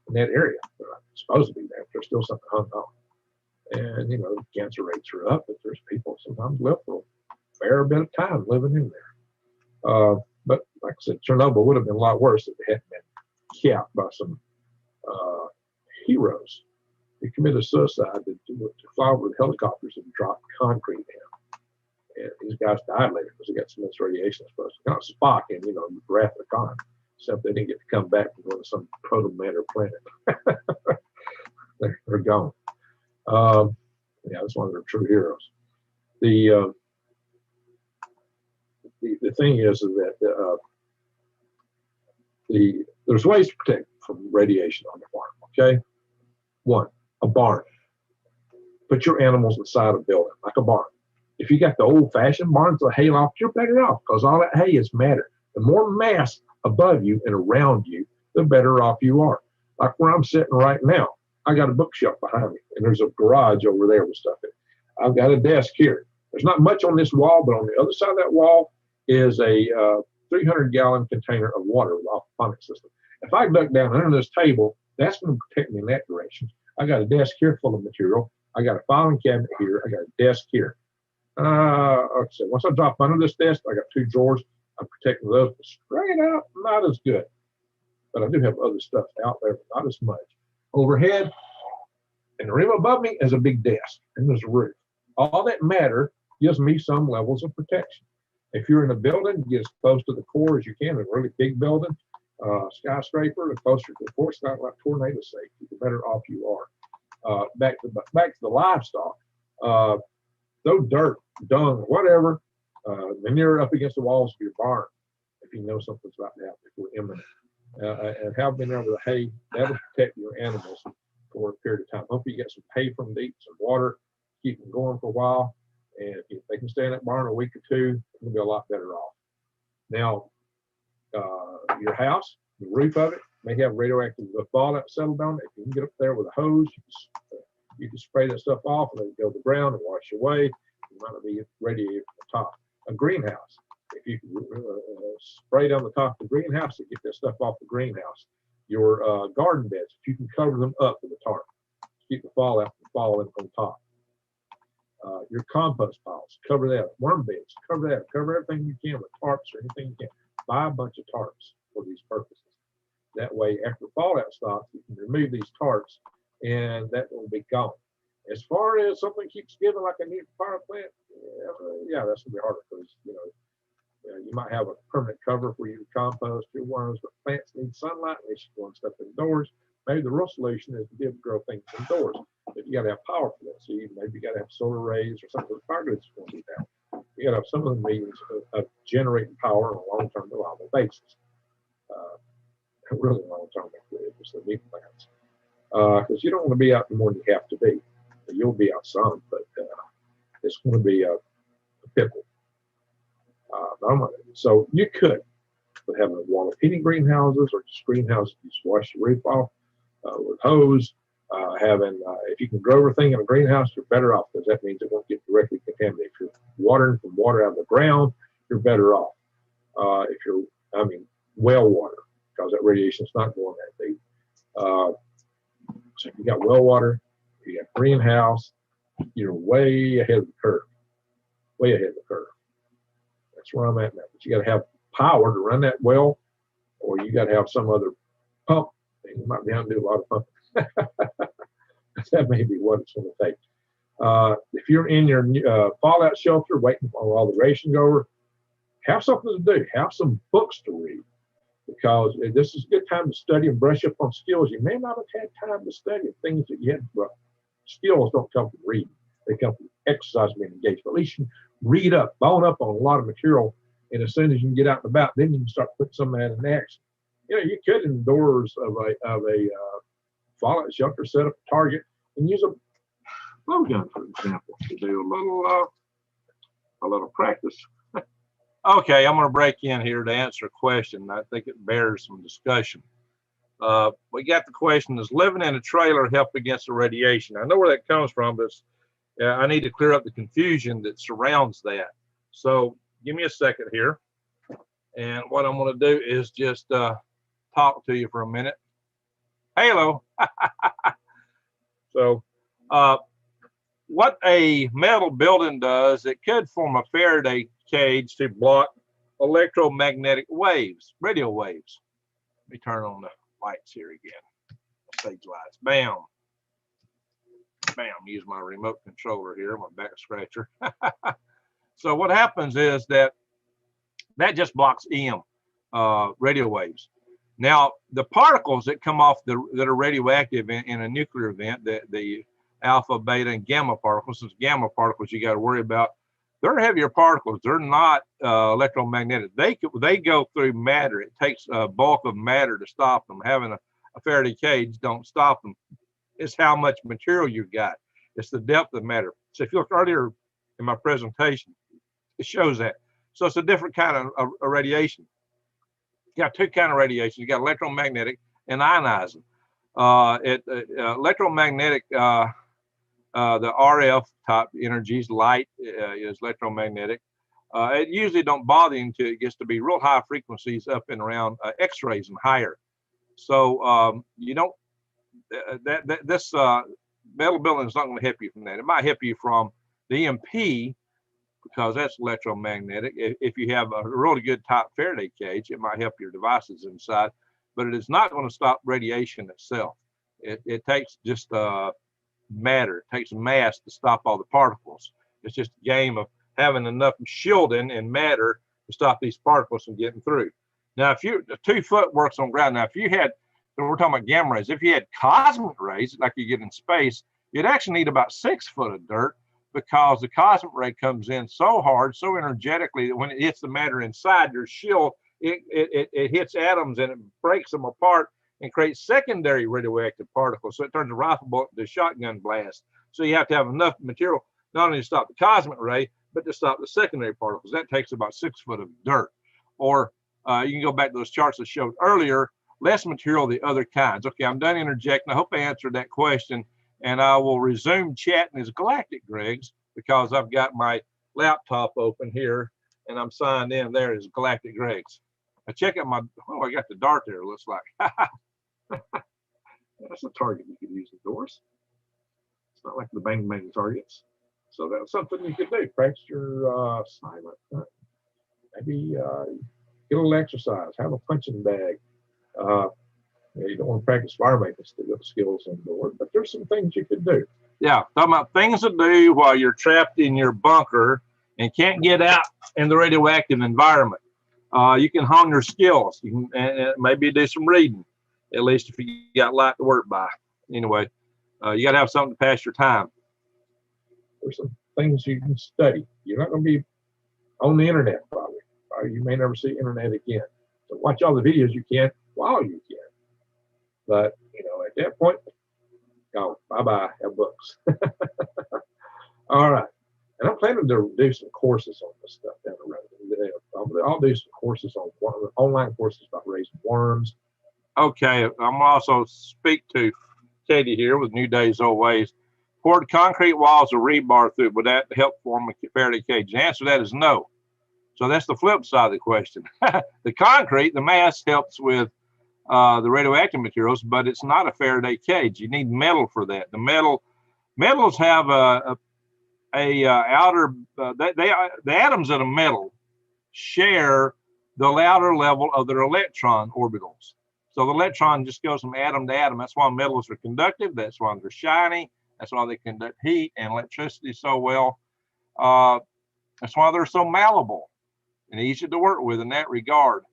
Speaker 2: in that area. They're not supposed to be there. There's still something hung on. And, you know, cancer rates are up, but there's people sometimes live for a fair bit of time living in there. But like I said, Chernobyl would have been a lot worse if it hadn't been capped by some heroes who committed suicide to fly over with helicopters and drop concrete down. And these guys died later because they got so much radiation exposure. Kind of Spock and, you know, Wrath of Khan, except they didn't get to come back and go to some proto-matter planet. They're gone. Yeah, that's one of their true heroes. The thing is that there's ways to protect from radiation on the farm. Okay, one, a barn. Put your animals inside a building like a barn. If you got the old-fashioned barns with hay loft, you're better off because all that hay is matter. The more mass above you and around you, the better off you are. Like where I'm sitting right now, I got a bookshelf behind me, and there's a garage over there with stuff in it. I've got a desk here. There's not much on this wall, but on the other side of that wall is a 300-gallon container of water with an aquaponic system. If I duck down under this table, that's going to protect me in that direction. I got a desk here full of material. I got a filing cabinet here. I got a desk here. So once I drop under this desk, I got 2 drawers. I'm protecting those, but straight out, not as good. But I do have other stuff out there, but not as much. Overhead, and the room above me is a big desk, and there's a roof. All that matter gives me some levels of protection. If you're in a building, get as close to the core as you can. A really big building, skyscraper, the closer to the core, it's not like tornado safety, the better off you are. Back to the livestock. Throw dirt, dung, whatever, and you're up against the walls of your barn if you know something's about to happen, if we're imminent. And have been there with the hay, that'll protect your animals for a period of time. Hopefully you get some hay from them to eat, some water, keep them going for a while. And if they can stay in that barn a week or 2, it'll be a lot better off. Now, your house, the roof of it may have radioactive fallout settled on it. If you can get up there with a hose, you can spray that stuff off and let it go to the ground and wash away. You might not be radiated from the top. A greenhouse, if you can spray down the top of the greenhouse to get that stuff off the greenhouse. Your garden beds, if you can cover them up with a tarp, keep the fallout from falling on top. Your compost piles, cover that. Worm beds, cover that. Cover everything you can with tarps or anything you can. Buy a bunch of tarps for these purposes. That way, after fallout stops, you can remove these tarps and that will be gone. As far as something keeps giving like a nuclear power plant,
Speaker 1: Yeah, that's gonna be harder because you might have a permanent cover for your compost, your worms, but plants need sunlight and they should go and stuff indoors. Maybe the real solution is to be able to grow things indoors. But you got to have power for that. So maybe you got to have solar arrays or something. The power grid's going to be down. You got to have some of the means of generating power on a long-term reliable basis. Really long-term, just the meat plants. Because you don't want to be out more than you have to be. You'll be out some, but it's going to be a pickle. So you could, but having wall of heating greenhouses or just greenhouses, you just wash the roof off with hose. If you can grow everything in a greenhouse, you're better off because that means it won't get directly contaminated. If you're watering from water out of the ground, you're better off. Well water, because that radiation is not going that deep. So if you got well water, you got greenhouse, you're way ahead of the curve. Way ahead of the curve. That's where I'm at now. But you got to have power to run that well, or you got to have some other pump. And you might be able to do a lot of pumping. That may be what it's going to take. If you're in your fallout shelter waiting for all the rations over, have something to do. Have some books to read, because this is a good time to study and brush up on skills you may not have had time to study. Things that you had. Well, skills don't come from reading; they come from exercise and being engaged. But at least you read up, bone up on a lot of material, and as soon as you can get out and about, then you can start putting some of that in action. You could indoors of a fallout shelter set up a target and use a blowgun, for example, to do a little practice.
Speaker 3: Okay, I'm going to break in here to answer a question. I think it bears some discussion. We got the question: does living in a trailer help against the radiation? I know where that comes from, but I need to clear up the confusion that surrounds that. So give me a second here. And what I'm going to do is just talk to you for a minute. Hello. So what a metal building does, it could form a Faraday cage to block electromagnetic waves, radio waves. Let me turn on the lights here again. Stage lights. Bam. Bam. Use my remote controller here, my back scratcher. So what happens is that just blocks EM, radio waves. Now, the particles that come off that are radioactive in a nuclear event, the alpha, beta, and gamma particles, since gamma particles you got to worry about, they're heavier particles. They're not electromagnetic. They go through matter. It takes a bulk of matter to stop them. Having a Faraday cage don't stop them. It's how much material you've got. It's the depth of matter. So if you look earlier in my presentation, it shows that. So it's a different kind of radiation. You got two kinds of radiation. You got electromagnetic and ionizing. Electromagnetic, the RF type energies, light is electromagnetic. It usually don't bother you until it gets to be real high frequencies up and around X-rays and higher. So you don't. This metal building is not going to help you from that. It might help you from the EMP, because that's electromagnetic. If you have a really good type Faraday cage, it might help your devices inside, but it is not going to stop radiation itself. It takes just matter, it takes mass to stop all the particles. It's just a game of having enough shielding and matter to stop these particles from getting through. Now, if the 2 foot works on ground, now if you had, we're talking about gamma rays, if you had cosmic rays like you get in space, you'd actually need about 6 foot of dirt, because the cosmic ray comes in so hard, so energetically, that when it hits the matter inside your shield, it hits atoms and it breaks them apart and creates secondary radioactive particles. So it turns a rifle bullet into a shotgun blast. So you have to have enough material not only to stop the cosmic ray, but to stop the secondary particles. That takes about 6 foot of dirt. Or you can go back to those charts I showed earlier, less material, the other kinds. Okay, I'm done interjecting. I hope I answered that question. And I will resume chatting as Galactic Greg's, because I've got my laptop open here and I'm signed in there as Galactic Greg's. I check out I got the dart there, it looks like. That's a target you could use indoors. It's not like the bang targets. So that's something you could do. Practice your silent hunt. Maybe get a little exercise, have a punching bag. You don't want to practice fire maintenance skills indoors, but there's some things you could do. Yeah, talking about things to do while you're trapped in your bunker and can't get out in the radioactive environment. You can hone your skills. You can maybe do some reading, at least if you got light to work by. Anyway, you got to have something to pass your time.
Speaker 2: There's some things you can study. You're not going to be on the internet probably. You may never see internet again. So watch all the videos you can while you can. But at that point, go bye-bye, have books. All right. And I'm planning to do some courses on this stuff down the road. I'll do some courses on online courses about raising worms.
Speaker 3: Okay, I'm also speak to Katie here with New Days Old Ways. Poured concrete walls or rebar through, would that help form a Faraday cage? The answer to that is no. So that's the flip side of the question. The concrete, the mass helps with the radioactive materials, but it's not a Faraday cage. You need metal for that. The metals have a outer, the atoms of a metal share the outer level of their electron orbitals. So the electron just goes from atom to atom. That's why metals are conductive. That's why they're shiny. That's why they conduct heat and electricity so well. That's why they're so malleable and easy to work with in that regard.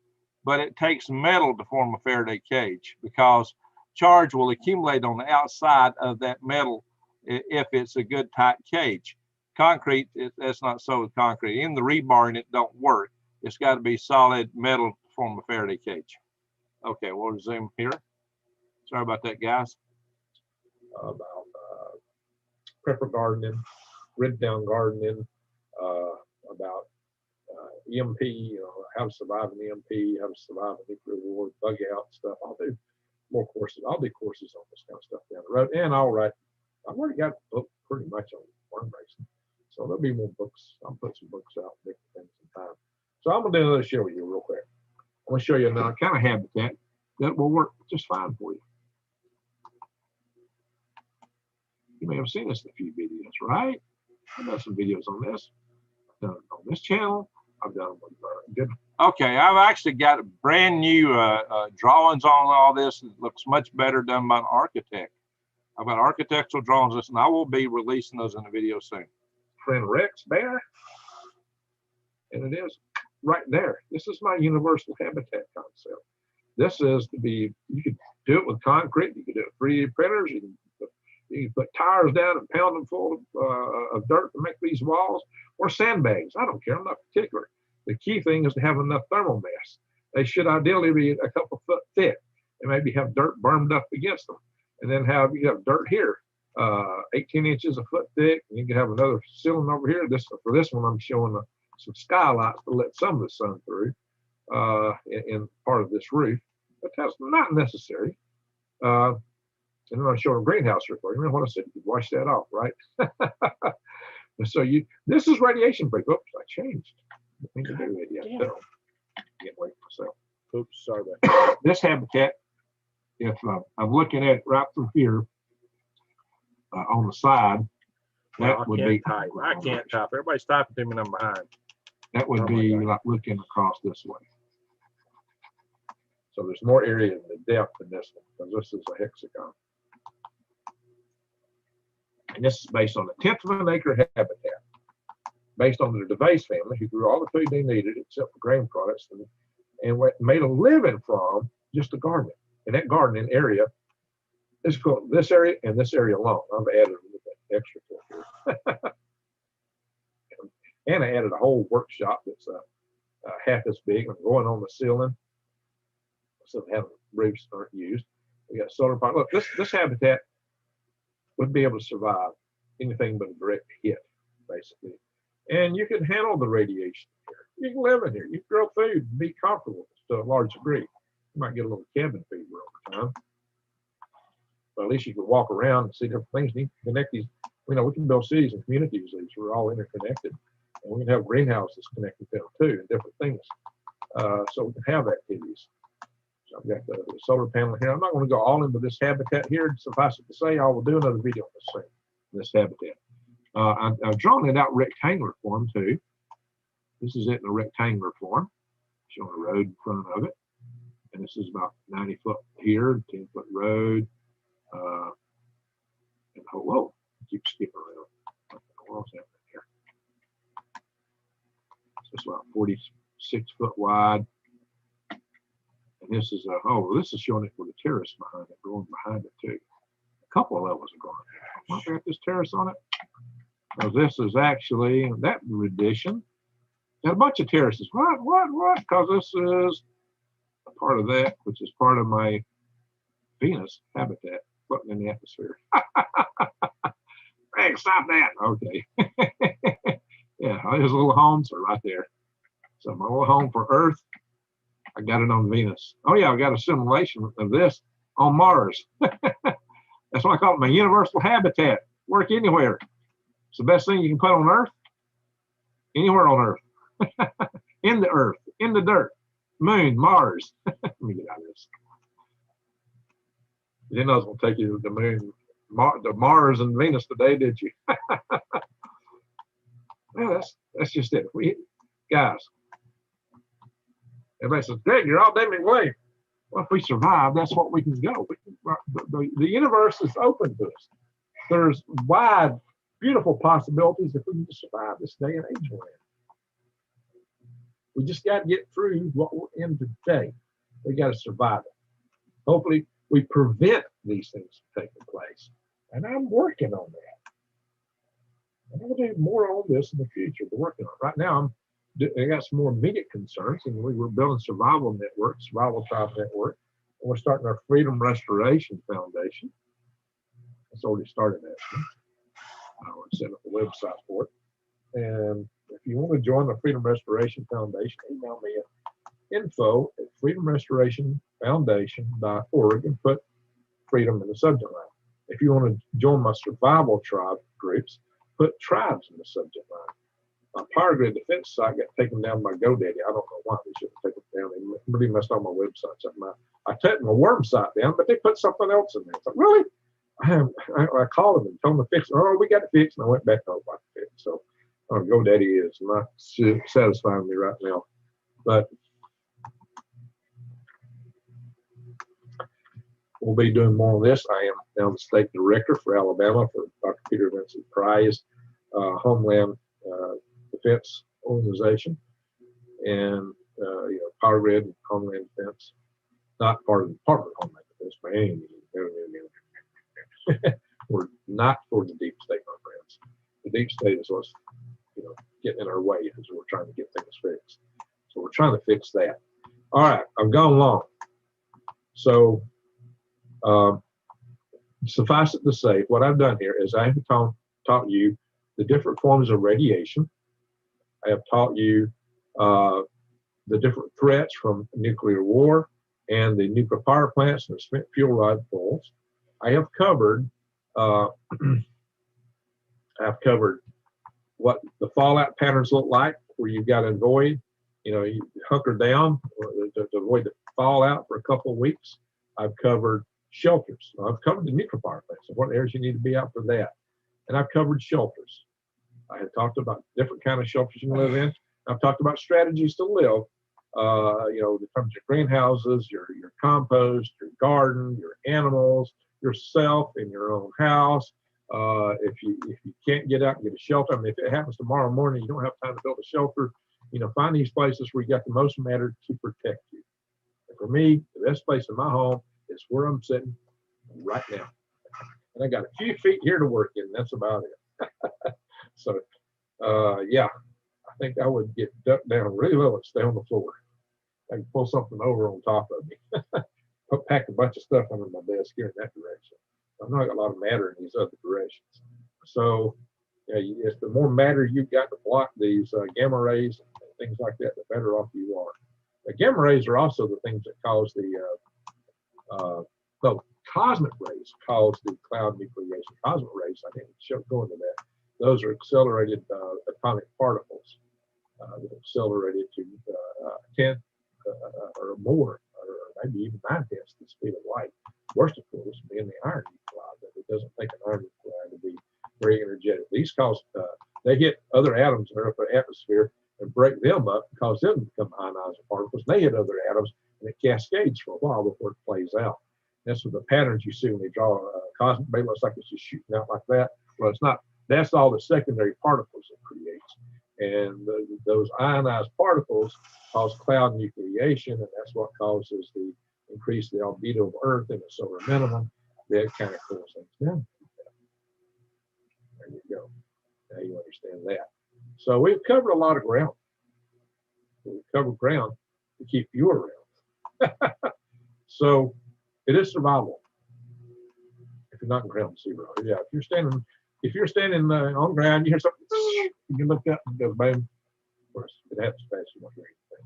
Speaker 3: But it takes metal to form a Faraday cage because charge will accumulate on the outside of that metal if it's a good tight cage. Concrete, that's not so with concrete. In the rebar, it don't work. It's got to be solid metal to form a Faraday cage. Okay, we'll resume here. Sorry about that, guys.
Speaker 2: About prepper gardening, rid down gardening, about EMP, how to survive an EMP, how to survive a nuclear war, bug out stuff. I'll do more courses. I'll do courses on this kind of stuff down the road. And I've already got a book pretty much on worm racing. So there'll be more books. I'll put some books out, different things in time. So I'm going to do another show with you real quick. I'm going to show you another kind of habitat that will work just fine for you. You may have seen this in a few videos, right? I've done some videos on this. I've done it on this channel. I've done it with
Speaker 3: Okay, I've actually got a brand new drawings on all this. It looks much better done by an architect. I've got architectural drawings, and I will be releasing those in a video soon.
Speaker 2: Friend Rex Bear, and it is right there. This is my universal habitat concept. This is to be, you could do it with concrete, you could do it with 3D printers, you can put tires down and pound them full of dirt to make these walls, or sandbags. I don't care, I'm not particular. The key thing is to have enough thermal mass. They should ideally be a couple foot thick and maybe have dirt burned up against them. And then you have dirt here, 18 inches a foot thick, and you can have another ceiling over here. For this one, I'm showing some skylights to let some of the sun through in part of this roof, but that's not necessary. And then I'm showing a greenhouse here for you. Remember what I said? You could wash that off, right? So this is radiation proof. Oops, I changed. I think to do it yet. Can't wait for myself.
Speaker 1: Oops, sorry about that.
Speaker 2: This habitat, if I'm looking at it right through here on the side, that would be.
Speaker 1: I can't type. Everybody's typing to me and I'm behind.
Speaker 2: That would be like looking across this way. So there's more area in the depth in this one because this is a hexagon. And this is based on a 1/10 of an acre habitat, based on the DeVace family who grew all the food they needed except for grain products and made a living from just the gardening. And that gardening area is called this area and this area alone. I've added a little bit extra to it. And I added a whole workshop that's half as big and going on the ceiling. So having roofs aren't used. We got solar power. Look, this habitat would be able to survive anything but a direct hit, basically. And you can handle the radiation here. You can live in here. You can grow food and be comfortable to a large degree. You might get a little cabin fever over time. But at least you can walk around and see different things. You can connect these. We can build cities and communities. These are all interconnected. And we can have greenhouses connected to them too, and different things. So we can have activities. So I've got the solar panel here. I'm not going to go all into this habitat here. Suffice it to say, I will do another video on this habitat. I've drawn it out rectangular form too. This is it in a rectangular form, showing a road in front of it. And this is about 90 foot here, 10-foot road. And whoa, keep skipping around. What's happening here? It's about 46 foot wide. And this is this is showing it with a terrace behind it, going behind it too. A couple of levels are going. I wonder if this terrace on it. Because this is actually that rendition. Got a bunch of terraces. What? Because this is a part of that, which is part of my Venus habitat floating in the atmosphere. Hey, stop that. Okay. Yeah, his little homes are right there. So my little home for Earth, I got it on Venus. Oh yeah, I got a simulation of this on Mars. That's why I call it my universal habitat. Work anywhere. It's the best thing you can put on Earth. Anywhere on Earth. In the Earth, in the dirt, Moon, Mars. Let me get out of this. You didn't know I was going to take you to the Moon, to Mars and Venus today, did you? Well, that's just it. Guys, everybody says, Greg, you're all damn way. Well, if we survive, that's what we can go. The universe is open to us. There's wide, beautiful possibilities if we can survive this day and age we're in. We just got to get through what we're in today. We got to survive it. Hopefully, we prevent these things from taking place. And I'm working on that. I'm going to do more on this in the future. But working on it. Right now, I got some more immediate concerns, and we're building survival network, survival tribe network. And we're starting our Freedom Restoration Foundation. It's already started actually. We're setting up a website for it. And if you want to join the Freedom Restoration Foundation, email me at info@freedomrestorationfoundation.org and put freedom in the subject line. If you want to join my survival tribe groups, put tribes in the subject line. My Power Grid Defense site got taken down by GoDaddy. I don't know why they should have taken it down. They really messed up my website. I took my worm site down, but they put something else in there. It's like, really? I called them and told them to fix it. Oh, we got it fixed. And I went back to what I fixed. So GoDaddy is not satisfying me right now. But we'll be doing more on this. I am now the state director for Alabama for Dr. Peter Vincent Pry's Homeland Defense Organization, and Power Grid and Homeland Defense, not part of the Department of Homeland Defense by any means. We're not for the deep state, my friends. The deep state is what's getting in our way as we're trying to get things fixed. So we're trying to fix that. All right, I've gone long. So suffice it to say, what I've done here is I have taught you the different forms of radiation. I have taught you the different threats from nuclear war and the nuclear power plants and the spent fuel rod pulls. I have covered what the fallout patterns look like, where you've got to avoid, you hunker down to avoid the fallout for a couple of weeks. I've covered shelters. I've covered the nuclear power plants and what areas you need to be out for that. And I've covered shelters. I had talked about different kind of shelters you can live in. I've talked about strategies to live, in terms of your greenhouses, your compost, your garden, your animals, yourself in your own house. If you can't get out and get a shelter, I mean, if it happens tomorrow morning, you don't have time to build a shelter, find these places where you got the most matter to protect you. And for me, the best place in my home is where I'm sitting right now. And I got a few feet here to work in, and that's about it. So, yeah, I think I would get ducked down really low and stay on the floor. I can pull something over on top of me. Pack a bunch of stuff under my desk here in that direction. I've not got a lot of matter in these other directions. So, if the more matter you've got to block these gamma rays and things like that, the better off you are. The gamma rays are also the things that cause cosmic rays cause the cloud nucleation. Cosmic rays, I didn't go into that. Those are accelerated atomic particles that accelerated to 10 or more, or maybe even 9 tenths the speed of light. Worst of course being the iron nuclide, but it doesn't take an iron nuclide to be very energetic. These cause they hit other atoms in the upper atmosphere and break them up and cause them to become ionizing particles. They hit other atoms and it cascades for a while before it plays out. That's what the patterns you see when they draw a cosmic ray. Looks like it's just shooting out like that. Well, it's not. That's all the secondary particles it creates.
Speaker 1: And those ionized particles cause cloud nucleation, and that's what causes the increase the albedo of Earth in the solar minimum. That kind of cools things down. There you go. Now you understand that. So we've covered a lot of ground. We've covered ground to keep you around. So it is survivable if you're not in ground zero. Yeah, if you're standing on ground, you hear something, you can look up and go boom. Of course, it happens fast, you won't hear anything.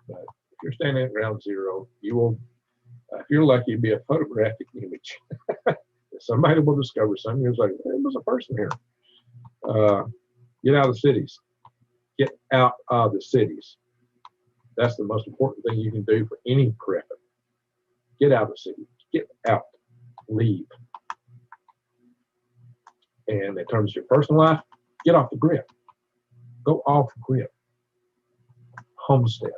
Speaker 1: But if you're standing at ground zero, you will, if you're lucky, be a photographic image. Somebody will discover something. It's like, there was a person here. Get out of the cities. Get out of the cities. That's the most important thing you can do for any prepping. Get out of the city. Get out. Leave. And in terms of your personal life, get off the grid. Go off the grid. Homestead.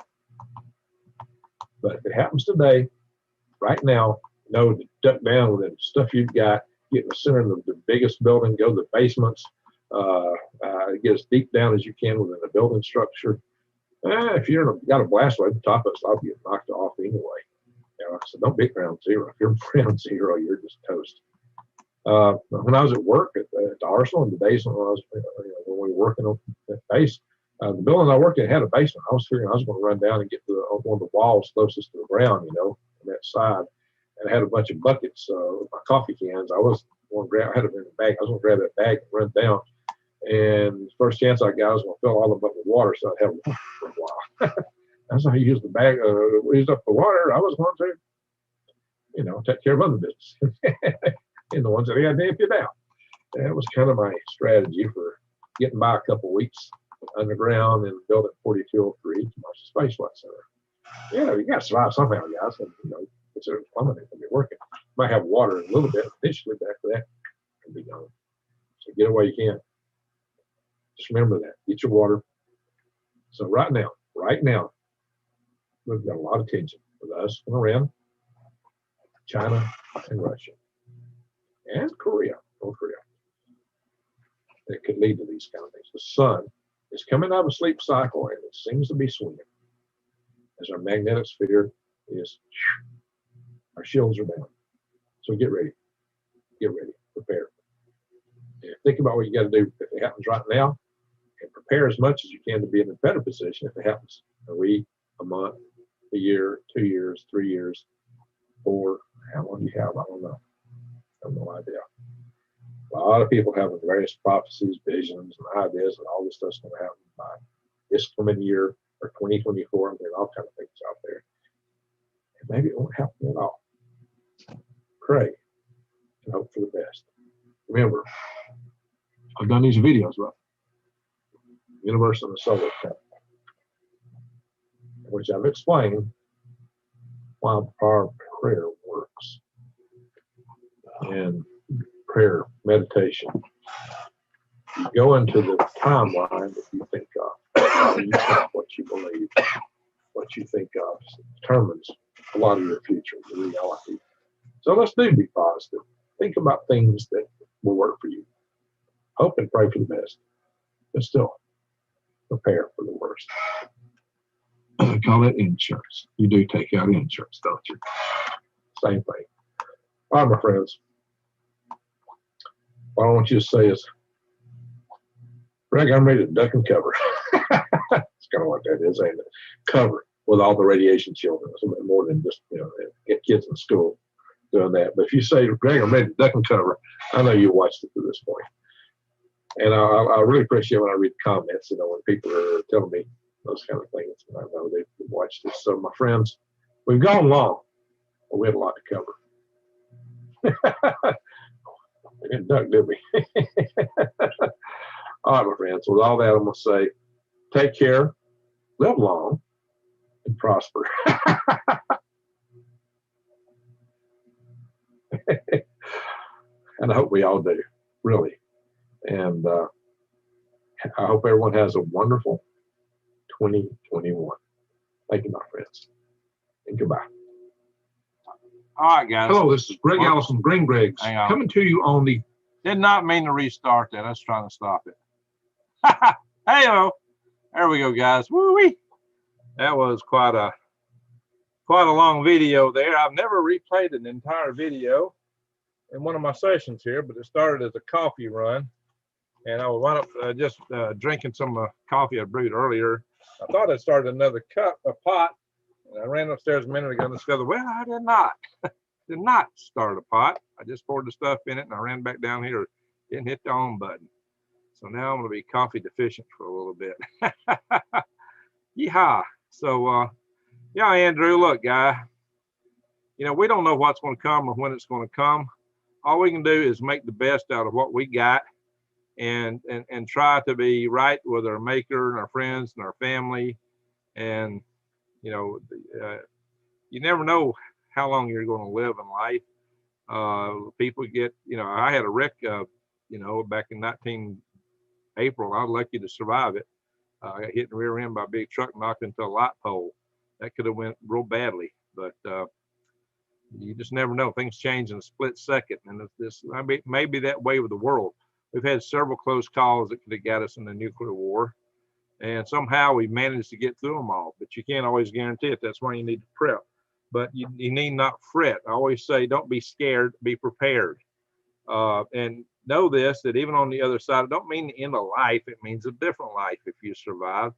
Speaker 1: But if it happens today, right now, know to duck down with the stuff you've got, get in the center of the biggest building, go to the basements, get as deep down as you can within the building structure. If you're got a blast away at the top of it, I'll get knocked off anyway. So don't be ground zero. If you're ground zero, you're just toast. When I was at work at the Arsenal, in the days when when we were working on that base, the building I worked in had a basement. I was figuring I was going to run down and get to one of the walls closest to the ground, on that side, and I had a bunch of buckets with my coffee cans. I was going to grab. I had them in the bag. I was going to grab that bag and run down. And the first chance I got, I was going to fill all of them up with water, so I'd have water for a while. That's how I used the bag. Used up the water. I was going to, take care of other business. And the ones that had emptied out. That was kind of my strategy for getting by a couple of weeks underground and building 4203 Commercial Space Flight Center. You got to survive somehow, guys. And, it's a plumbing that can be working. Might have water a little bit initially, but after that, it'll be gone. So get away you can. Just remember that. Get your water. So right now, we've got a lot of tension with us and Iran, China, and Russia. And Korea, North Korea. That could lead to these kind of things. The sun is coming out of a sleep cycle and it seems to be swinging. As our magnetic sphere is, our shields are down. So get ready. Prepare. And think about what you got to do if it happens right now, and prepare as much as you can to be in a better position if it happens a week, a month, a year, 2 years, 3 years, 4, how long you have, I don't know. I have no idea. A lot of people have various prophecies, visions, and ideas, and all this stuff's going to happen by this coming year or 2024, and there's all kinds of things out there. And maybe it won't happen at all. Pray and hope for the best. Remember, I've done these videos about the universe and the solar system, which I've explained why our prayer works. And prayer, meditation. You go into the timeline that you think of. What you believe, what you think of determines a lot of your future, the reality. So let's be positive. Think about things that will work for you. Hope and pray for the best, but still prepare for the worst. I call that insurance. You do take out insurance, don't you? Same thing. All right, my friends. What I want you to say is, Greg, I'm ready to duck and cover. It's kind of what that is, ain't it? Cover with all the radiation children. It's a bit more than just, get kids in school doing that. But if you say, Greg, I'm ready to duck and cover, I know you watched it to this point. And I really appreciate when I read the comments, when people are telling me those kind of things. And I know they've watched this. So my friends, we've gone long, but we had a lot to cover. We didn't duck, did we? All right, my friends. With all that, I'm going to say, take care, live long, and prosper. And I hope we all do, really. And I hope everyone has a wonderful 2021. Thank you, my friends. And goodbye.
Speaker 3: All right, guys.
Speaker 2: Hello, this is Greg Allison, Green Greg's,
Speaker 3: Hang on.
Speaker 2: coming to you on the
Speaker 3: Did not mean to restart that. I was trying to stop it. Hey-o. There we go, guys. Woo-wee. That was quite a long video there. I've never replayed an entire video in one of my sessions here, but it started as a coffee run, and I wound up just drinking some coffee I brewed earlier. I thought I started another pot, and I ran upstairs a minute ago and discovered, well, I did not start a pot. I just poured the stuff in it, and I ran back down here, didn't hit the on button. So now I'm going to be coffee deficient for a little bit. Yeehaw. So, yeah, Andrew, look, guy, you know, we don't know what's going to come or when it's going to come. All we can do is make the best out of what we got and try to be right with our maker and our friends and our family. And, you know, you never know how long you're going to live in life. People get, you know, I had a wreck, you know, back in April. I was lucky to survive it. I got hit in the rear end by a big truck, knocked into a light pole. That could have went real badly, but you just never know. Things change in a split second, and this may be that way with the world. We've had several close calls that could have got us in the nuclear war, and somehow we managed to get through them all. But you can't always guarantee it. That's why you need to prep. But you need not fret. I always say, don't be scared, be prepared. And know this, that even on the other side, it don't mean the end of life. It means a different life if you survive.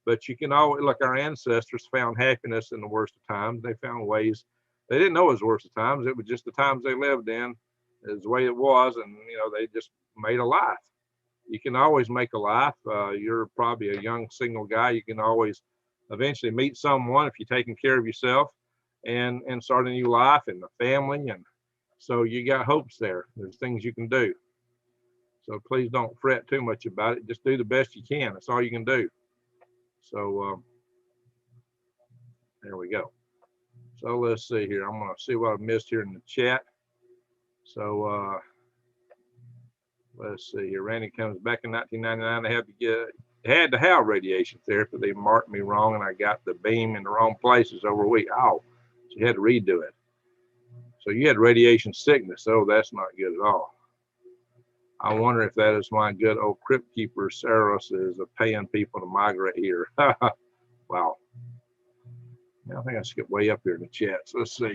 Speaker 3: But you can always, look, our ancestors found happiness in the worst of times. They found ways. They didn't know it was the worst of times. It was just the times they lived in, is the way it was. And, you know, they just made a life. You can always make a life. You're probably a young single guy. You can always eventually meet someone if you're taking care of yourself and start a new life and a family. And so you got hopes there. There's things you can do. So please don't fret too much about it. Just do the best you can. That's all you can do. So there we go. So let's see here. I'm going to see what I missed here in the chat. So let's see here. Randy comes back in 1999. They had to have radiation therapy. They marked me wrong, and I got the beam in the wrong places over a week. Oh, so you had to redo it. So you had radiation sickness. Oh, that's not good at all. I wonder if that is why good old crypt keeper Saros is paying people to migrate here. Wow. I think I skipped way up here in the chat. So let's see.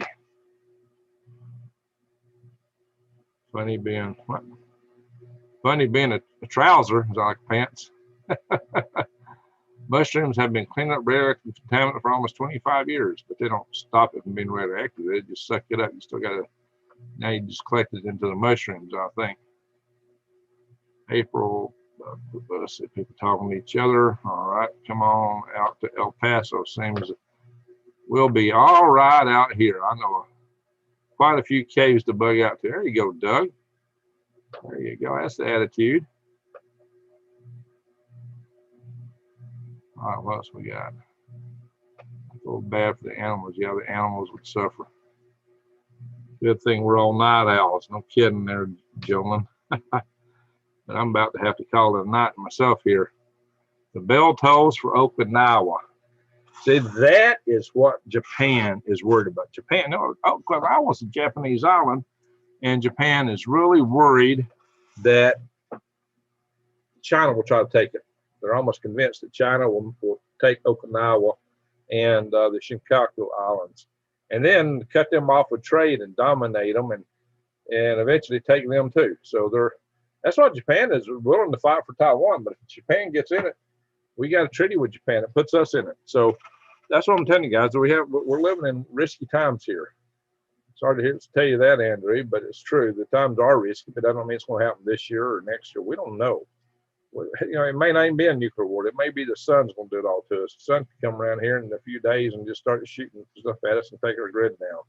Speaker 3: Funny being a trouser, is like pants. Mushrooms have been cleaned up radioactive contaminant for almost 25 years, but they don't stop it from being radioactive. They just suck it up. You still got to, now you just collect it into the mushrooms, I think. April, let's see, people talking to each other. All right, come on out to El Paso. Same as it will be. All right, out here. I know quite a few caves to bug out to. There you go, Doug. There you go. That's the attitude. All right, what else we got? I feel bad for the animals. Yeah, the animals would suffer. Good thing we're all night owls. No kidding there, gentlemen. But I'm about to have to call it a night myself here. The bell tolls for Okinawa. See, that is what Japan is worried about. Japan, no, Okinawa is a Japanese island, and Japan is really worried that China will try to take it. They're almost convinced that China will take Okinawa and the Shinkaku Islands, and then cut them off with trade and dominate them, and eventually take them too. So that's why Japan is willing to fight for Taiwan. But if Japan gets in it, we got a treaty with Japan. It puts us in it. So that's what I'm telling you guys. We're living in risky times here. Sorry to tell you that, Andrew, but it's true. The times are risky, but that don't mean it's going to happen this year or next year. We don't know. You know, it may not even be a nuclear war. It may be the sun's going to do it all to us. The sun could come around here in a few days and just start shooting stuff at us and take our grid down.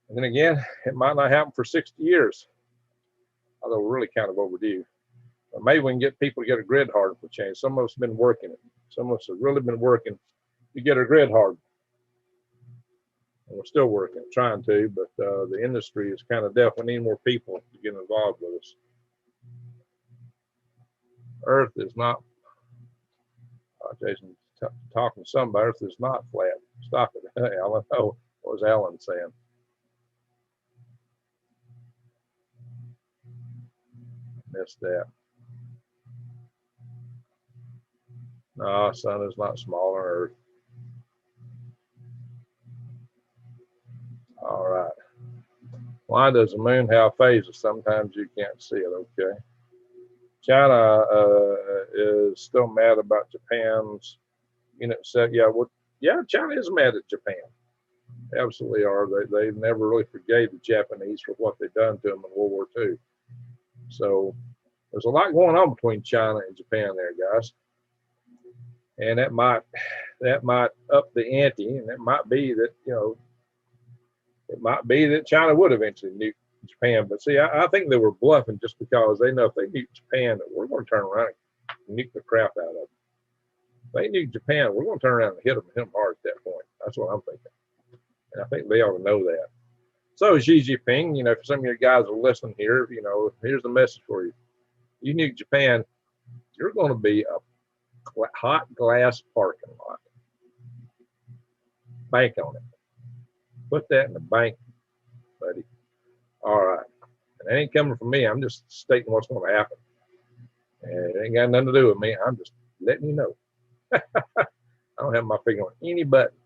Speaker 3: And then again, it might not happen for 60 years. Although we're really kind of overdue. Or maybe we can get people to get a grid hardened for change. Some of us have been working it. Some of us have really been working to get our grid hardened. And we're still working, trying to, but the industry is kind of deaf. We need more people to get involved with us. Earth is not, Jason talking to somebody, Earth is not flat. Stop it, Alan. Oh, what was Alan saying? Missed that.
Speaker 1: No, sun is not smaller than Earth. All right. Why does the moon have phases? Sometimes you can't see it. Okay. China is still mad about Japan's unit set. Yeah, well, yeah, China is mad at Japan. They absolutely are. They never really forgave the Japanese for what they've done to them in World War II. So there's a lot going on between China and Japan there, guys. And that might up the ante, and it might be that, you know, it might be that China would eventually nuke Japan. But see, I think they were bluffing just because they know if they nuke Japan, that we're going to turn around and nuke the crap out of them. If they nuke Japan, we're going to turn around and hit them hard at that point. That's what I'm thinking. And I think they ought to know that. So Xi Jinping, you know, for some of your guys are listening here, you know, here's the message for you. You nuke Japan, you're going to be a hot glass parking lot. Bank on it. Put that in the bank, buddy. All right. And it ain't coming from me. I'm just stating what's going to happen. And it ain't got nothing to do with me. I'm just letting you know. I don't have my finger on any button.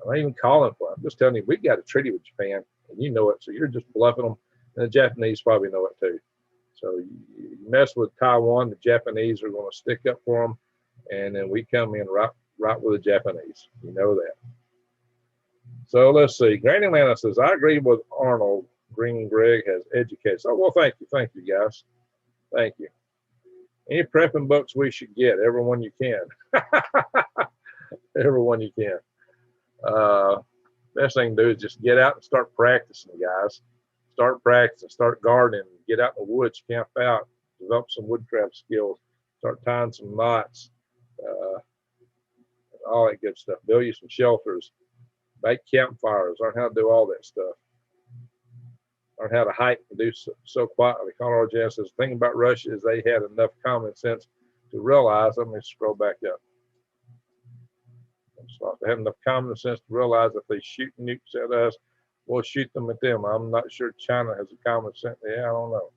Speaker 1: I'm not even calling for it. I'm just telling you, we got a treaty with Japan, and you know it. So you're just bluffing them. And the Japanese probably know it too. So you mess with Taiwan, the Japanese are going to stick up for them. And then we come in right with the Japanese. You know that. So let's see. Granny Lana says, I agree with Arnold. Green Greg has educated. So, well, thank you. Thank you, guys. Thank you. Any prepping books we should get? Everyone you can. Everyone you can. Best thing to do is just get out and start practicing, guys. Start practicing. Start gardening. Get out in the woods. Camp out. Develop some woodcraft skills. Start tying some knots. All that good stuff. Build you some shelters. Make campfires. Learn how to do all that stuff. Learn how to hike and do so quietly. Colorado Jan says, the thing about Russia is they had enough common sense to realize, let me scroll back up. They had enough common sense to realize if they shoot nukes at us, we'll shoot them at them. I'm not sure China has a common sense. Yeah, I don't know.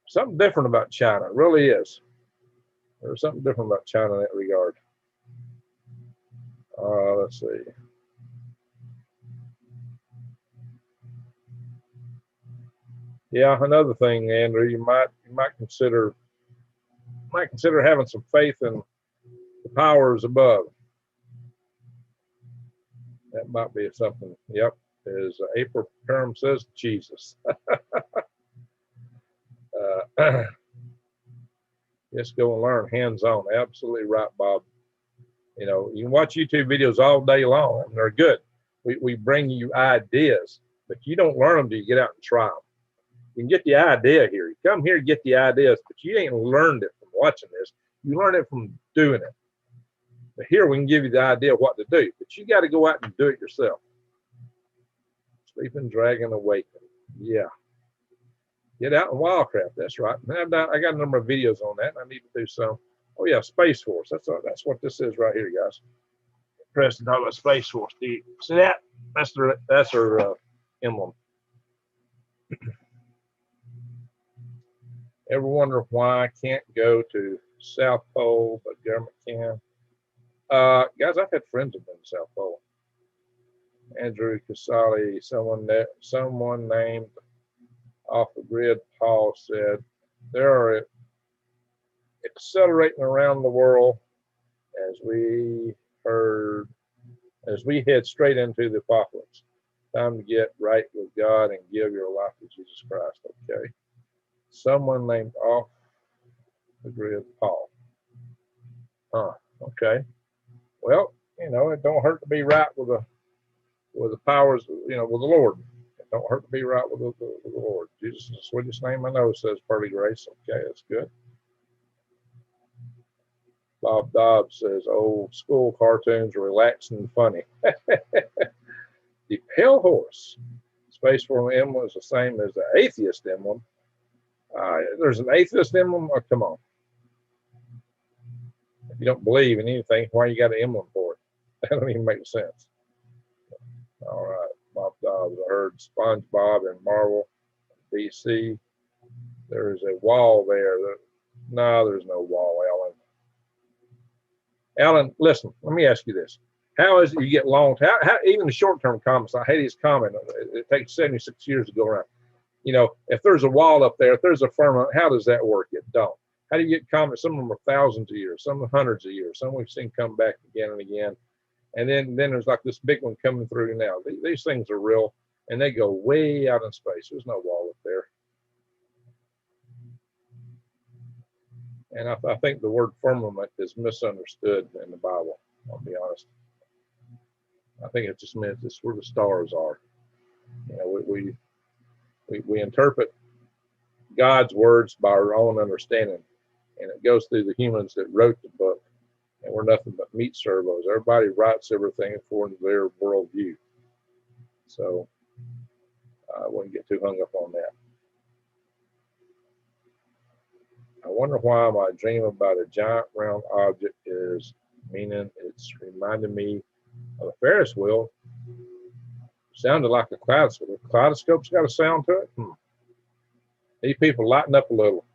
Speaker 1: Something different about China. It really is. There's something different about China in that regard. Let's see. Yeah, another thing, Andrew, you might consider having some faith in the powers above. That might be something. Yep, as April Perm says, Jesus. Just go and learn hands-on. Absolutely right, Bob. You know, you can watch YouTube videos all day long, and they're good. We bring you ideas, but you don't learn them till you get out and try them. You can get the idea here. You come here to get the ideas, but you ain't learned it from watching this. You learn it from doing it. But here we can give you the idea of what to do, but you got to go out and do it yourself. Sleeping Dragon Awakened. Yeah. Get out in wildcraft. That's right. And I got a number of videos on that. And I need to do some. Oh yeah, Space Force. That's what this is right here, guys. Preston talking about Space Force. Do you see that? That's their emblem. Ever wonder why I can't go to South Pole, but government can? Guys, I've had friends who've been to South Pole. Andrew Casali, someone named off the grid, Paul said, there are accelerating around the world as we head straight into the apocalypse. Time to get right with God and give your life to Jesus Christ. Okay. Someone named off the grid, Paul. Okay. Well, you know, it don't hurt to be right with the powers, you know, with the Lord. It don't hurt to be right with the Lord. Jesus is the sweetest name I know, says Pearly Grace. Okay, that's good. Bob Dobbs says, old school cartoons are relaxing and funny. The Pale Horse. Space Force emblem is the same as the atheist emblem. There's an atheist emblem? Oh, come on. If you don't believe in anything, why you got an emblem for it? That don't even make sense. All right, Bob Dobbs. I heard SpongeBob and Marvel, DC. There is a wall there. No, there's no wall, Ellen. Alan, listen, let me ask you this. How is it you get long, how even the short-term comments, I hate his comment, it takes 76 years to go around. You know, if there's a wall up there, if there's a firmament, how does that work? It don't. How do you get comments? Some of them are thousands of years, some are hundreds of years, some we've seen come back again and again. And then there's like this big one coming through now. These things are real, and they go way out in space. There's no wall up there. And I think the word firmament is misunderstood in the Bible, I'll be honest. I think it just means it's where the stars are. You know, we interpret God's words by our own understanding, and it goes through the humans that wrote the book, and we're nothing but meat servos. Everybody writes everything according to their worldview. So I wouldn't get too hung up on that. I wonder why my dream about a giant round object is meaning it's reminding me of a Ferris wheel. Sounded like a kaleidoscope. The kaleidoscope's got a sound to it. These people lighten up a little.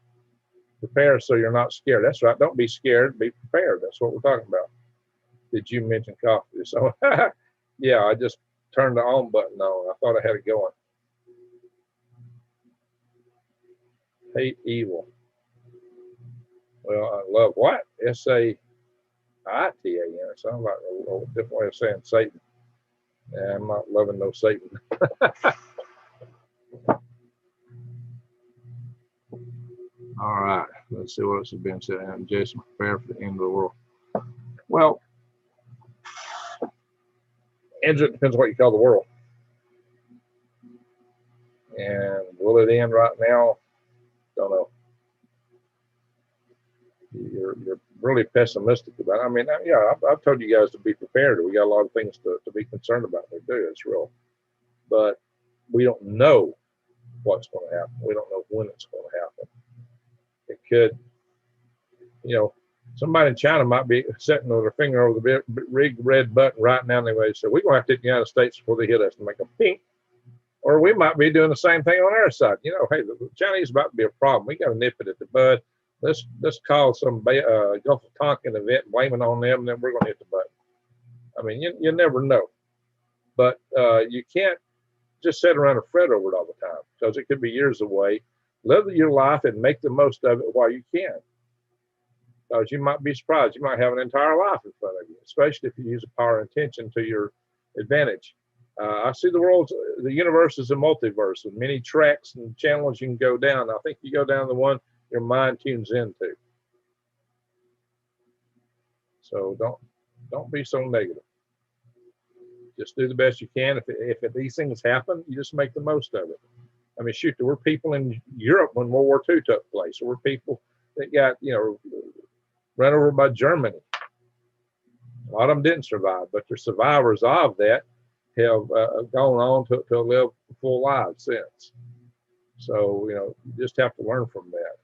Speaker 1: Prepare so you're not scared. That's right. Don't be scared. Be prepared. That's what we're talking about. Did you mention coffee? So, yeah, I just turned the on button on. I thought I had it going. Hate evil. Well, I love what? S-A-I-T-A-N. It sounds like a different way of saying Satan. Yeah, I'm not loving no Satan.
Speaker 3: All right, let's see what else has been said. And Jason, prepare for the end of the world. Well,
Speaker 1: Andrew, it depends what you call the world. And will it end right now? Don't know. You're really pessimistic about it. I mean, yeah, I've told you guys to be prepared. We got a lot of things to be concerned about. We do, it's real. But we don't know what's going to happen. We don't know when it's going to happen. It could, you know, somebody in China might be sitting with their finger over the big red button right now. Anyway, so we're going to have to hit the United States before they hit us to make them pink. Or we might be doing the same thing on our side. You know, hey, the Chinese about to be a problem. We got to nip it at the bud. Let's call some Gulf of Tonkin event, blame it on them, and then we're going to hit the button. I mean, you never know. But you can't just sit around and fret over it all the time, because it could be years away. Live your life and make the most of it while you can. Because you might be surprised. You might have an entire life in front of you, especially if you use a power intention to your advantage. I see the universe is a multiverse with many tracks and channels you can go down. I think you go down the one your mind tunes into. So don't be so negative. Just do the best you can. If these things happen, you just make the most of it. I mean, shoot, there were people in Europe when World War II took place. There were people that got, you know, run over by Germany. A lot of them didn't survive, but the survivors of that have gone on to live full lives since. So, you know, you just have to learn from that.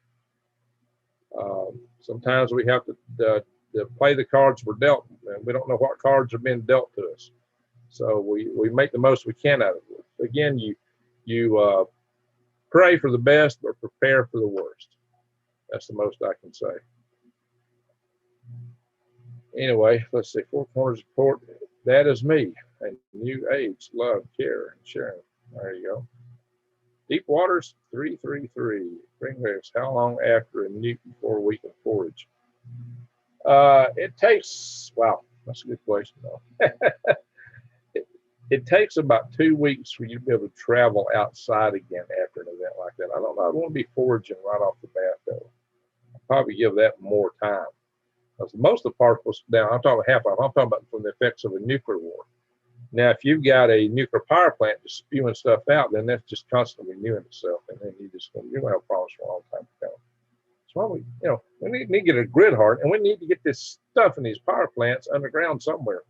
Speaker 1: Sometimes we have to play the cards we're dealt, and we don't know what cards are being dealt to us. So we make the most we can out of it. Again, you pray for the best, but prepare for the worst. That's the most I can say. Anyway, let's see. Four Corners Report. That is me. A new age, love, care, and sharing. There you go. Deep waters 333. Spring waves. How long after a nuke before we can forage? It takes. Wow, that's a good question though. It takes about 2 weeks for you to be able to travel outside again after an event like that. I don't know. I won't be foraging right off the bat though. I'll probably give that more time. Because most of the particles down, I'm talking half of them, I'm talking about from the effects of a nuclear war. Now, if you've got a nuclear power plant just spewing stuff out, then that's just constantly renewing itself, and then you're going to have problems for a long time to come. So we need to get a grid hard, and we need to get this stuff in these power plants underground somewhere.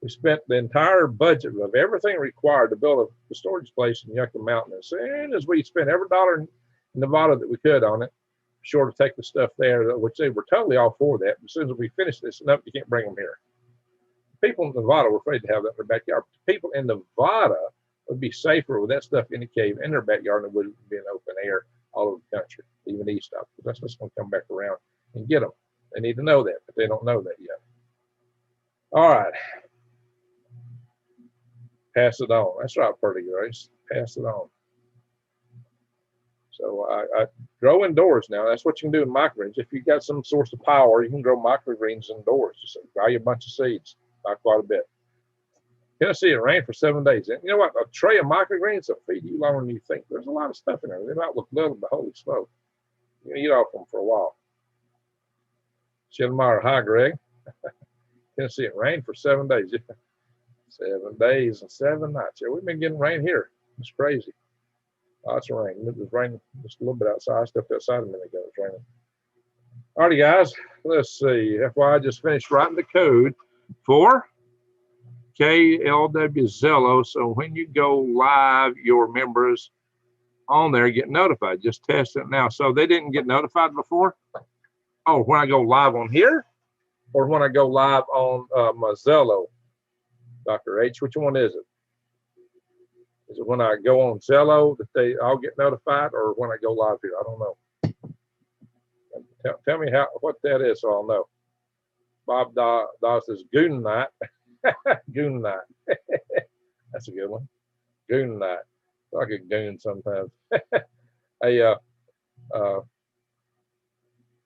Speaker 1: We spent the entire budget of everything required to build a storage place in Yucca Mountain. As soon as we spent every dollar in Nevada that we could on it, sure to take the stuff there, which they were totally all for that. As soon as we finish this, nope, you can't bring them here. People in Nevada were afraid to have that in their backyard. People in Nevada would be safer with that stuff in the cave in their backyard than it would be in open air all over the country, even east of. That's what's going to come back around and get them. They need to know that, but they don't know that yet. All right. Pass it on. That's right, Pretty Grace. Pass it on. So I grow indoors now. That's what you can do in microgreens. If you got some source of power, you can grow microgreens indoors. Just buy you a bunch of seeds, buy quite a bit. Tennessee, it rained for 7 days. And you know what? A tray of microgreens will feed you longer than you think. There's a lot of stuff in there. They might look little, but holy smoke. You can eat off them for a while. Schindmeyer, hi, Greg. Tennessee, it rained for 7 days. 7 days and 7 nights. Yeah, we've been getting rain here. It's crazy. Lots of rain. It was raining just a little bit outside. I stepped outside a minute ago. It was raining. All right, guys. Let's see. FYI, I just finished writing the code for KLW Zello. So when you go live, your members on there get notified. Just test it now. So they didn't get notified before? Oh, when I go live on here or when I go live on my Zello? Dr. H, which one is it? Is it when I go on Zello that they all get notified, or when I go live here? I don't know. Tell me what that is so I'll know. Bob Dawes says Goon Night. Goon Night. That's a good one. Goon Night. I like a goon sometimes. Hey,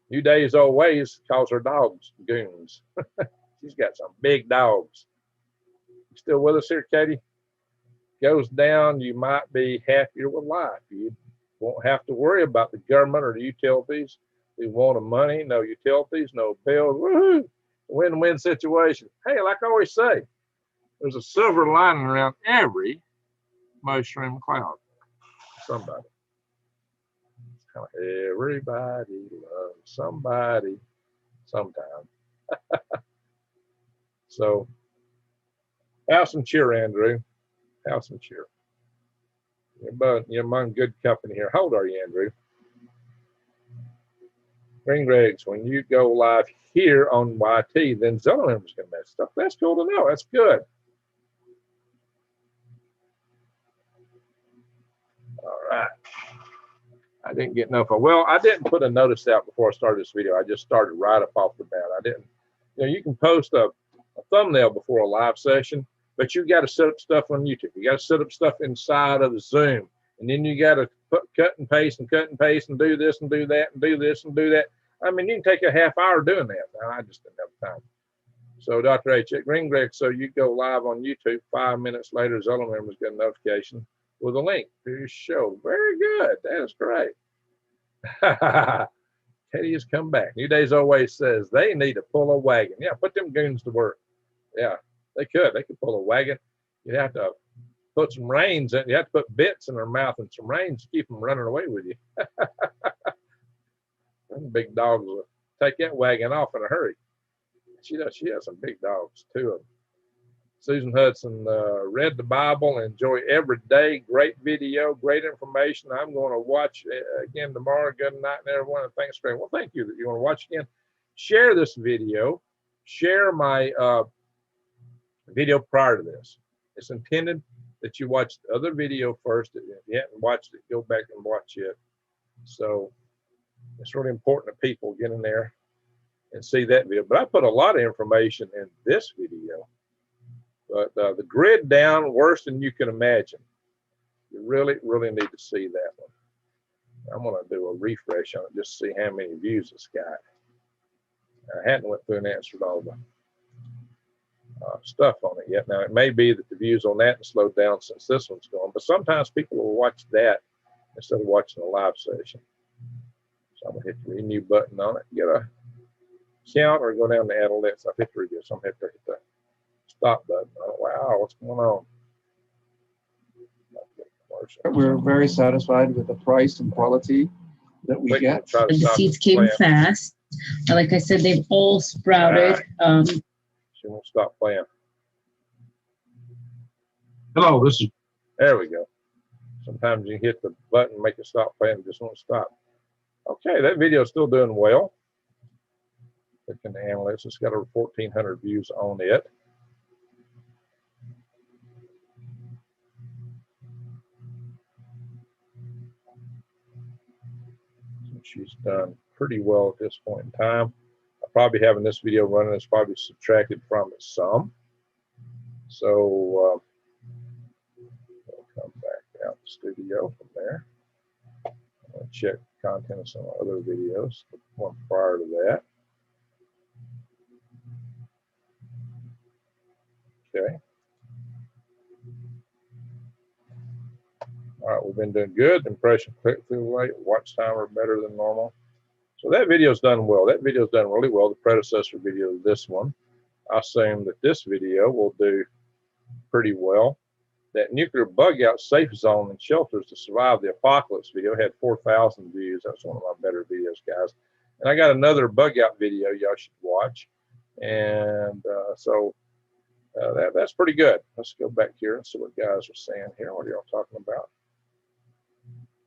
Speaker 1: New Days Old Ways calls her dogs goons. She's got some big dogs. You still with us here, Katie? Goes down, you might be happier with life. You won't have to worry about the government or the utilities. You want the money, no utilities, no bills. Woohoo! Win-win situation. Hey, like I always say, there's a silver lining around every mushroom cloud. Somebody. Everybody loves somebody sometime. So, have some cheer, Andrew. Have some cheer. You're among good company here. How old are you, Andrew? Green Gregs, when you go live here on YT, then Zello members can mess stuff. That's cool to know. That's good. All right. I didn't get enough. Well, I didn't put a notice out before I started this video. I just started right up off the bat. I didn't. You know, you can post a thumbnail before a live session, but you got to set up stuff on YouTube. You got to set up stuff inside of Zoom, and then you got to cut and paste and do this and do that and do this and do that. I mean, you can take a half hour doing that. Now, I just didn't have time. So, Dr. H. at Green Greg, so you go live on YouTube. 5 minutes later, Zello members get a notification with a link to your show. Very good. That is great. Katie has come back. New Days always says they need to pull a wagon. Yeah, put them goons to work. Yeah, they could. They could pull a wagon. You'd have to put some reins in. You have to put bits in their mouth and some reins to keep them running away with you. Them big dogs will take that wagon off in a hurry. She does. She has some big dogs, 2 of them. Susan Hudson, read the Bible, enjoy every day. Great video, great information. I'm going to watch again tomorrow. Good night, everyone, and thanks for. Well, thank you that you want to watch again. Share this video. Share my video prior to this. It's intended that you watch the other video first. If you haven't watched it, go back and watch it. So it's really important that people get in there and see that video. But I put a lot of information in this video. But the grid down worse than you can imagine. You really, really need to see that one. I'm going to do a refresh on it just to see how many views it's got. I hadn't went through and answered all the stuff on it yet. Now, it may be that the views on that have slowed down since this one's gone, but sometimes people will watch that instead of watching a live session. So I'm going to hit the renew button on it, get a count, or go down to add a list. I've hit the review, so I'm going to hit the stop button. Oh, wow, what's going on?
Speaker 5: We're very satisfied with the price and quality that we get.
Speaker 4: And the seeds came fast. And like I said, they've all sprouted.
Speaker 1: She won't stop playing.
Speaker 2: Hello, this is.
Speaker 1: There we go. Sometimes you hit the button, make it stop playing, it just won't stop. Okay, that video is still doing well. Clicking the analytics, it's got over 1,400 views on it. She's done pretty well at this point in time. I probably having this video running is probably subtracted from it some. So we'll come back out the studio from there. I'll check the content of some other videos, the one prior to that. Okay. All right, we've been doing good. Impression click-through rate, watch time are better than normal. So that video's done well. That video's done really well. The predecessor video to this one. I assume that this video will do pretty well. That nuclear bug out safe zone and shelters to survive the apocalypse video had 4,000 views. That's one of my better videos, guys. And I got another bug out video y'all should watch. And that's pretty good. Let's go back here and see what guys are saying here. What are y'all talking about?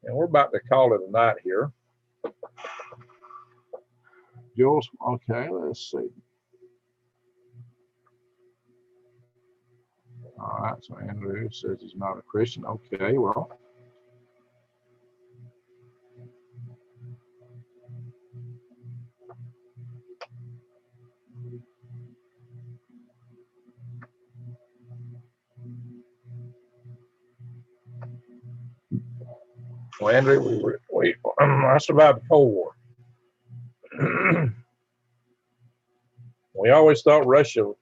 Speaker 1: And we're about to call it a night here.
Speaker 3: Jules, okay, let's see. All right, so Andrew says he's not a Christian. Okay, well.
Speaker 1: Well, Andrew, I survived the Cold War. We always thought Russia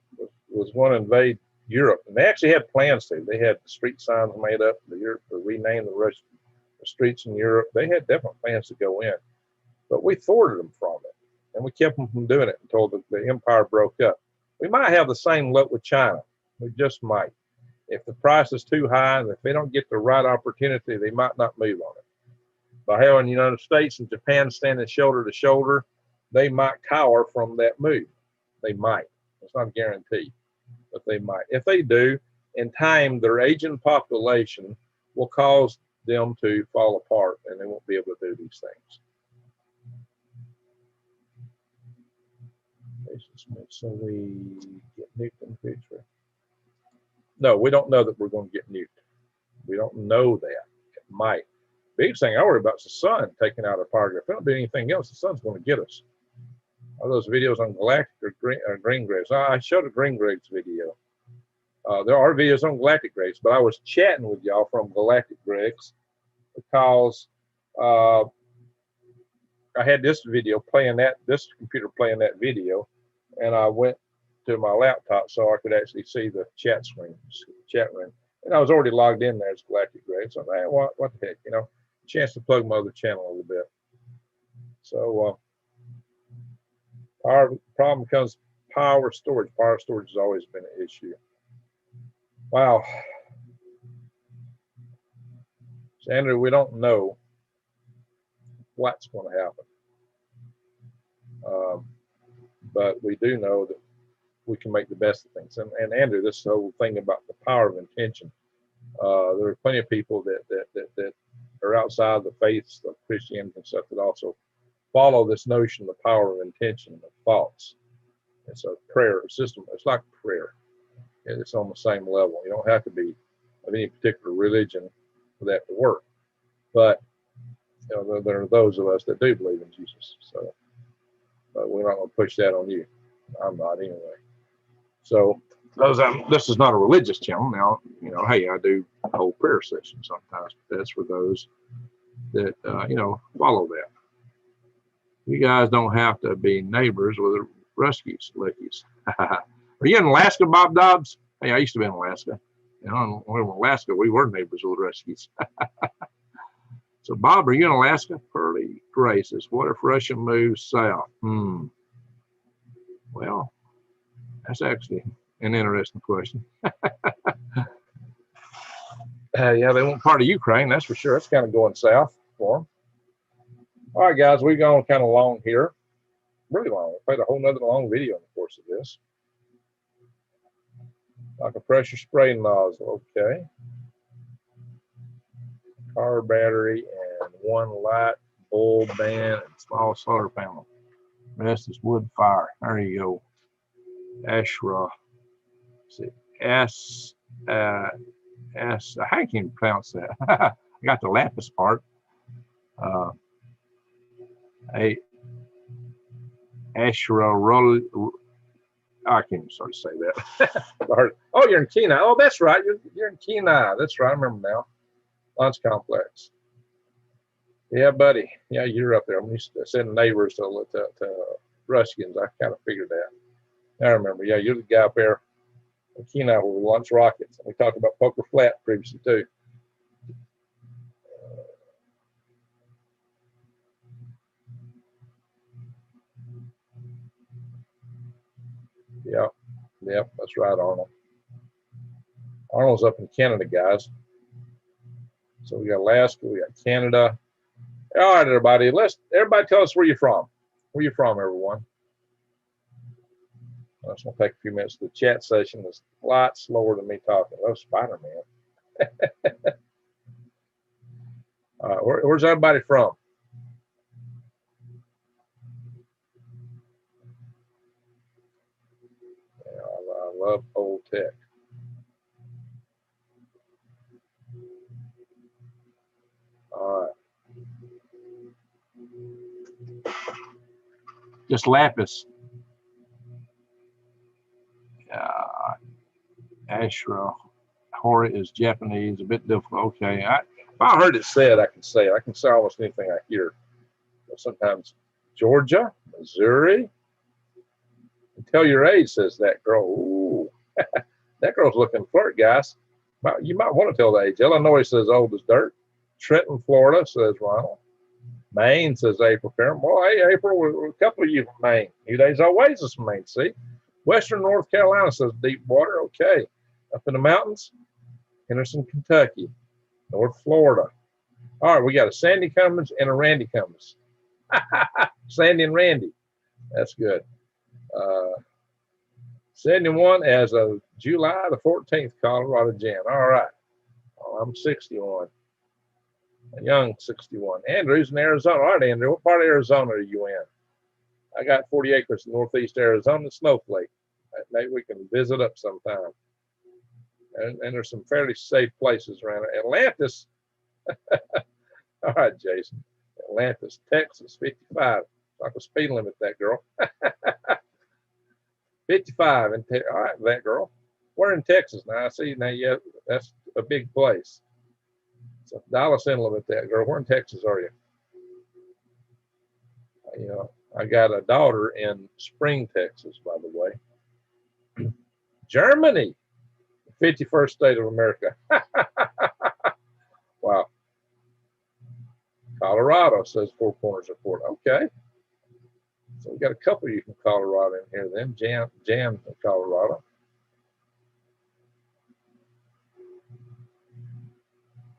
Speaker 1: was going to invade Europe, and they actually had plans to. They had street signs made up to rename the streets in Europe. They had definite plans to go in, but we thwarted them from it, and we kept them from doing it until the empire broke up. We might have the same luck with China. We just might. If the price is too high and if they don't get the right opportunity, they might not move on it. By having the United States and Japan standing shoulder to shoulder, they might cower from that move. They might. It's not a guarantee, but they might. If they do, in time, their aging population will cause them to fall apart and they won't be able to do these things. So we get nuked in the future. No, we don't know that we're going to get nuked. We don't know that. It might. Biggest thing I worry about is the sun taking out our power grid. If we don't do anything else, the sun's going to get us. All those videos on galactic or green graves. I showed a green graves video. There are videos on galactic graves, but I was chatting with y'all from galactic graves because I had this video playing this computer playing that video, and I went to my laptop so I could actually see the chat room. And I was already logged in there as galactic graves. So man, what the heck, you know, chance to plug my other channel a little bit. So our problem becomes power storage. Power storage has always been an issue. Wow. So Andrew, we don't know what's going to happen. But we do know that we can make the best of things. And Andrew, this whole thing about the power of intention. There are plenty of people that are outside the faiths of Christianity and stuff that also follow this notion of the power of intention, of thoughts. It's a prayer system. It's like prayer. It's on the same level. You don't have to be of any particular religion for that to work. But you know, there are those of us that do believe in Jesus. So but we're not going to push that on you. I'm not anyway. So this is not a religious channel. Now, you know, hey, I do hold prayer sessions sometimes. But that's for those that, you know, follow that. You guys don't have to be neighbors with the Ruskies. Are you in Alaska, Bob Dobbs? Hey, I used to be in Alaska. You know, when we were in Alaska, we were neighbors with the Ruskies. So, Bob, are you in Alaska? Pearly graces. What if Russia moves south? Well, that's actually an interesting question. Yeah, they want part of Ukraine, that's for sure. It's kind of going south for them. All right, guys, we've gone kind of long here. Really long. We played a whole nother long video in the course of this. Like a pressure spray nozzle, okay. Car battery and one light bulb band and small solar panel. The rest is wood fire. There you go. Ashra. See, how can you pronounce that? I got the lapis part.
Speaker 3: Ashra Roll. I can't even start to say that.
Speaker 1: Oh, you're in Kenai. Oh, that's right. You're in Kenai. That's right. I remember now. Lunch complex. Yeah, buddy. Yeah, you're up there. I'm used to sending neighbors to Ruskins. I kind of figured that. I remember. Yeah, you're the guy up there in Kenai where we launch rockets. We talked about Poker Flat previously too. Yep, that's right, Arnold. Arnold's up in Canada, guys. So we got Alaska, we got Canada. All right, everybody. Everybody tell us where you're from. Where you from, everyone? That's gonna take a few minutes. The chat session is a lot slower than me talking. Oh, Spider-Man. Where's everybody from? Yeah, I love old tech. All right.
Speaker 3: Just lapis. Ashra Hora is Japanese, a bit difficult. Okay.
Speaker 1: If I heard it said, I can say it. I can say almost anything I hear. But sometimes Georgia, Missouri. Tell your age, says that girl. Ooh, that girl's looking flirt, guys. You might want to tell the age. Illinois says old as dirt. Trenton, Florida, says Ronald. Maine, says April Fairham. Well, hey, April, a couple of you from Maine. New Days Always is from Maine, see? Western North Carolina says deep water. Okay. Up in the mountains, Henderson, Kentucky. North Florida. All right, we got a Sandy Cummins and a Randy Cummins. Sandy and Randy. That's good. 71 as of July the 14th, Colorado Jan. All right. Oh, I'm 61. A young 61. Andrew's in Arizona. All right, Andrew, what part of Arizona are you in? I got 40 acres in northeast Arizona, Snowflake. Maybe we can visit up sometime. And there's some fairly safe places around it. Atlantis. All right, Jason. Atlantis, Texas, 55. Like a speed limit, that girl. 55. All right, that girl. We're in Texas now. I see now. Yeah, that's a big place. So Dallas in limit, that girl. Where in Texas are you? You know, I got a daughter in Spring, Texas, by the way. Germany, 51st state of America. Wow. Colorado, says Four Corners Report. Okay. So we got a couple of you from Colorado in here then. Jan from Colorado.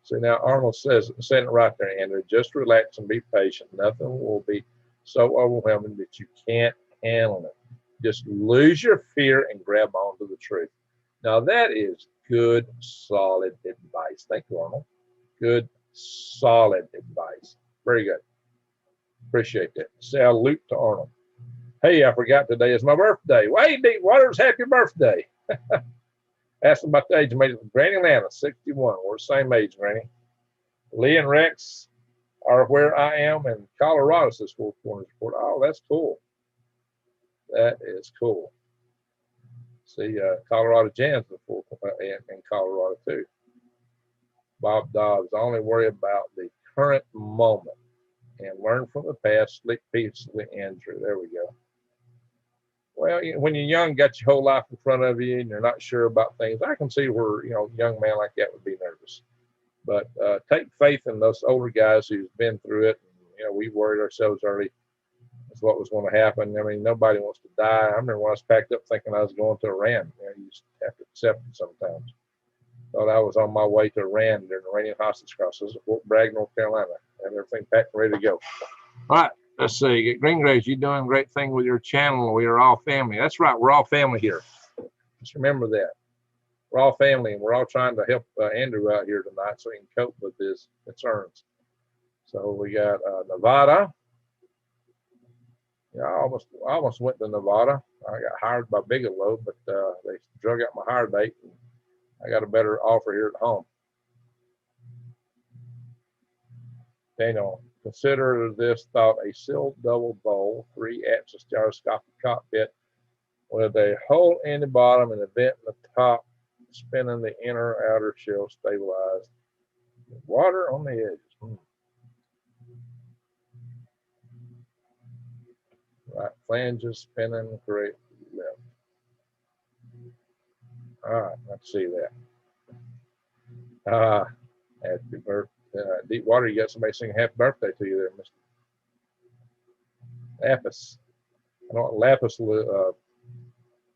Speaker 1: See, now Arnold says it right there, Andrew. Just relax and be patient. Nothing will be so overwhelming that you can't handle it. Just lose your fear and grab onto the truth. Now that is good, solid advice. Thank you, Arnold. Good, solid advice. Very good. Appreciate that. Salute to Arnold. Hey, I forgot today is my birthday. Hey, Deepwater's happy birthday. Asked about the age of me. Granny Lana, 61. We're the same age, Granny. Lee and Rex are where I am in Colorado, says Four Corners Report. Oh, that's cool. That is cool. See, Colorado Jan's in Colorado too. Bob Dobbs, only worry about the current moment and learn from the past, sleep peacefully, Andrew. There we go. Well, when you're young, got your whole life in front of you, and you're not sure about things. I can see where a young man like that would be nervous. But take faith in those older guys who've been through it. And, we worried ourselves early as what was going to happen. I mean, nobody wants to die. I remember when I was packed up thinking I was going to Iran. You just have to accept it sometimes. Thought I was on my way to Iran during the Iranian hostage crisis at Fort Bragg, North Carolina. Had everything packed and ready to go.
Speaker 3: All right. Let's see. Green Graves, you're doing a great thing with your channel. We are all family. That's right. We're all family here. Just remember that. We're all family, and we're all trying to help Andrew out here tonight so he can cope with his concerns. So we got Nevada. Yeah, I almost went to Nevada. I got hired by Bigelow, but they drug out my hire date, and I got a better offer here at home. Daniel
Speaker 1: Consider this thought a sealed double bowl, 3-axis gyroscopic cockpit with a hole in the bottom and a vent in the top, spinning the inner outer shell stabilized. Water on the edges. Right flanges spinning correct left. All right, let's see that. Happy birthday. Deep water, you got somebody singing happy birthday to you there, Mr. Lapis. I don't lapis,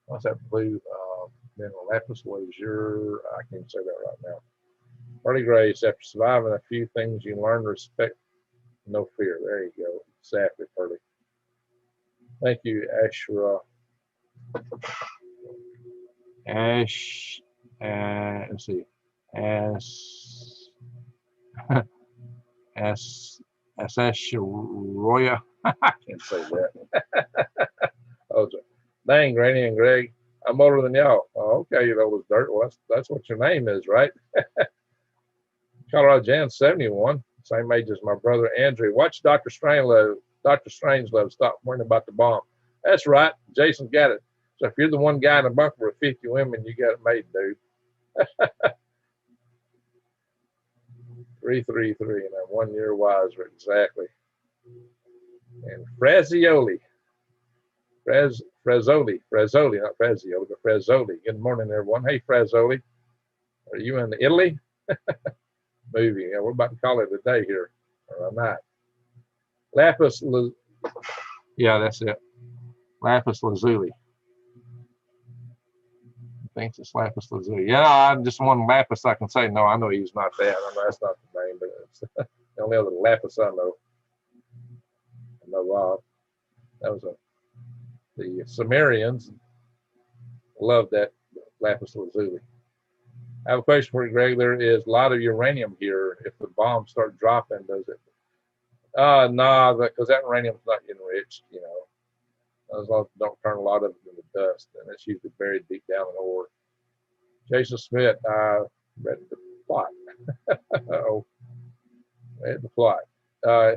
Speaker 1: what's that blue mineral? Lapis lazuli. I can't say that right now. Early Grace, after surviving a few things, you learn to respect, no fear. There you go. Exactly, Pearly. Thank you, Ashra.
Speaker 3: Ash, let's see, Roya.
Speaker 1: I can't say that. Oh, dang, Granny and Greg, I'm older than y'all. Oh, okay, you're old as dirt. Well, that's what your name is, right? Colorado Jan 71, same age as my brother Andrew. Watch Dr. Strangelove. Dr. Strangelove, stop worrying about the bomb. That's right. Jason's got it. So if you're the one guy in a bunker with 50 women, you got it made, dude. 333, and I'm 1 year wiser, exactly. And Frazioli, Frazzoli, not Frazioli, but Frazzoli. Good morning, everyone. Hey, Frazzoli, are you in Italy? Movie. Yeah, we're about to call it a day here, or a night. Lapis,
Speaker 3: Yeah, that's it. Lapis lazuli. Thinks it's lapis lazuli. Yeah, I'm just one lapis I can say. No, I know he's not that.
Speaker 1: I know that's not the name, but it's the only other lapis I know. I know that was the Sumerians loved that lapis lazuli. I have a question for you, Greg. There is a lot of uranium here. If the bombs start dropping, does it? No, because that uranium's not enriched, you know. As long as don't turn a lot of it into dust, and it's usually buried deep down in the ore. Jason Smith, read the plot. Uh-oh, read the plot. Oh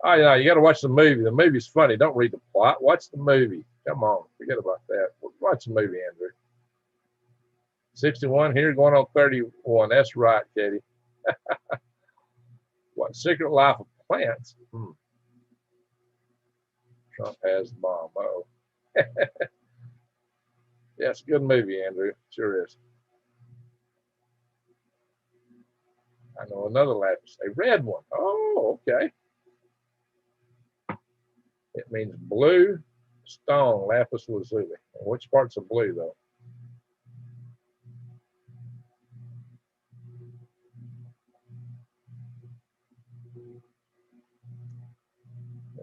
Speaker 1: yeah, you got to watch the movie. The movie's funny. Don't read the plot. Watch the movie. Come on, forget about that. Watch the movie, Andrew. 61 here, going on 31. That's right, Katie. What secret life of plants? Trump has the bomb. Uh-oh. Yeah, it's a good movie, Andrew. Sure is. I know another lapis, a red one. Oh, okay. It means blue stone, lapis lazuli. Which part's of blue, though?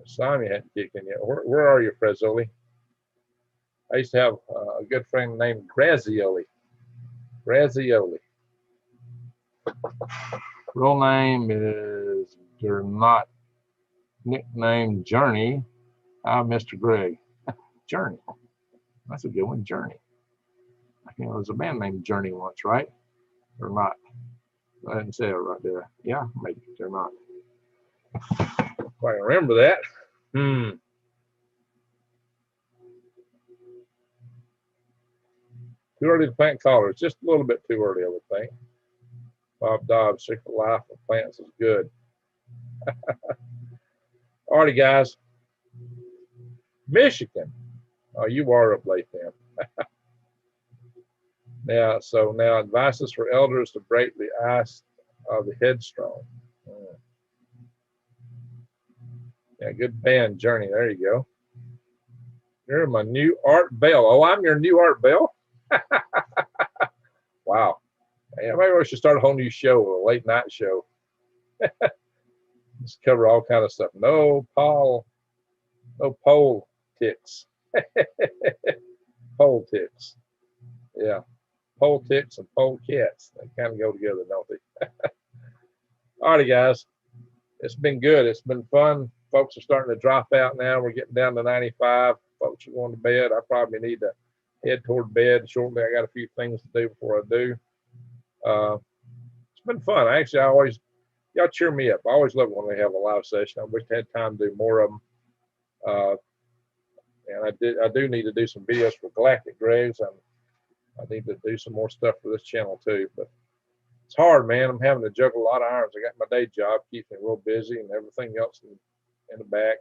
Speaker 1: Simon hadn't kicked in yet. Where are you, Frazzoli? I used to have a good friend named Grazioli. Grazioli.
Speaker 3: Real name is Gernot. Nickname Journey. Mr. Greg. Journey. That's a good one, Journey. I think there was a band named Journey once, right? Or not? I didn't say it right there. Yeah, maybe they're not.
Speaker 1: I remember that. Too early to plant callers. Just a little bit too early, I would think. Bob Dobbs, Secret Life of Plants is good. Alrighty, guys. Michigan. Oh, you are up late then. Now advices for elders to break the ice of the headstrong. Yeah, good band, Journey. There you go. You're my new Art Bell. Oh, I'm your new Art Bell? Wow. Yeah, maybe we should start a whole new show, a late night show. Just cover all kind of stuff. No pole ticks. Pole ticks. Yeah. Pole ticks and pole cats. They kind of go together, don't they? Alrighty, guys. It's been good. It's been fun. Folks are starting to drop out now. We're getting down to 95. Folks are going to bed. I probably need to head toward bed shortly. I got a few things to do before I do. It's been fun. Actually, I always y'all cheer me up. I always love it when we have a live session. I wish I had time to do more of them. And I do need to do some videos for Galactic Gregs, and I need to do some more stuff for this channel too. But it's hard, man. I'm having to juggle a lot of irons. I got my day job, keeps me real busy, and everything else in the back.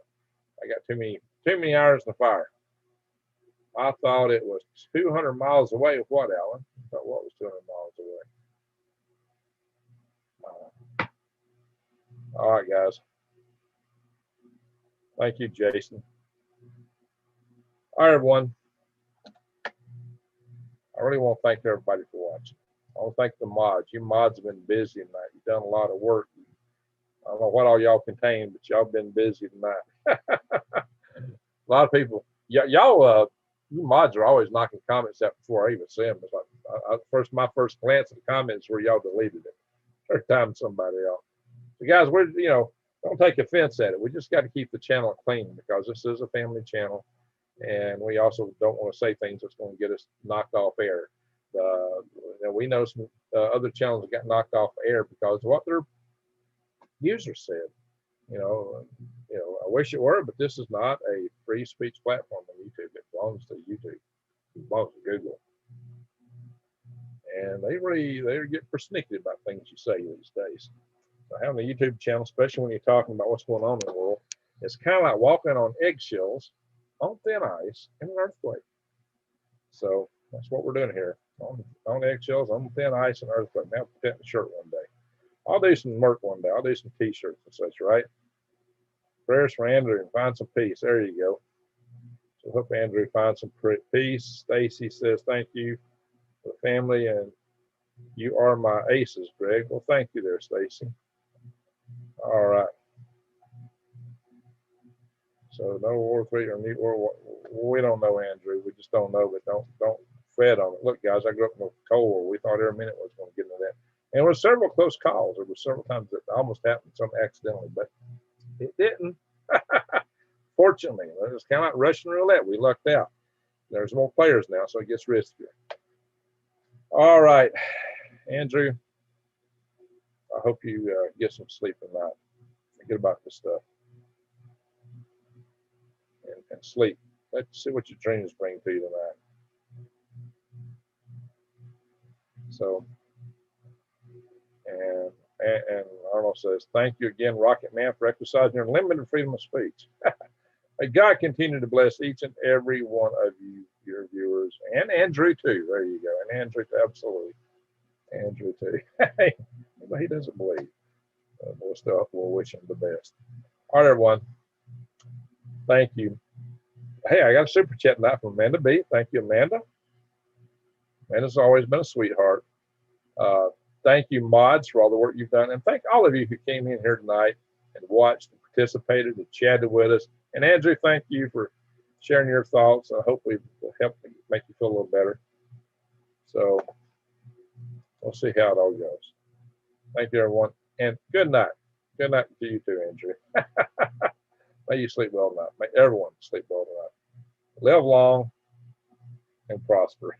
Speaker 1: I got too many irons in the fire. I thought it was 200 miles away. What, Alan? I thought what was 200 miles away? All right, guys. Thank you, Jason. All right, everyone. I really want to thank everybody for watching. I want to thank the mods. You mods have been busy tonight. You've done a lot of work. I don't know what all y'all contain, but y'all been busy tonight. A lot of people, y'all, you mods are always knocking comments out before I even see them. It's like my first glance at the comments where y'all deleted it. Every time somebody else. So guys, we're don't take offense at it. We just got to keep the channel clean because this is a family channel, and we also don't want to say things that's going to get us knocked off air. We know some other channels that got knocked off air because of what their users said. I wish it were, but this is not a free speech platform on YouTube. It belongs to YouTube. It belongs to Google. And they get persnickety about things you say these days. So having a YouTube channel, especially when you're talking about what's going on in the world, it's kind of like walking on eggshells on thin ice in an earthquake. So that's what we're doing here. On eggshells, on thin ice, and earthquake. Now, I'll put that in a shirt one day. I'll do some work one day. I'll do some t-shirts and such, right? Prayers for Andrew and find some peace. There you go. So hope Andrew finds some peace. Stacy says, thank you for the family, and you are my aces, Greg. Well, thank you there, Stacy. All right. So no War 3 or New War. We don't know, Andrew. We just don't know, but don't fret on it. Look, guys, I grew up in the Cold War. We thought every minute was going to get into that. And there were several close calls. There were several times that almost happened, some accidentally, but it didn't. Fortunately, it was kind of like Russian roulette. We lucked out. There's more players now, so it gets riskier. All right, Andrew, I hope you get some sleep tonight. Forget about this stuff and sleep. Let's see what your dreams bring to you tonight. So, and Arnold says, thank you again, Rocket Man, for exercising your limited freedom of speech. May God continue to bless each and every one of you, your viewers, and Andrew too. There you go. And Andrew, absolutely. Andrew too. But he doesn't believe. We'll wish him the best. All right, everyone. Thank you. Hey, I got a super chat tonight from Amanda B. Thank you, Amanda. Amanda's always been a sweetheart. Thank you, mods, for all the work you've done. And thank all of you who came in here tonight and watched and participated and chatted with us. And Andrew, thank you for sharing your thoughts. I hope we will help make you feel a little better. So we'll see how it all goes. Thank you, everyone. And good night. Good night to you too, Andrew. May you sleep well tonight. May everyone sleep well tonight. Live long and prosper.